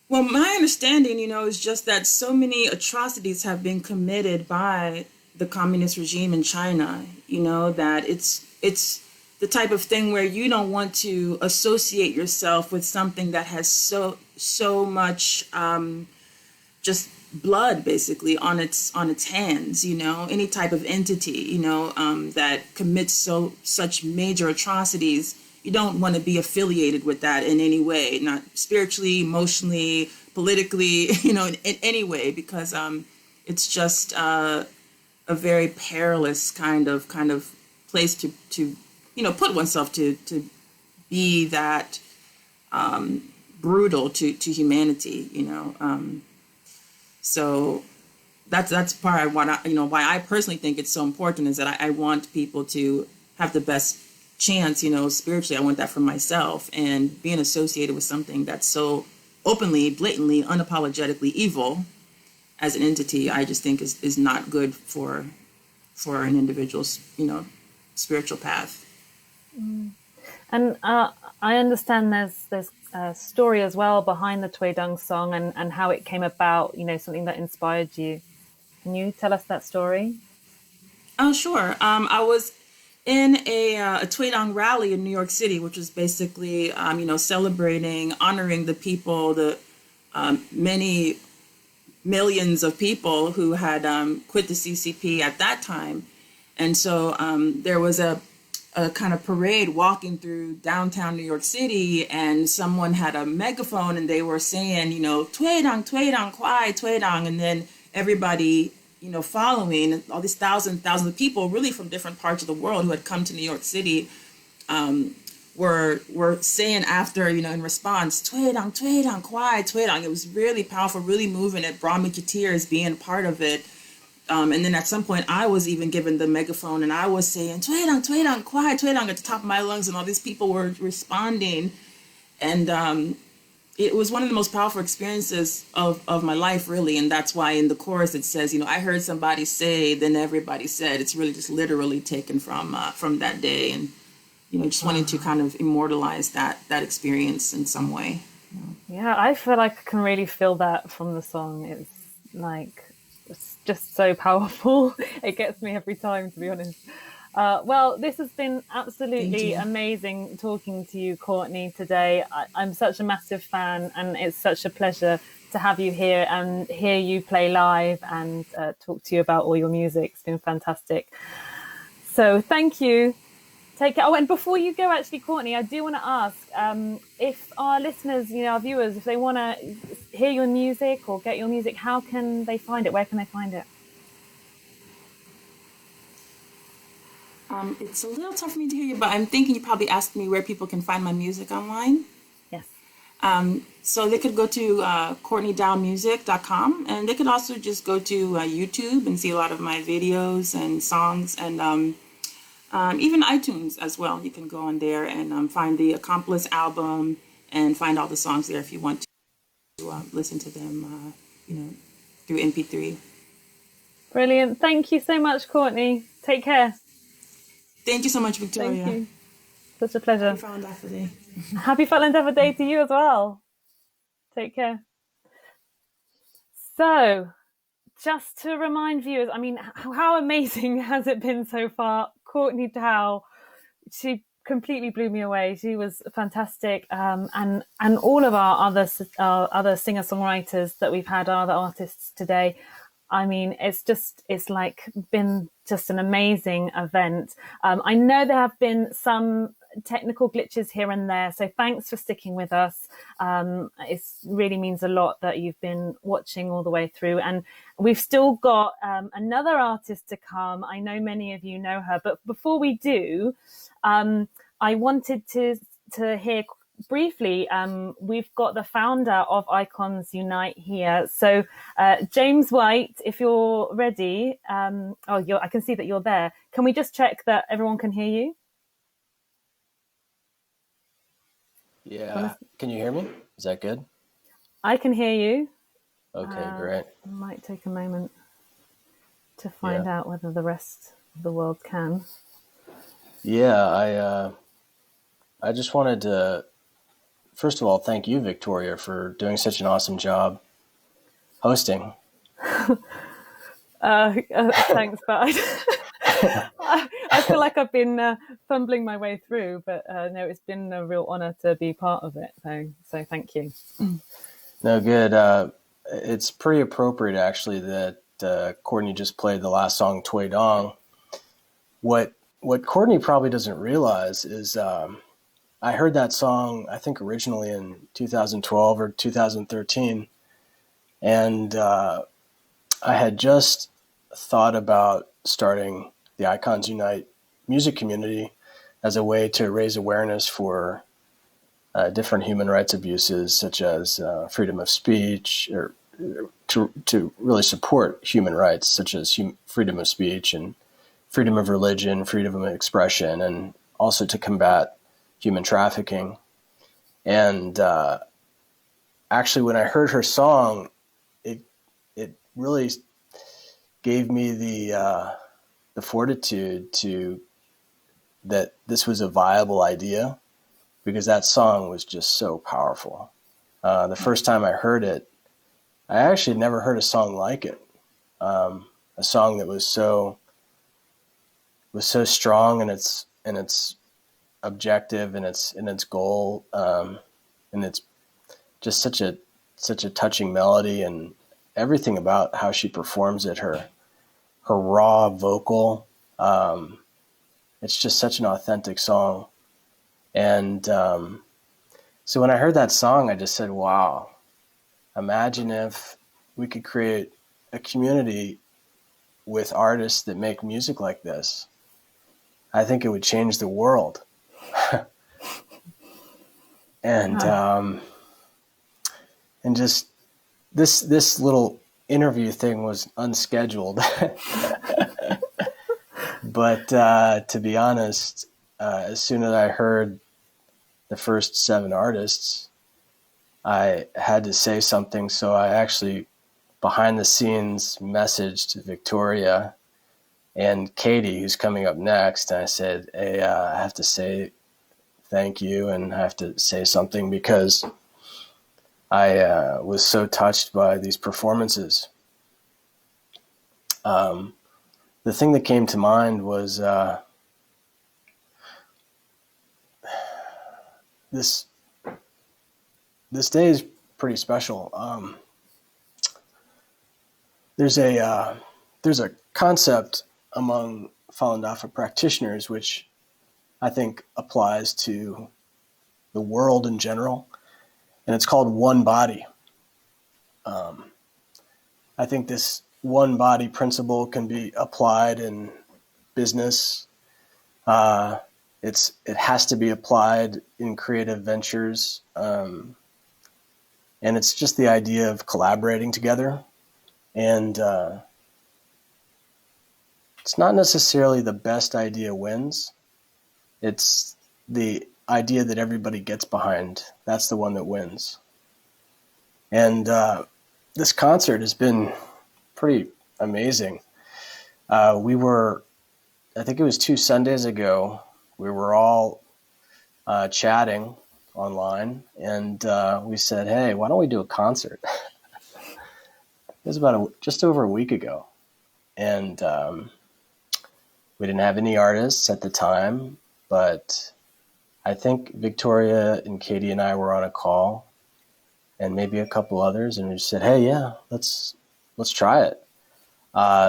Well, my understanding, is just that so many atrocities have been committed by the communist regime in China. That it's the type of thing where you don't want to associate yourself with something that has so much just blood basically on its hands. Any type of entity that commits such major atrocities. You don't want to be affiliated with that in any way, not spiritually, emotionally, politically, in any way, because it's just a very perilous kind of place to put oneself to be that brutal to humanity, So that's part of what why I personally think it's so important is that I want people to have the best chance, spiritually. I want that for myself, and being associated with something that's so openly, blatantly, unapologetically evil as an entity, I just think is not good for an individual's, spiritual path. And I understand there's a story as well behind the Tui Dung song and how it came about, something that inspired you. Can you tell us that story? Oh, sure. I was in a Tui Dung rally in New York City, which was basically, celebrating, honoring the people, the many millions of people who had quit the CCP at that time. And so there was a kind of parade walking through downtown New York City, and someone had a megaphone and they were saying, Tui Dung, Kwai, Tui Dung, and then everybody, following, all these thousands of people really from different parts of the world who had come to New York City were saying after, in response, Tui Dung, Kwai, Tui Dung. It was really powerful, really moving. It brought me to tears being part of it. And then at some point, I was even given the megaphone, and I was saying, Tui Dung, Kwai, Tui Dung, at the top of my lungs, and all these people were responding. And it was one of the most powerful experiences of my life, really. And that's why in the chorus it says, I heard somebody say, then everybody said. It's really just literally taken from that day. And, just wanting to kind of immortalize that experience in some way. Yeah, I feel like I can really feel that from the song. It's like... It's just so powerful. It gets me every time, to be honest. Well, this has been absolutely amazing talking to you, Courtney, today. I'm such a massive fan, and it's such a pleasure to have you here and hear you play live and talk to you about all your music. It's been fantastic. So thank you. Take care. Oh, and before you go, actually, Courtney, I do want to ask if our listeners, our viewers, if they want to hear your music or get your music, how can they find it? Where can they find it? It's a little tough for me to hear you, but I'm thinking you probably asked me where people can find my music online. Yes. So they could go to CourtneyDoweMusic.com, and they could also just go to YouTube and see a lot of my videos and songs. And even iTunes as well. You can go on there and find the Accomplice album and find all the songs there if you want to listen to them, through MP3. Brilliant. Thank you so much, Courtney. Take care. Thank you so much, Victoria. Thank you. Such a pleasure. Happy Falun Dafa Day. Happy Falun Dafa Day to you as well. Take care. So, just to remind viewers, I mean, how amazing has it been so far? Courtney Dowe, she completely blew me away. She was fantastic, and all of our other singer-songwriters that we've had, our other artists today. I mean, it's like been just an amazing event. I know there have been some technical glitches here and there, so thanks for sticking with us. It really means a lot that you've been watching all the way through, and we've still got another artist to come. I know many of you know her, but before we do, I wanted to hear briefly, we've got the founder of Icons Unite here. So James White, if you're ready, I can see that you're there. Can we just check that everyone can hear you? Yeah. Can you hear me? Is that good? I can hear you. Okay, great. It might take a moment to find out whether the rest of the world can. Yeah, I just wanted to, first of all, thank you, Victoria, for doing such an awesome job hosting. Thanks, but I feel like I've been fumbling my way through, but no, it's been a real honor to be part of it. So thank you. No, good. It's pretty appropriate, actually, that Courtney just played the last song, Toy Dong. What Courtney probably doesn't realize is I heard that song, I think, originally in 2012 or 2013, and I had just thought about starting the Icons Unite music community as a way to raise awareness for different human rights abuses, such as freedom of speech, or to really support human rights, such as freedom of speech and freedom of religion, freedom of expression, and also to combat human trafficking. And actually, when I heard her song, it really gave me the fortitude to that this was a viable idea, because that song was just so powerful. The first time I heard it, I actually never heard a song like it. A song that was so strong in its objective and its goal, and it's just such a touching melody, and everything about how she performs it, her raw vocal, it's just such an authentic song. And so when I heard that song, I just said, wow, imagine if we could create a community with artists that make music like this. I think it would change the world. And just this little interview thing was unscheduled. But to be honest, as soon as I heard the first 7 artists, I had to say something. So I actually, behind the scenes, messaged Victoria and Katy, who's coming up next. And I said, hey, I have to say thank you, and I have to say something because I was so touched by these performances. The thing that came to mind was this day is pretty special. There's a concept among Falun Dafa practitioners which I think applies to the world in general, and it's called one body. I think this one body principle can be applied in business. It has to be applied in creative ventures. And it's just the idea of collaborating together. And it's not necessarily the best idea wins. It's the idea that everybody gets behind. That's the one that wins. And this concert has been pretty amazing. I think it was 2 Sundays ago, we were all chatting online, and we said, hey, why don't we do a concert? It was about just over a week ago. And we didn't have any artists at the time, but I think Victoria and Katy and I were on a call, and maybe a couple others, and we just said, hey, yeah, let's try it.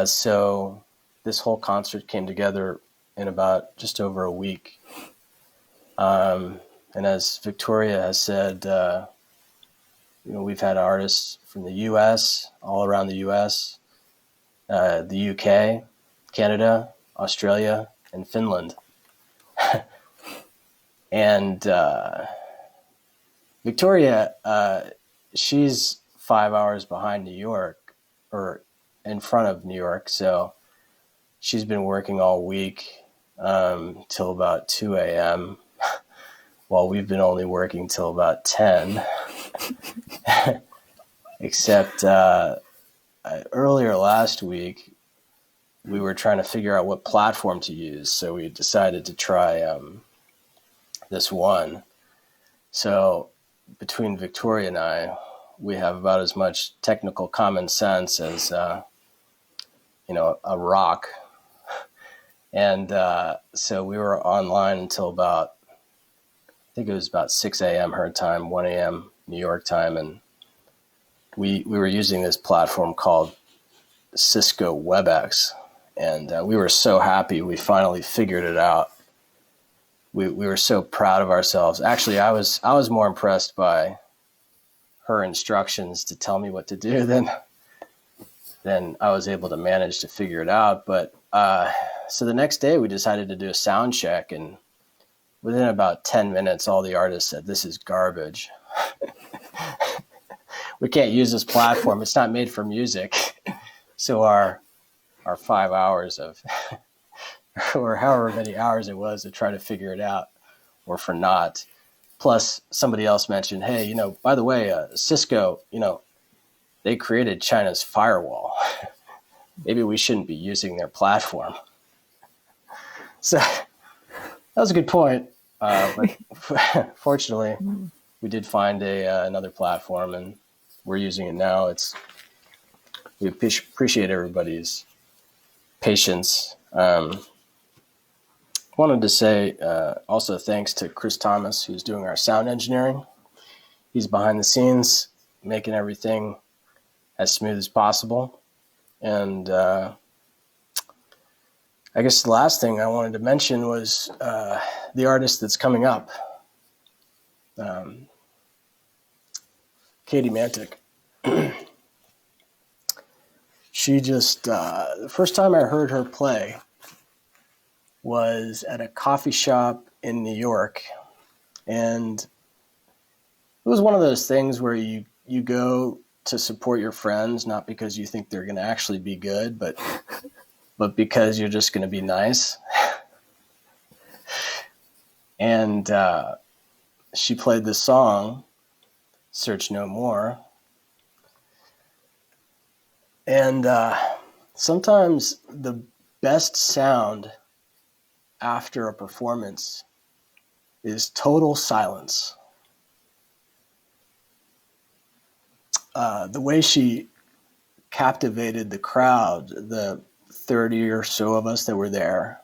So this whole concert came together in about just over a week. And as Victoria has said, we've had artists from the U.S., all around the U.S., the U.K., Canada, Australia, and Finland. And Victoria, she's 5 hours behind New York, or in front of New York, so she's been working all week till about 2 a.m., while we've been only working till about 10. Except earlier last week, we were trying to figure out what platform to use, so we decided to try this one. So between Victoria and I, we have about as much technical common sense as a rock. And so we were online until about, I think it was about 6 a.m. her time, 1 a.m. New York time, and we were using this platform called Cisco WebEx, and we were so happy we finally figured it out. We were so proud of ourselves. Actually, I was more impressed by her instructions to tell me what to do than I was able to manage to figure it out. But so the next day we decided to do a sound check, and within about 10 minutes, all the artists said, "This is garbage. We can't use this platform. It's not made for music." So our 5 hours of, or however many hours it was to try to figure it out, or for naught. Plus, somebody else mentioned, hey, by the way, Cisco, they created China's firewall. Maybe we shouldn't be using their platform. So that was a good point. But fortunately, we did find another platform, and we're using it now. We appreciate everybody's patience. Wanted to say also thanks to Chris Thomas, who's doing our sound engineering. He's behind the scenes, making everything as smooth as possible. And I guess the last thing I wanted to mention was the artist that's coming up, Katy Mantyk. She just, the first time I heard her play was at a coffee shop in New York. And it was one of those things where you go to support your friends, not because you think they're going to actually be good, but because you're just going to be nice. And she played this song, Search No More. And sometimes the best sound after a performance is total silence. The way she captivated the crowd, the 30 or so of us that were there,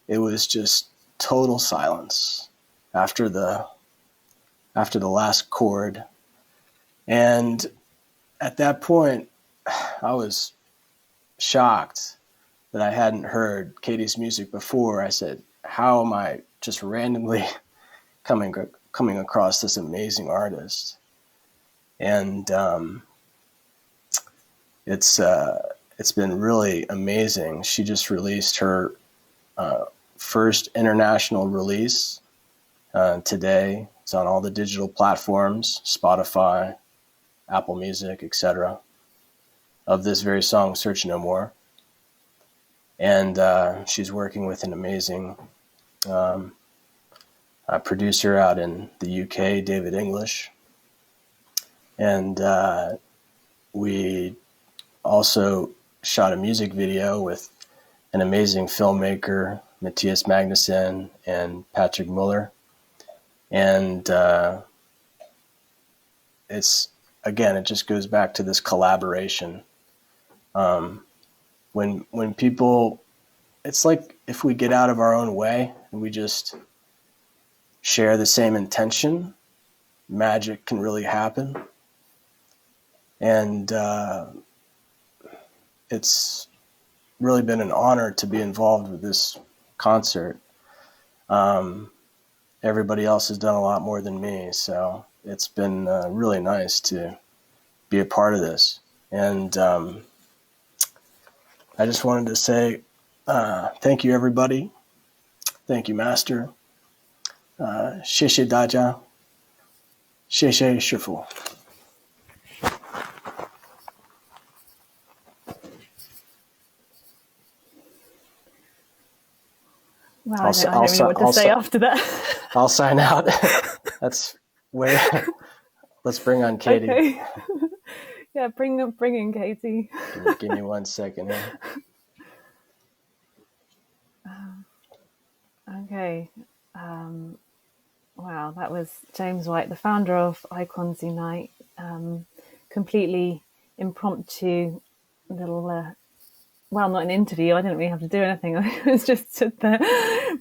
it was just total silence after the last chord. And at that point, I was shocked that I hadn't heard Katy's music before. I said, how am I just randomly coming across this amazing artist? And it's been really amazing. She just released her first international release today. It's on all the digital platforms, Spotify, Apple Music, etc., of this very song, Search No More. And she's working with an amazing producer out in the UK, David English. And we also shot a music video with an amazing filmmaker, Matthias Magnussen and Patrick Muller. And it just goes back to this collaboration. When people, it's like if we get out of our own way and we just share the same intention, magic can really happen. And it's really been an honor to be involved with this concert. Everybody else has done a lot more than me, so it's been really nice to be a part of this. And I just wanted to say thank you, everybody. Thank you, Master. 谢谢大家，谢谢师父。Wow, I don't really know what to say after that. I'll sign out. That's where. Let's bring on Katy. Okay. Yeah, bring in Katy. Give me 1 second here. Okay. Wow, that was James White, the founder of Icons Unite. Completely impromptu little, well, not an interview. I didn't really have to do anything. I was just stood there.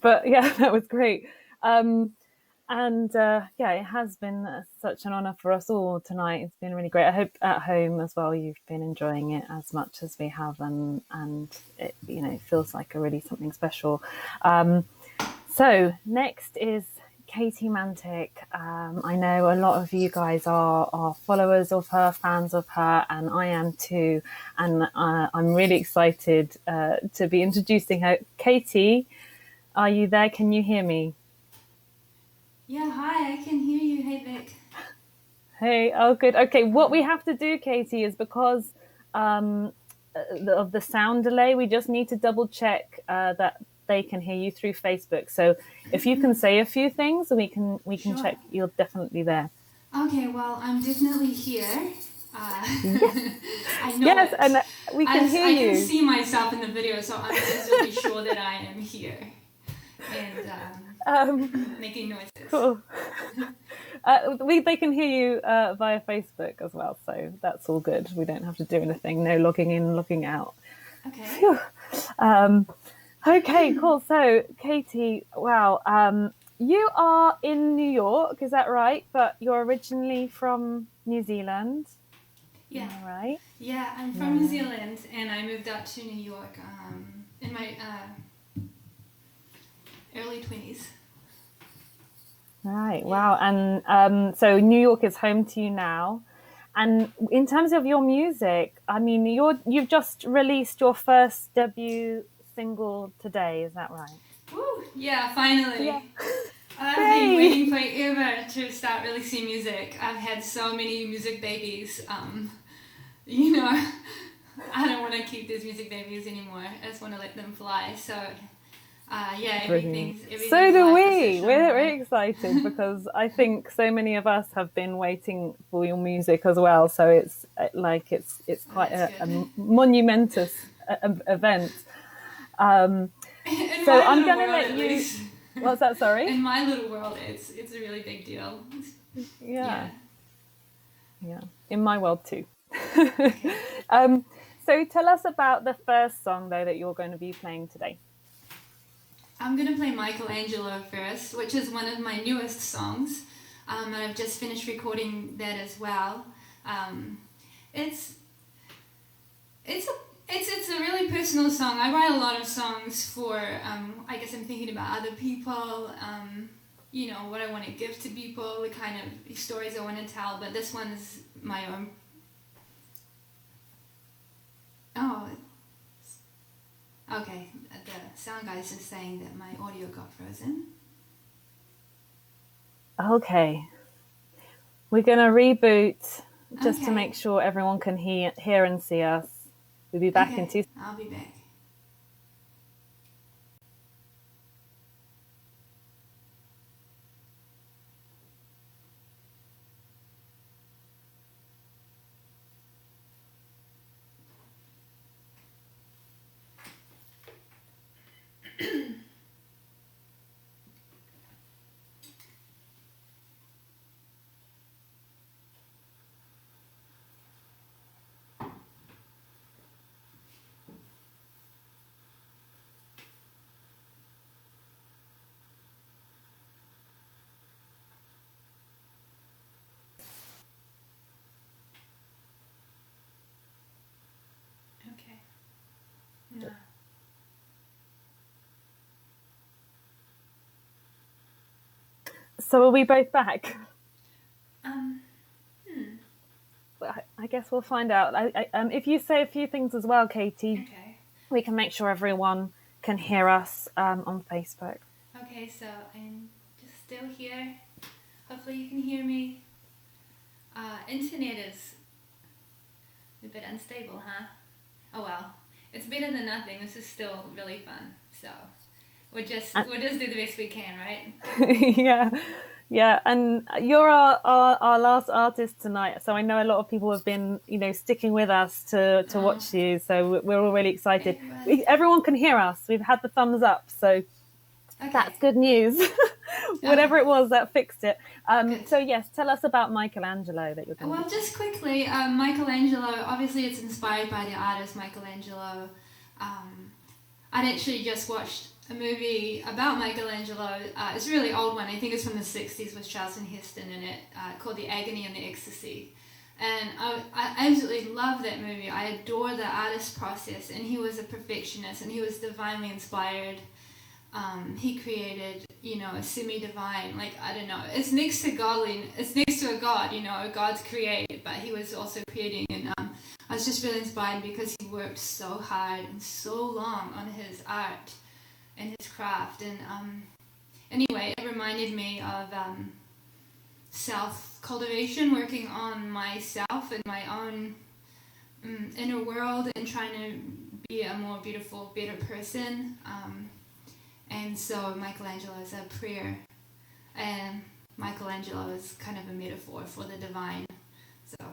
But yeah, that was great. It has been such an honor for us all tonight. It's been really great. I hope at home as well you've been enjoying it as much as we have, and it, it feels like really something special. So next is Katy Mantyk. I know a lot of you guys are followers of her, fans of her, and I am too. And I'm really excited to be introducing her. Katy, are you there? Can you hear me? Yeah, hi, I can hear you. Hey, Vic. Hey, oh, good. Okay, what we have to do, Katy, is because of the sound delay, we just need to double check that they can hear you through Facebook. So if you can say a few things, we can sure. Check you're definitely there. Okay, well, I'm definitely here. Yes, I know yes, it. And we can hear you. I can see myself in the video, so I'm absolutely sure that I am here. And making noises. Cool. They can hear you via Facebook as well, so that's all good. We don't have to do anything. No logging in, logging out. Okay. Okay, cool. So, Katy, wow, you are in New York, is that right? But you're originally from New Zealand. Yeah. Am I right? Yeah, I'm from New Zealand, and I moved out to New York in my early 20s. Right, wow. And so New York is home to you now. And in terms of your music, I mean, you've just released your first debut single today, is that right? Woo! Yeah, finally. Yeah. I've been waiting forever to start releasing music. I've had so many music babies. I don't want to keep these music babies anymore. I just want to let them fly. So, everything's so do we. We're very excited because I think so many of us have been waiting for your music as well. So it's quite a monumentous event. So I'm going to let you. What's that? Sorry. In my little world, it's a really big deal. Yeah. In my world too. So tell us about the first song though that you're going to be playing today. I'm going to play Michelangelo first, which is one of my newest songs, and I've just finished recording that as well. It's a really personal song. I write a lot of songs for, I guess I'm thinking about other people, what I want to give to people, the kind of stories I want to tell, but this one is my own. Oh, okay. The sound guy's just saying that my audio got frozen. Okay. We're going to reboot just to make sure everyone can hear and see us. We'll be back in 2 seconds. I'll be back. Okay. No. So are we both back? Hmm. Well, I guess we'll find out. If you say a few things as well, Katie, Okay. we can make sure everyone can hear us on Facebook. Okay, so I'm just still here. Hopefully you can hear me. Internet is a bit unstable, huh? Oh well, it's better than nothing. This is still really fun. So we'll just do the best we can, right? Yeah, and you're our last artist tonight, so I know a lot of people have been, sticking with us to watch you, so we're all really excited. Everyone can hear us. We've had the thumbs up, so that's good news. Whatever it was, that fixed it. So yes, tell us about Michelangelo that you're going to Well, just quickly, Michelangelo, obviously it's inspired by the artist Michelangelo. I'd actually just watched a movie about Michelangelo. It's a really old one. I think it's from the 60s with Charlton Heston in it, called The Agony and the Ecstasy. And I absolutely love that movie. I adore the artist process, and he was a perfectionist, and he was divinely inspired. He created, a semi-divine, I don't know, it's next to a god, a god's created, but he was also creating, and I was just really inspired because he worked so hard and so long on his art and his craft, and anyway, it reminded me of self-cultivation, working on myself and my own inner world and trying to be a more beautiful, better person. And so Michelangelo is a prayer, and Michelangelo is kind of a metaphor for the divine. So,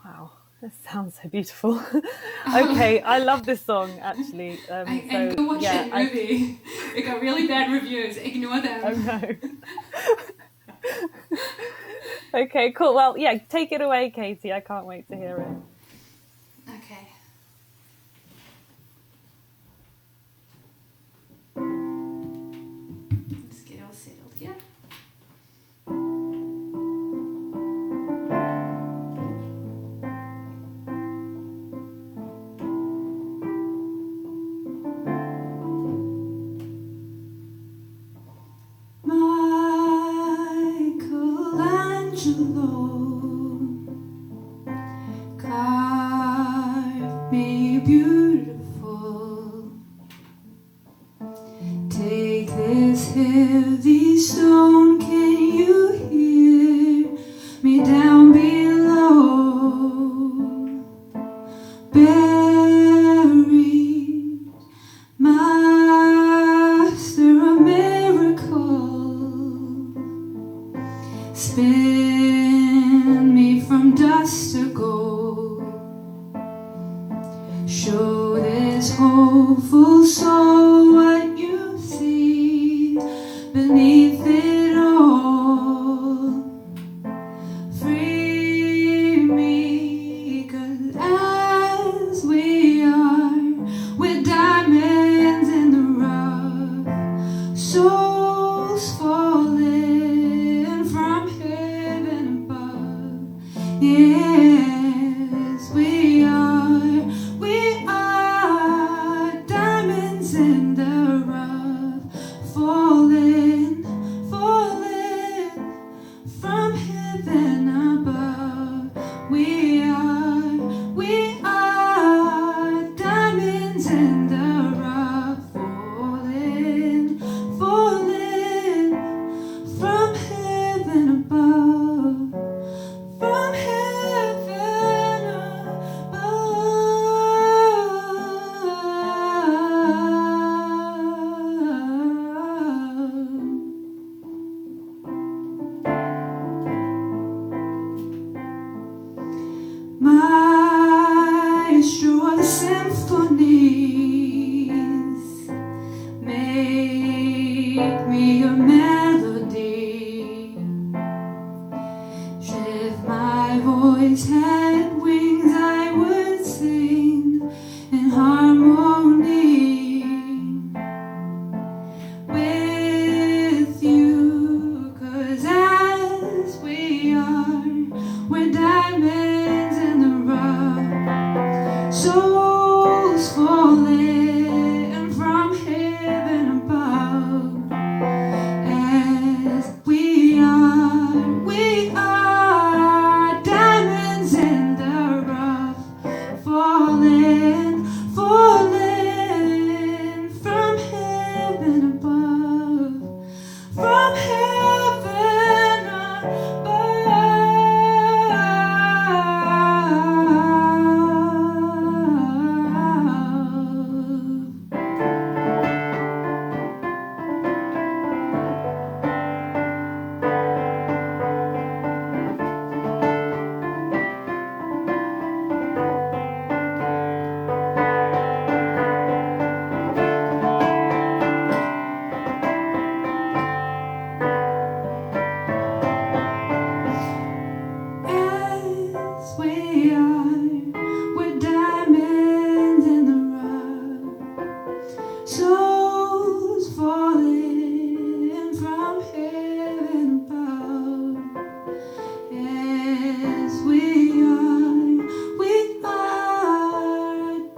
wow, this sounds so beautiful. Okay, I love this song actually. And go watch that movie. It got really bad reviews. Ignore them. Oh no. Okay, cool. Well, yeah, take it away, Katie. I can't wait to hear it. Okay. Let's get all settled here. Michelangelo, carve me beautiful. Take this heavy stone, can you hear me down below? Buried, master of miracle, spin me from dust to gold. Show this hopeful soul what you see beneath it all. Free me, 'cause as we are, we're diamonds in the rough, souls falling from heaven above. Yes, we are diamonds in the rough, falling from heaven above. We are diamonds in the rough, falling from heaven above. As we are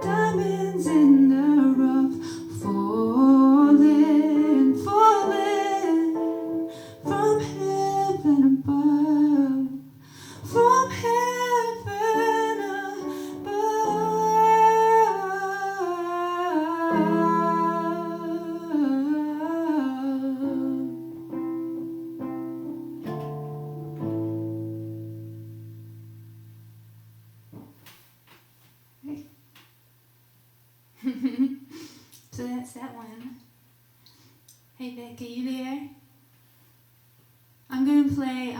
diamonds in the rough, falling, falling from heaven above, from heaven So that's that one. Hey Vic, are you there? I'm gonna play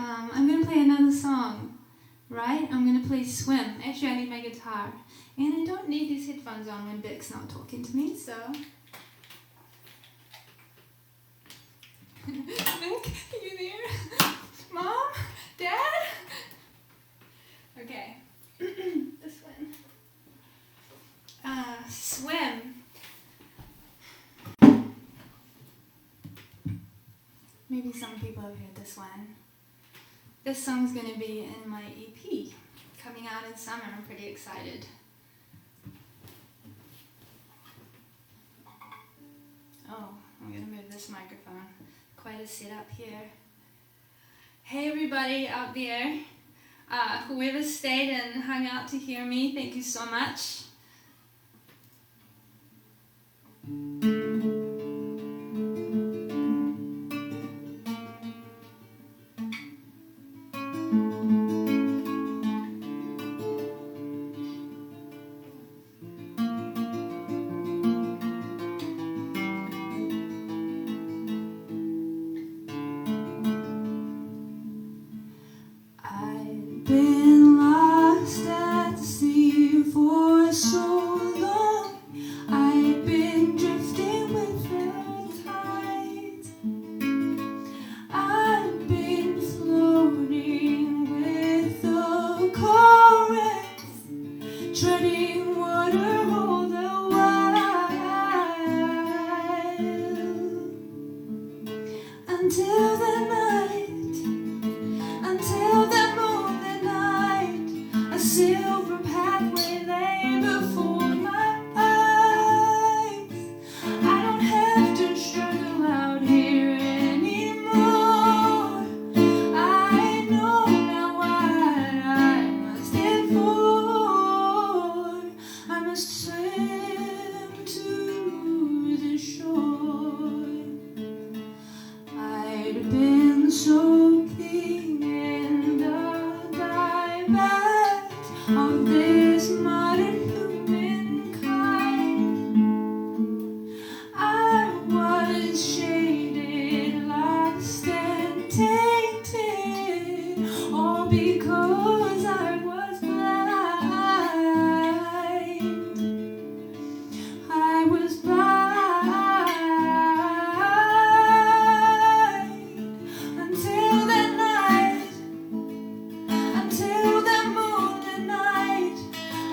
another song, right? I'm gonna play Swim. Actually, I need my guitar. And I don't need these headphones on when Vic's not talking to me, so... Vic, are you there? Mom? Dad? Okay. This one. Swim. Maybe some people have heard this one. This song's gonna be in my EP, coming out in summer. I'm pretty excited. Oh, I'm gonna move this microphone. Quite a setup here. Hey everybody out there. Whoever stayed and hung out to hear me, thank you so much. I've been lost at the sea for so long. I've been drifting with the tide. I've been floating with the currents, treading water all the while, until the night. Until the moonlit night, a silver pathway lay before my eyes. I don't have to struggle out here anymore. I know now what I must live for. I must swim to the shore. I'd been soaking in the dye bath of this modern humankind. I was shaded, lost and tainted, all because I was blind. I was blind until that night, until the moonlit night,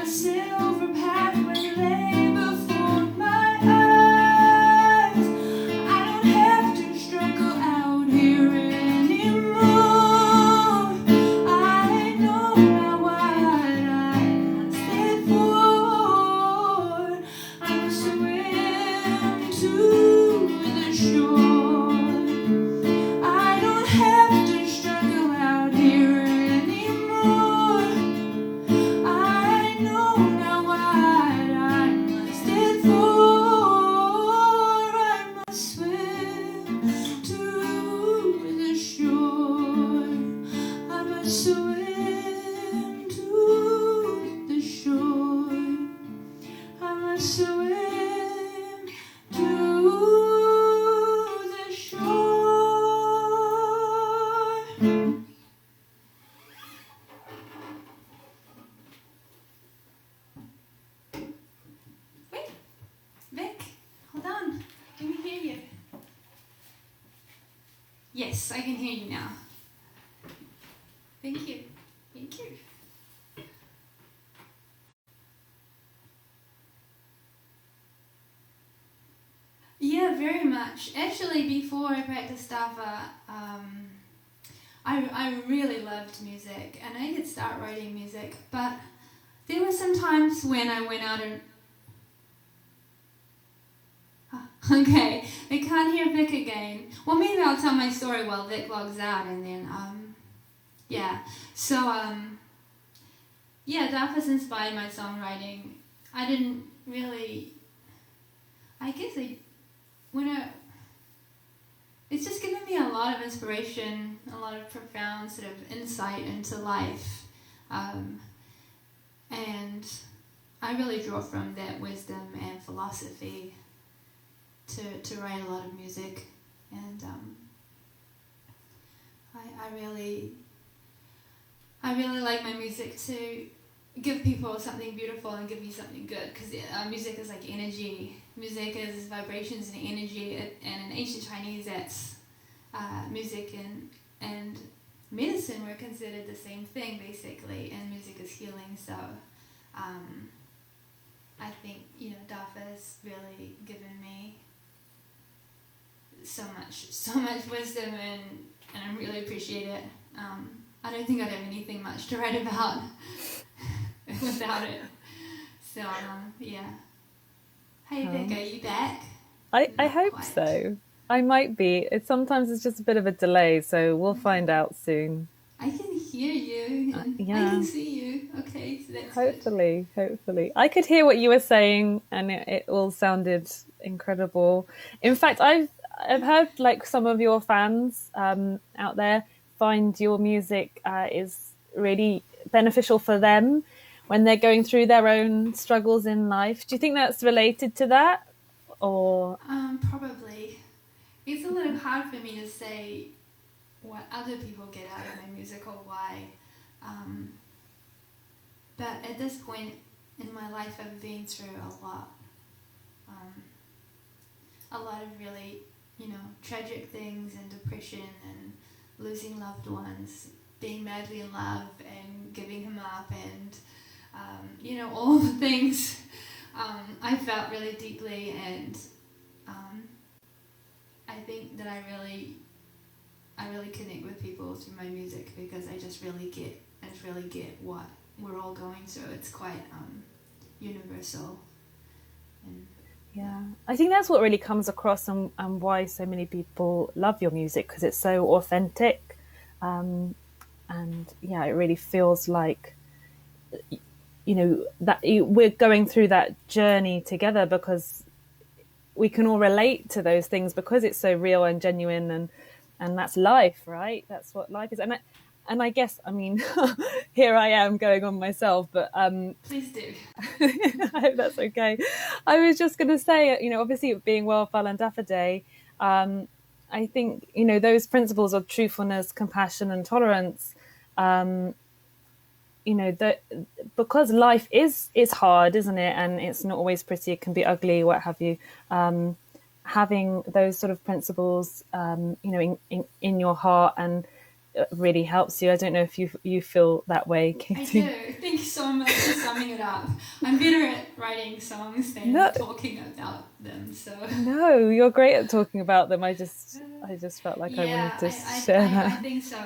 a silver pathway lay before my eyes. I don't have to struggle out here anymore. I know now what I must live for. I must swim to the shore. I don't have to struggle out here anymore. I know now what I must live for. I must swim to the shore. I must swim to the shore. I must swim to the shore. Wait, Vic, hold on. Let me hear you. Yes, I can hear you now. Thank you. Thank you. Yeah, very much. much. Actually, before I practiced Dafa, I really loved music, and I did start writing music, but there were some times when I went out and... Okay, I can't hear Vic again. Well, maybe I'll tell my story while Vic logs out, and then, yeah. So, yeah, Dafa's inspired my songwriting. I didn't really... I guess it's just given me a lot of inspiration, a lot of profound sort of insight into life. And I really draw from that wisdom and philosophy to write a lot of music. And I really like my music to give people something beautiful and give me something good, because music is like energy. Music is vibrations and energy, and in ancient Chinese, that's music and medicine were considered the same thing, basically, and music is healing. So I think, Dafa has really given me so much wisdom, and I really appreciate it. I don't think I'd have anything much to write about without it. So, yeah. Hey, Vic, are you back? I hope so. I might be. Sometimes it's just a bit of a delay, so we'll find out soon. I can hear you. Yeah. I can see you. Okay, so that's hopefully. I could hear what you were saying, and it all sounded incredible. In fact, I've heard like some of your fans out there find your music is really beneficial for them when they're going through their own struggles in life. Do you think that's related to that, or? Probably. It's a little hard for me to say what other people get out of my music or why. But at this point in my life, I've been through a lot. A lot of really, tragic things, and depression, and losing loved ones, being madly in love and giving him up, and all the things I felt really deeply, and I think that I really connect with people through my music, because I just really get what we're all going through. It's quite universal. And yeah, I think that's what really comes across, and why so many people love your music, because it's so authentic, and yeah, it really feels like that we're going through that journey together, because we can all relate to those things, because it's so real and genuine, and that's life, right? That's what life is. And I guess, here I am going on myself, but please do. I hope that's okay. I was just going to say, obviously it being World Falun Dafa Day, I think those principles of truthfulness, compassion, and tolerance, because life is hard, isn't it? And it's not always pretty. It can be ugly, what have you. Having those sort of principles, in your heart, and really helps you. I don't know if you feel that way, Katy. I do. Thank you so much for summing it up. I'm better at writing songs than talking about them. So no, you're great at talking about them. I just felt like I wanted to share that. I think so.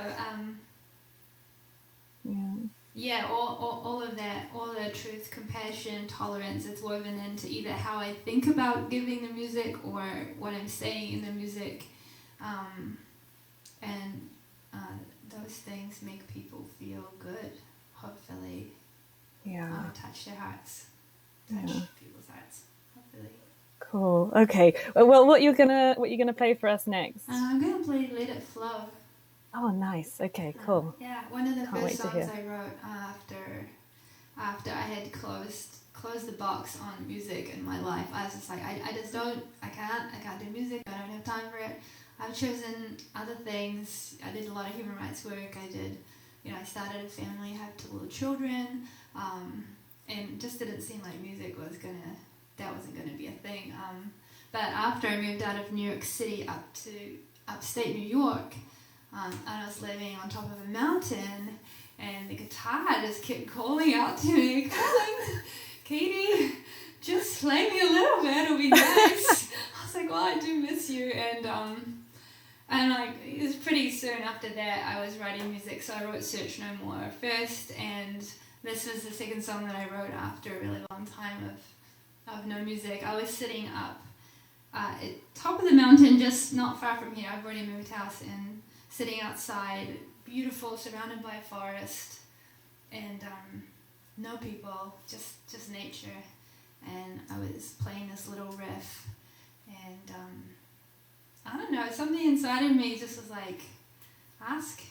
Yeah, all of that, all the truth, compassion, tolerance, it's woven into either how I think about giving the music or what I'm saying in the music. And those things make people feel good, hopefully. Yeah. Touch their hearts. Touch people's hearts, hopefully. Cool. Okay. Well, what you gonna play for us next? I'm gonna play Let It Flow. Oh, nice. Okay, cool. Yeah, one of the first songs I wrote after I had closed the box on music in my life. I was just like, I can't do music. I don't have time for it. I've chosen other things. I did a lot of human rights work. I started a family, I have 2 little children, and just didn't seem like music wasn't gonna be a thing. But after I moved out of New York City up to upstate New York, and I was living on top of a mountain, and the guitar just kept calling out to me, calling, Katy, just play me a little bit, it'll be nice. I was was like, well, I do miss you. And like, it was pretty soon after that I was writing music, so I wrote Search No More first, and this was the second song that I wrote after a really long time of no music. I was sitting up at top of the mountain, just not far from here. I've already moved house, and sitting outside, beautiful, surrounded by forest, and no people, just nature. And I was playing this little riff, and I don't know, something inside of me just was like, ask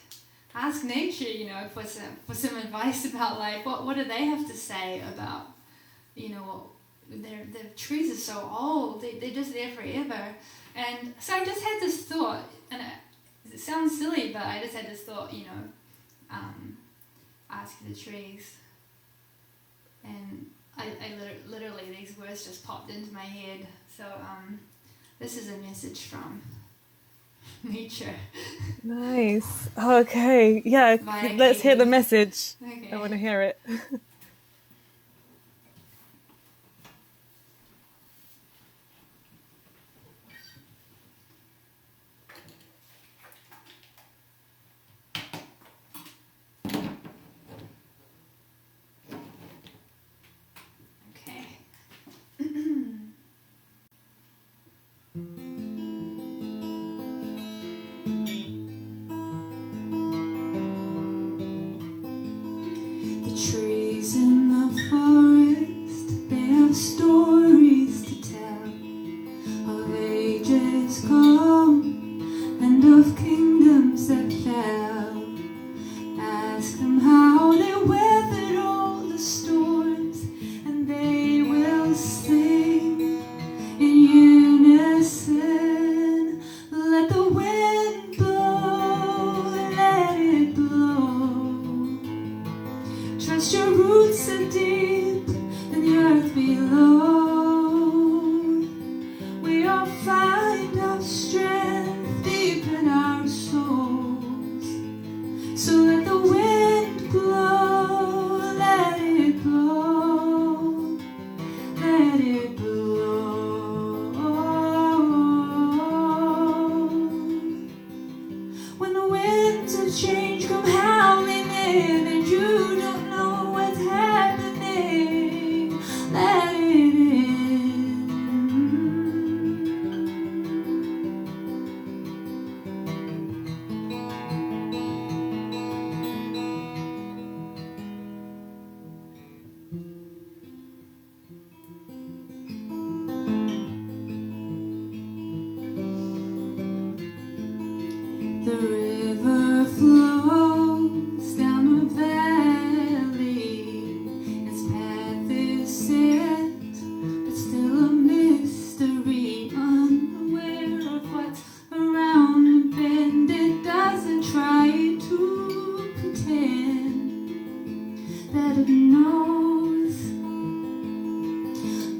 nature, you know, for some advice about life. What do they have to say about, you know, their trees are so old, they're just there forever. And so I just had this thought, and it sounds silly, but I just had this thought, you know, ask the trees. And I literally, these words just popped into my head. So this is a message from nature. Nice. Okay. Yeah. Let's hear the message. Okay. I want to hear it. Trees in the forest, they have stories to tell of ages gone and of kingdoms that fell. Ask them how they weathered all the storms, and they will sing in unison. Let the wind blow, let it blow. Trust your roots are deep in the earth below. We all find our strength deep in our souls. So let the wind blow, let it blow, let it blow. When the winds of change come howling in and you don't know what's happening, let it in. The river flows down the valley. Its path is set, but still a mystery. Unaware of what's around the bend, it doesn't try to pretend that it knows.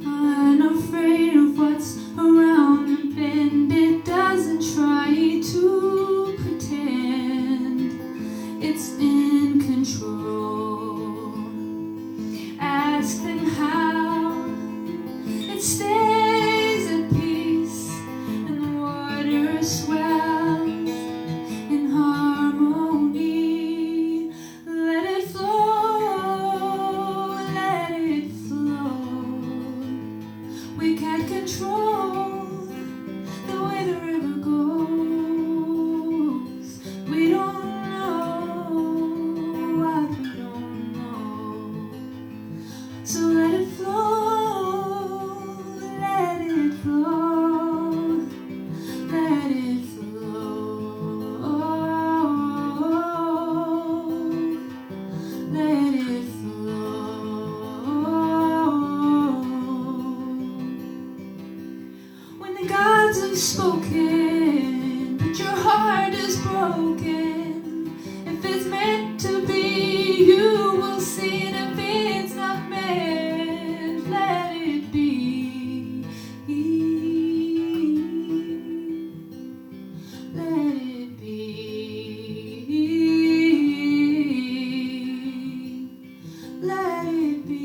Unafraid of what's around the bend, it doesn't try to pretend it's in control. Ask them how it stays at peace and the water swells in harmony. Let it flow, let it flow. We can't control the way the river goes. We don't know what we don't know. So let it flow, let it flow, let it flow, let it flow. When the gods have spoken, but your heart is broken, if it's meant to be, you will see it. If it's not meant, let it be. Let it be. Let it be.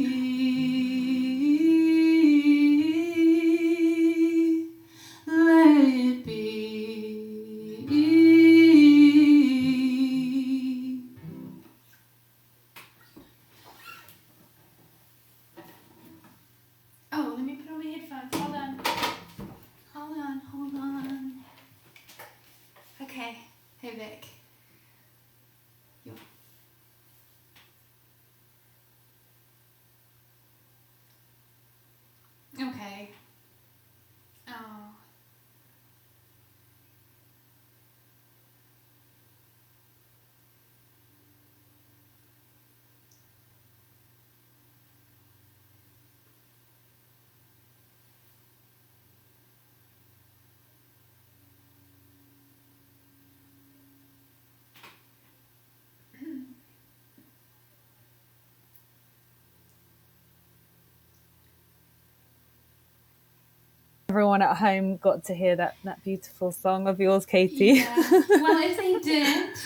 everyone at home got to hear that beautiful song of yours, Katy. Yeah. Well, if they didn't,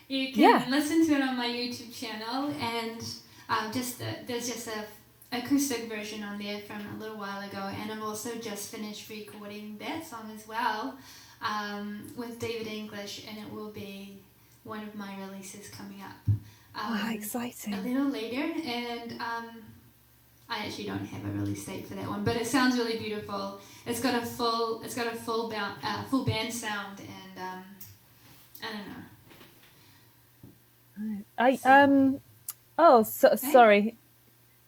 you can listen to it on my YouTube channel, and there's just a acoustic version on there from a little while ago, and I've also just finished recording that song as well with David English, and it will be one of my releases coming up. Exciting! A little later, and I actually don't have a release date for that one, but it sounds really beautiful. It's got a full band sound, and I don't know. Sorry,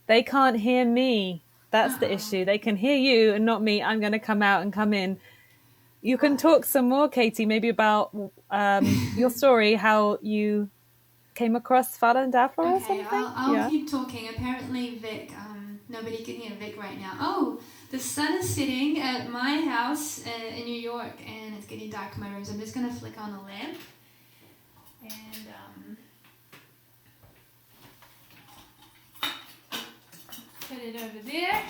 they can't hear me. That's the issue. They can hear you and not me. I'm going to come out and come in. You can talk some more, Katy, maybe about your story, how you came across Falun Dafa or something. I'll keep talking. Apparently, Vic. Nobody can hear Vic right now. Oh, the sun is setting at my house in New York, and it's getting dark in my room. So I'm just going to flick on a lamp, and put it over there.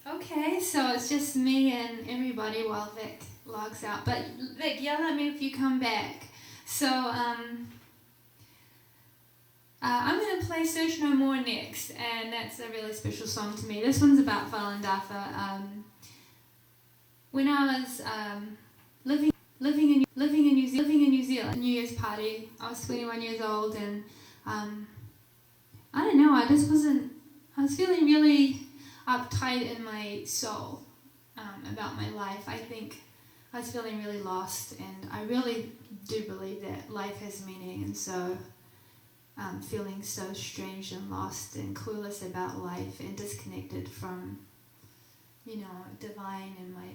Okay, so it's just me and everybody while Vic logs out. But Vic, yell at me if you come back. So I'm going to play Search No More next, and that's a really special song to me. This one's about Falun Dafa. When I was living in New Zealand, New Year's party, I was 21 years old, and I don't know, I was feeling really uptight in my soul about my life. I think I was feeling really lost, and I really do believe that life has meaning, and so feeling so strange and lost and clueless about life and disconnected from, divine and my,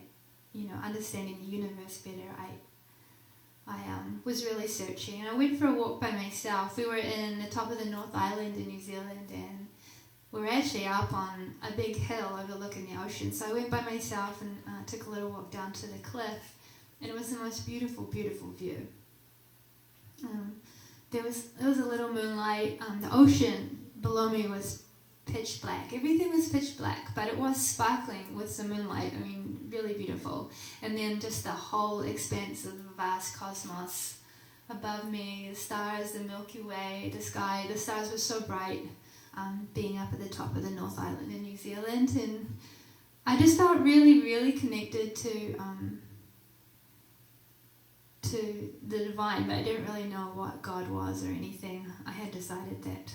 understanding the universe better. I was really searching, and I went for a walk by myself. We were in the top of the North Island in New Zealand, and we were actually up on a big hill overlooking the ocean. So I went by myself and took a little walk down to the cliff, and it was the most beautiful, beautiful view. There was a little moonlight. The ocean below me was pitch black. Everything was pitch black, but it was sparkling with some moonlight. I mean, really beautiful. And then just the whole expanse of the vast cosmos above me, the stars, the Milky Way, the sky. The stars were so bright, being up at the top of the North Island in New Zealand. And I just felt really, really connected to the divine, but I didn't really know what God was or anything. I had decided that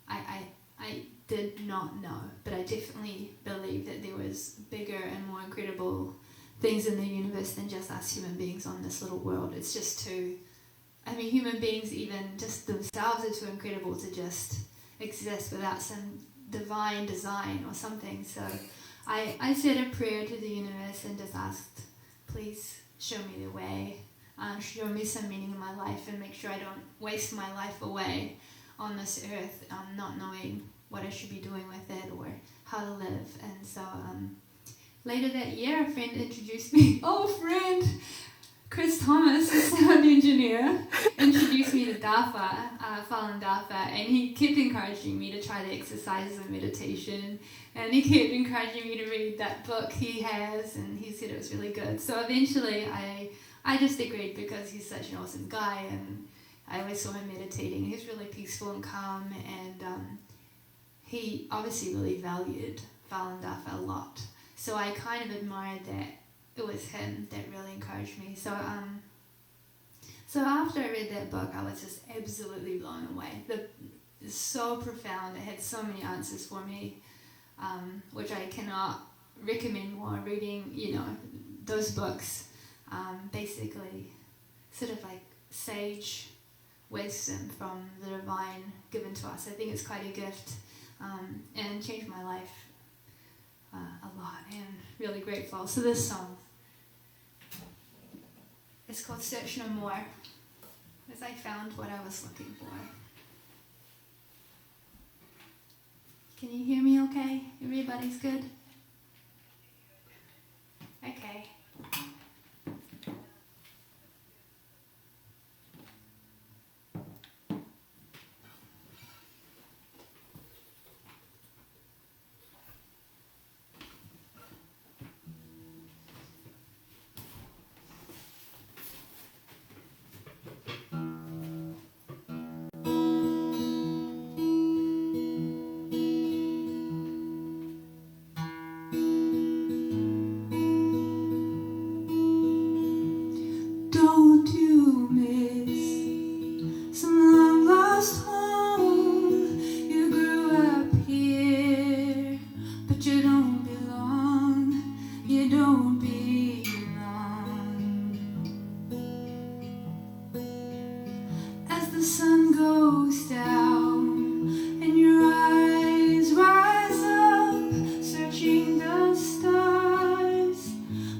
I did not know, but I definitely believed that there was bigger and more incredible things in the universe than just us human beings on this little world. It's just human beings even just themselves are too incredible to just exist without some divine design or something. So I said a prayer to the universe and just asked, please show me the way. Show me some meaning in my life and make sure I don't waste my life away on this earth, not knowing what I should be doing with it or how to live. And so later that year, a friend introduced me. Chris Thomas, the sound engineer, introduced me to Dafa, Falun Dafa, and he kept encouraging me to try the exercises and meditation, and he kept encouraging me to read that book he has, and he said it was really good. So eventually I just agreed because he's such an awesome guy, and I always saw him meditating. He was really peaceful and calm, and he obviously really valued Falun Dafa a lot. So I kind of admired that it was him that really encouraged me. So after I read that book, I was just absolutely blown away. It's so profound. It had so many answers for me, which I cannot recommend more. Reading, those books. Basically sort of like sage wisdom from the divine given to us. I think it's quite a gift, and changed my life a lot, and really grateful. So this song, it's called Search No More, because I found what I was looking for. Can you hear me okay? Everybody's good? Okay. the sun goes down and your eyes rise up, searching the stars,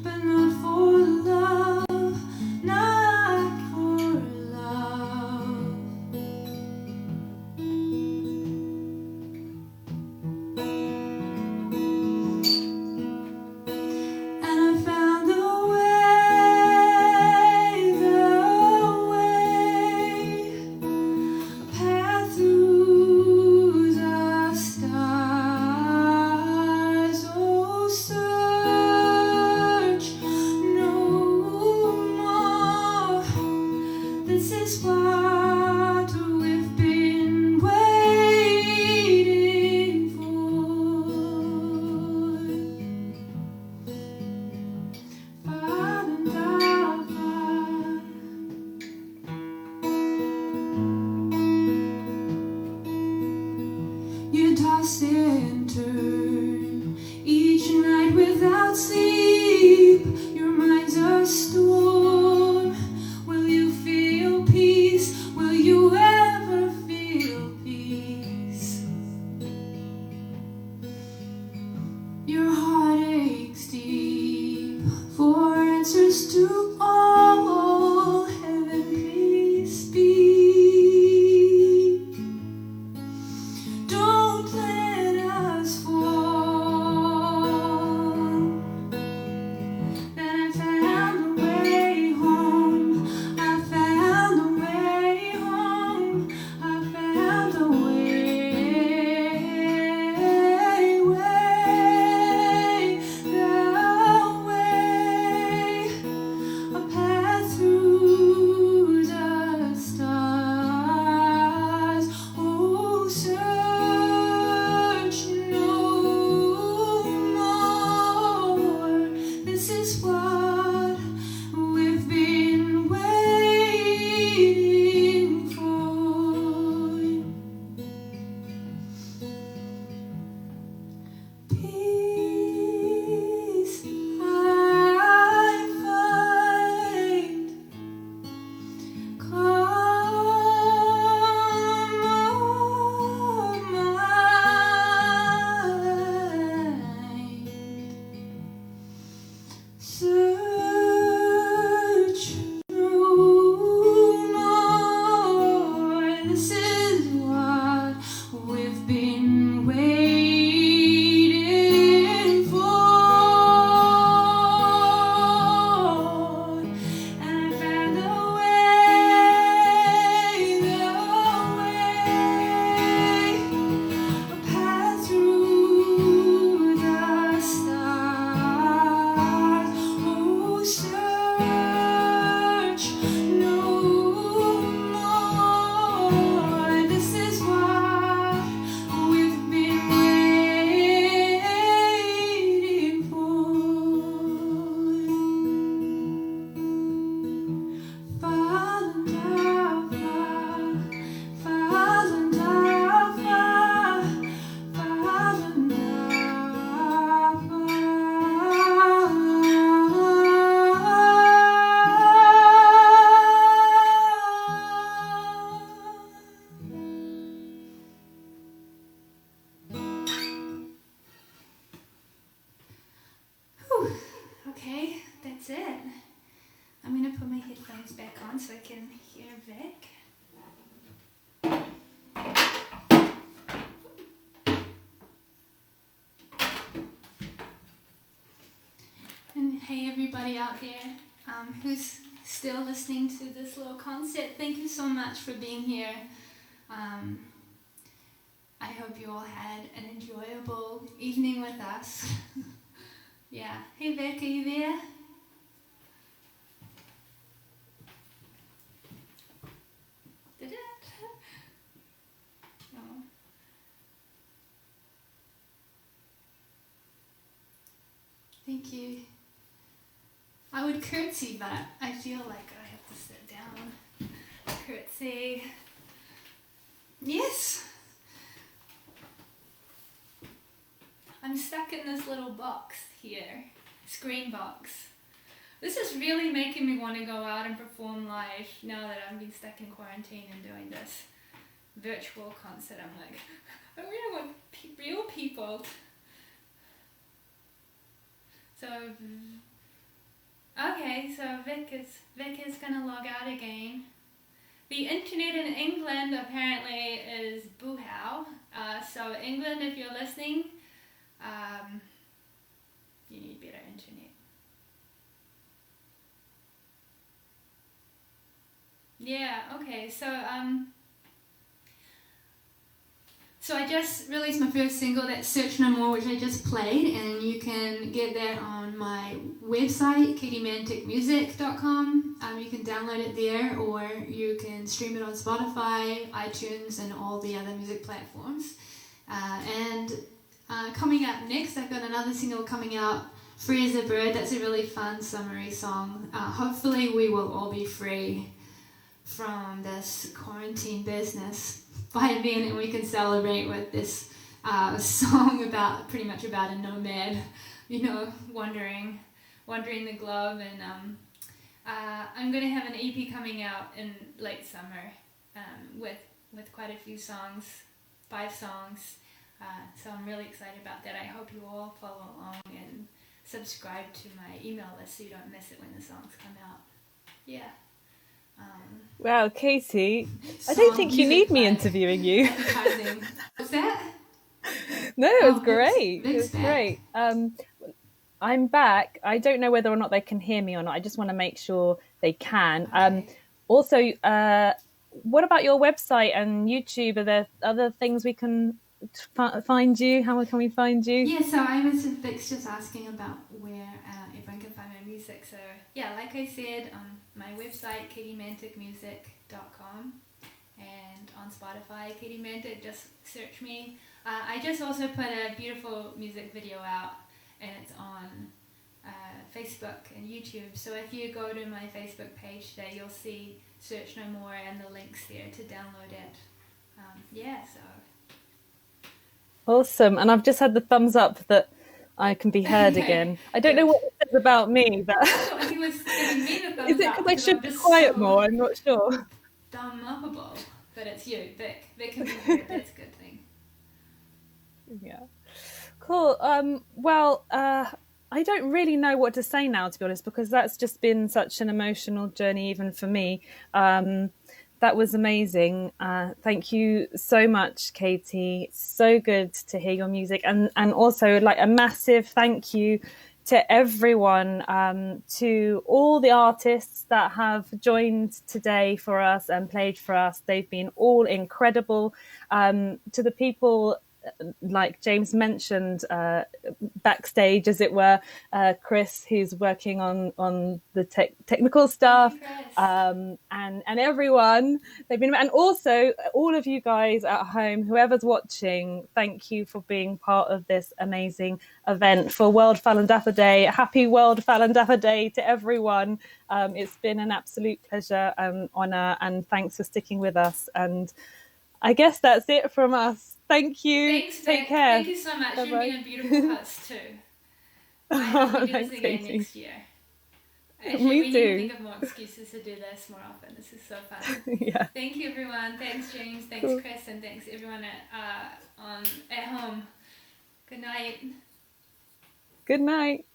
but not for love, not for love. And I found the way, a path through the stars. Oh, search no more. This is what we've been waiting for. Falun Dafa. You toss and turn each night without sleep. Your mind's a storm. Will you feel peace? Will you ever feel peace? Your heart aches deep for answers to all. Heaven, please speak. Don't let us fall. Then I found a way home. I found a way home. I found a a path through the stars. Oh, search no more. This is what we've been waiting for. Peace I find, calm of mind. Search no more. This is what we've been waiting for. And I found the way, a path through the stars. Oh, search no more. This is what we've been waiting for. Falun Dafa, Falun Dafa, Falun Dafa. Okay, that's it. I'm gonna put my headphones back on so I can hear Vic. And hey, everybody out there who's still listening to this little concert, thank you so much for being here. I hope you all had an enjoyable evening with us. Yeah. Hey, Vic, are you there? Did it? No. Thank you. I would curtsy, but I feel like I have to sit down. Curtsy. Yes. I'm stuck in this little box here, screen box. This is really making me want to go out and perform live now that I've been stuck in quarantine and doing this virtual concert. I'm like, I really want real people. So, okay, so Vic is gonna log out again. The internet in England apparently is boo-how. So England, if you're listening, you need better internet. Yeah, okay, so I just released my first single, that's Search No More, which I just played, and you can get that on my website, katymantykmusic.com. You can download it there, or you can stream it on Spotify, iTunes, and all the other music platforms. And coming up next, I've got another single coming out, Free as a Bird. That's a really fun summery song. Hopefully we will all be free from this quarantine business by then, and we can celebrate with this song pretty much about a nomad, wandering the globe. And I'm going to have an EP coming out in late summer with quite a few songs, 5 songs. So I'm really excited about that. I hope you all follow along and subscribe to my email list so you don't miss it when the songs come out. Yeah. Wow, Katy, I don't think you need me interviewing you. What's that? No, it was great. It was great. I'm back. I don't know whether or not they can hear me or not. I just want to make sure they can. Also, what about your website and YouTube? Are there other things we can find you? How can we find you? Yeah, so I was just asking about where everyone can find my music. So yeah, like I said, my website, katymantykmusic.com, and on Spotify, Katy Mantyk, just search me. I just also put a beautiful music video out, and it's on Facebook and YouTube. So if you go to my Facebook page today, you'll see Search No More and the links there to download it. So. Awesome. And I've just had the thumbs up that I can be heard again. I don't know what it says about me, but He was giving me the thumbs is it up because I should be quiet more? I'm not sure. Dumb-uppable, but it's you, Vic. Vic can be heard. That's a good thing. Yeah. Cool. I don't really know what to say now, to be honest, because that's just been such an emotional journey, even for me. That was amazing. Thank you so much, Katy. So good to hear your music. And also like a massive thank you to everyone, to all the artists that have joined today for us and played for us. They've been all incredible. To the people, like James mentioned, backstage, as it were, Chris, who's working on the technical stuff, and everyone, they've been, and also all of you guys at home, whoever's watching, thank you for being part of this amazing event for World Falun Dafa Day. Happy World Falun Dafa Day to everyone. It's been an absolute pleasure and honor, and thanks for sticking with us. And I guess that's it from us. Thank you. Thanks, Take Vic. care. Thank you so much. Bye-bye. You've been a beautiful host too. I hope we do this again Katy. next year. Actually, Me we too. need to think of more excuses to do this more often. This is so fun. Yeah. Thank you, everyone. Thanks, James. Thanks, Cool. Chris, and thanks everyone at home. Good night. Good night.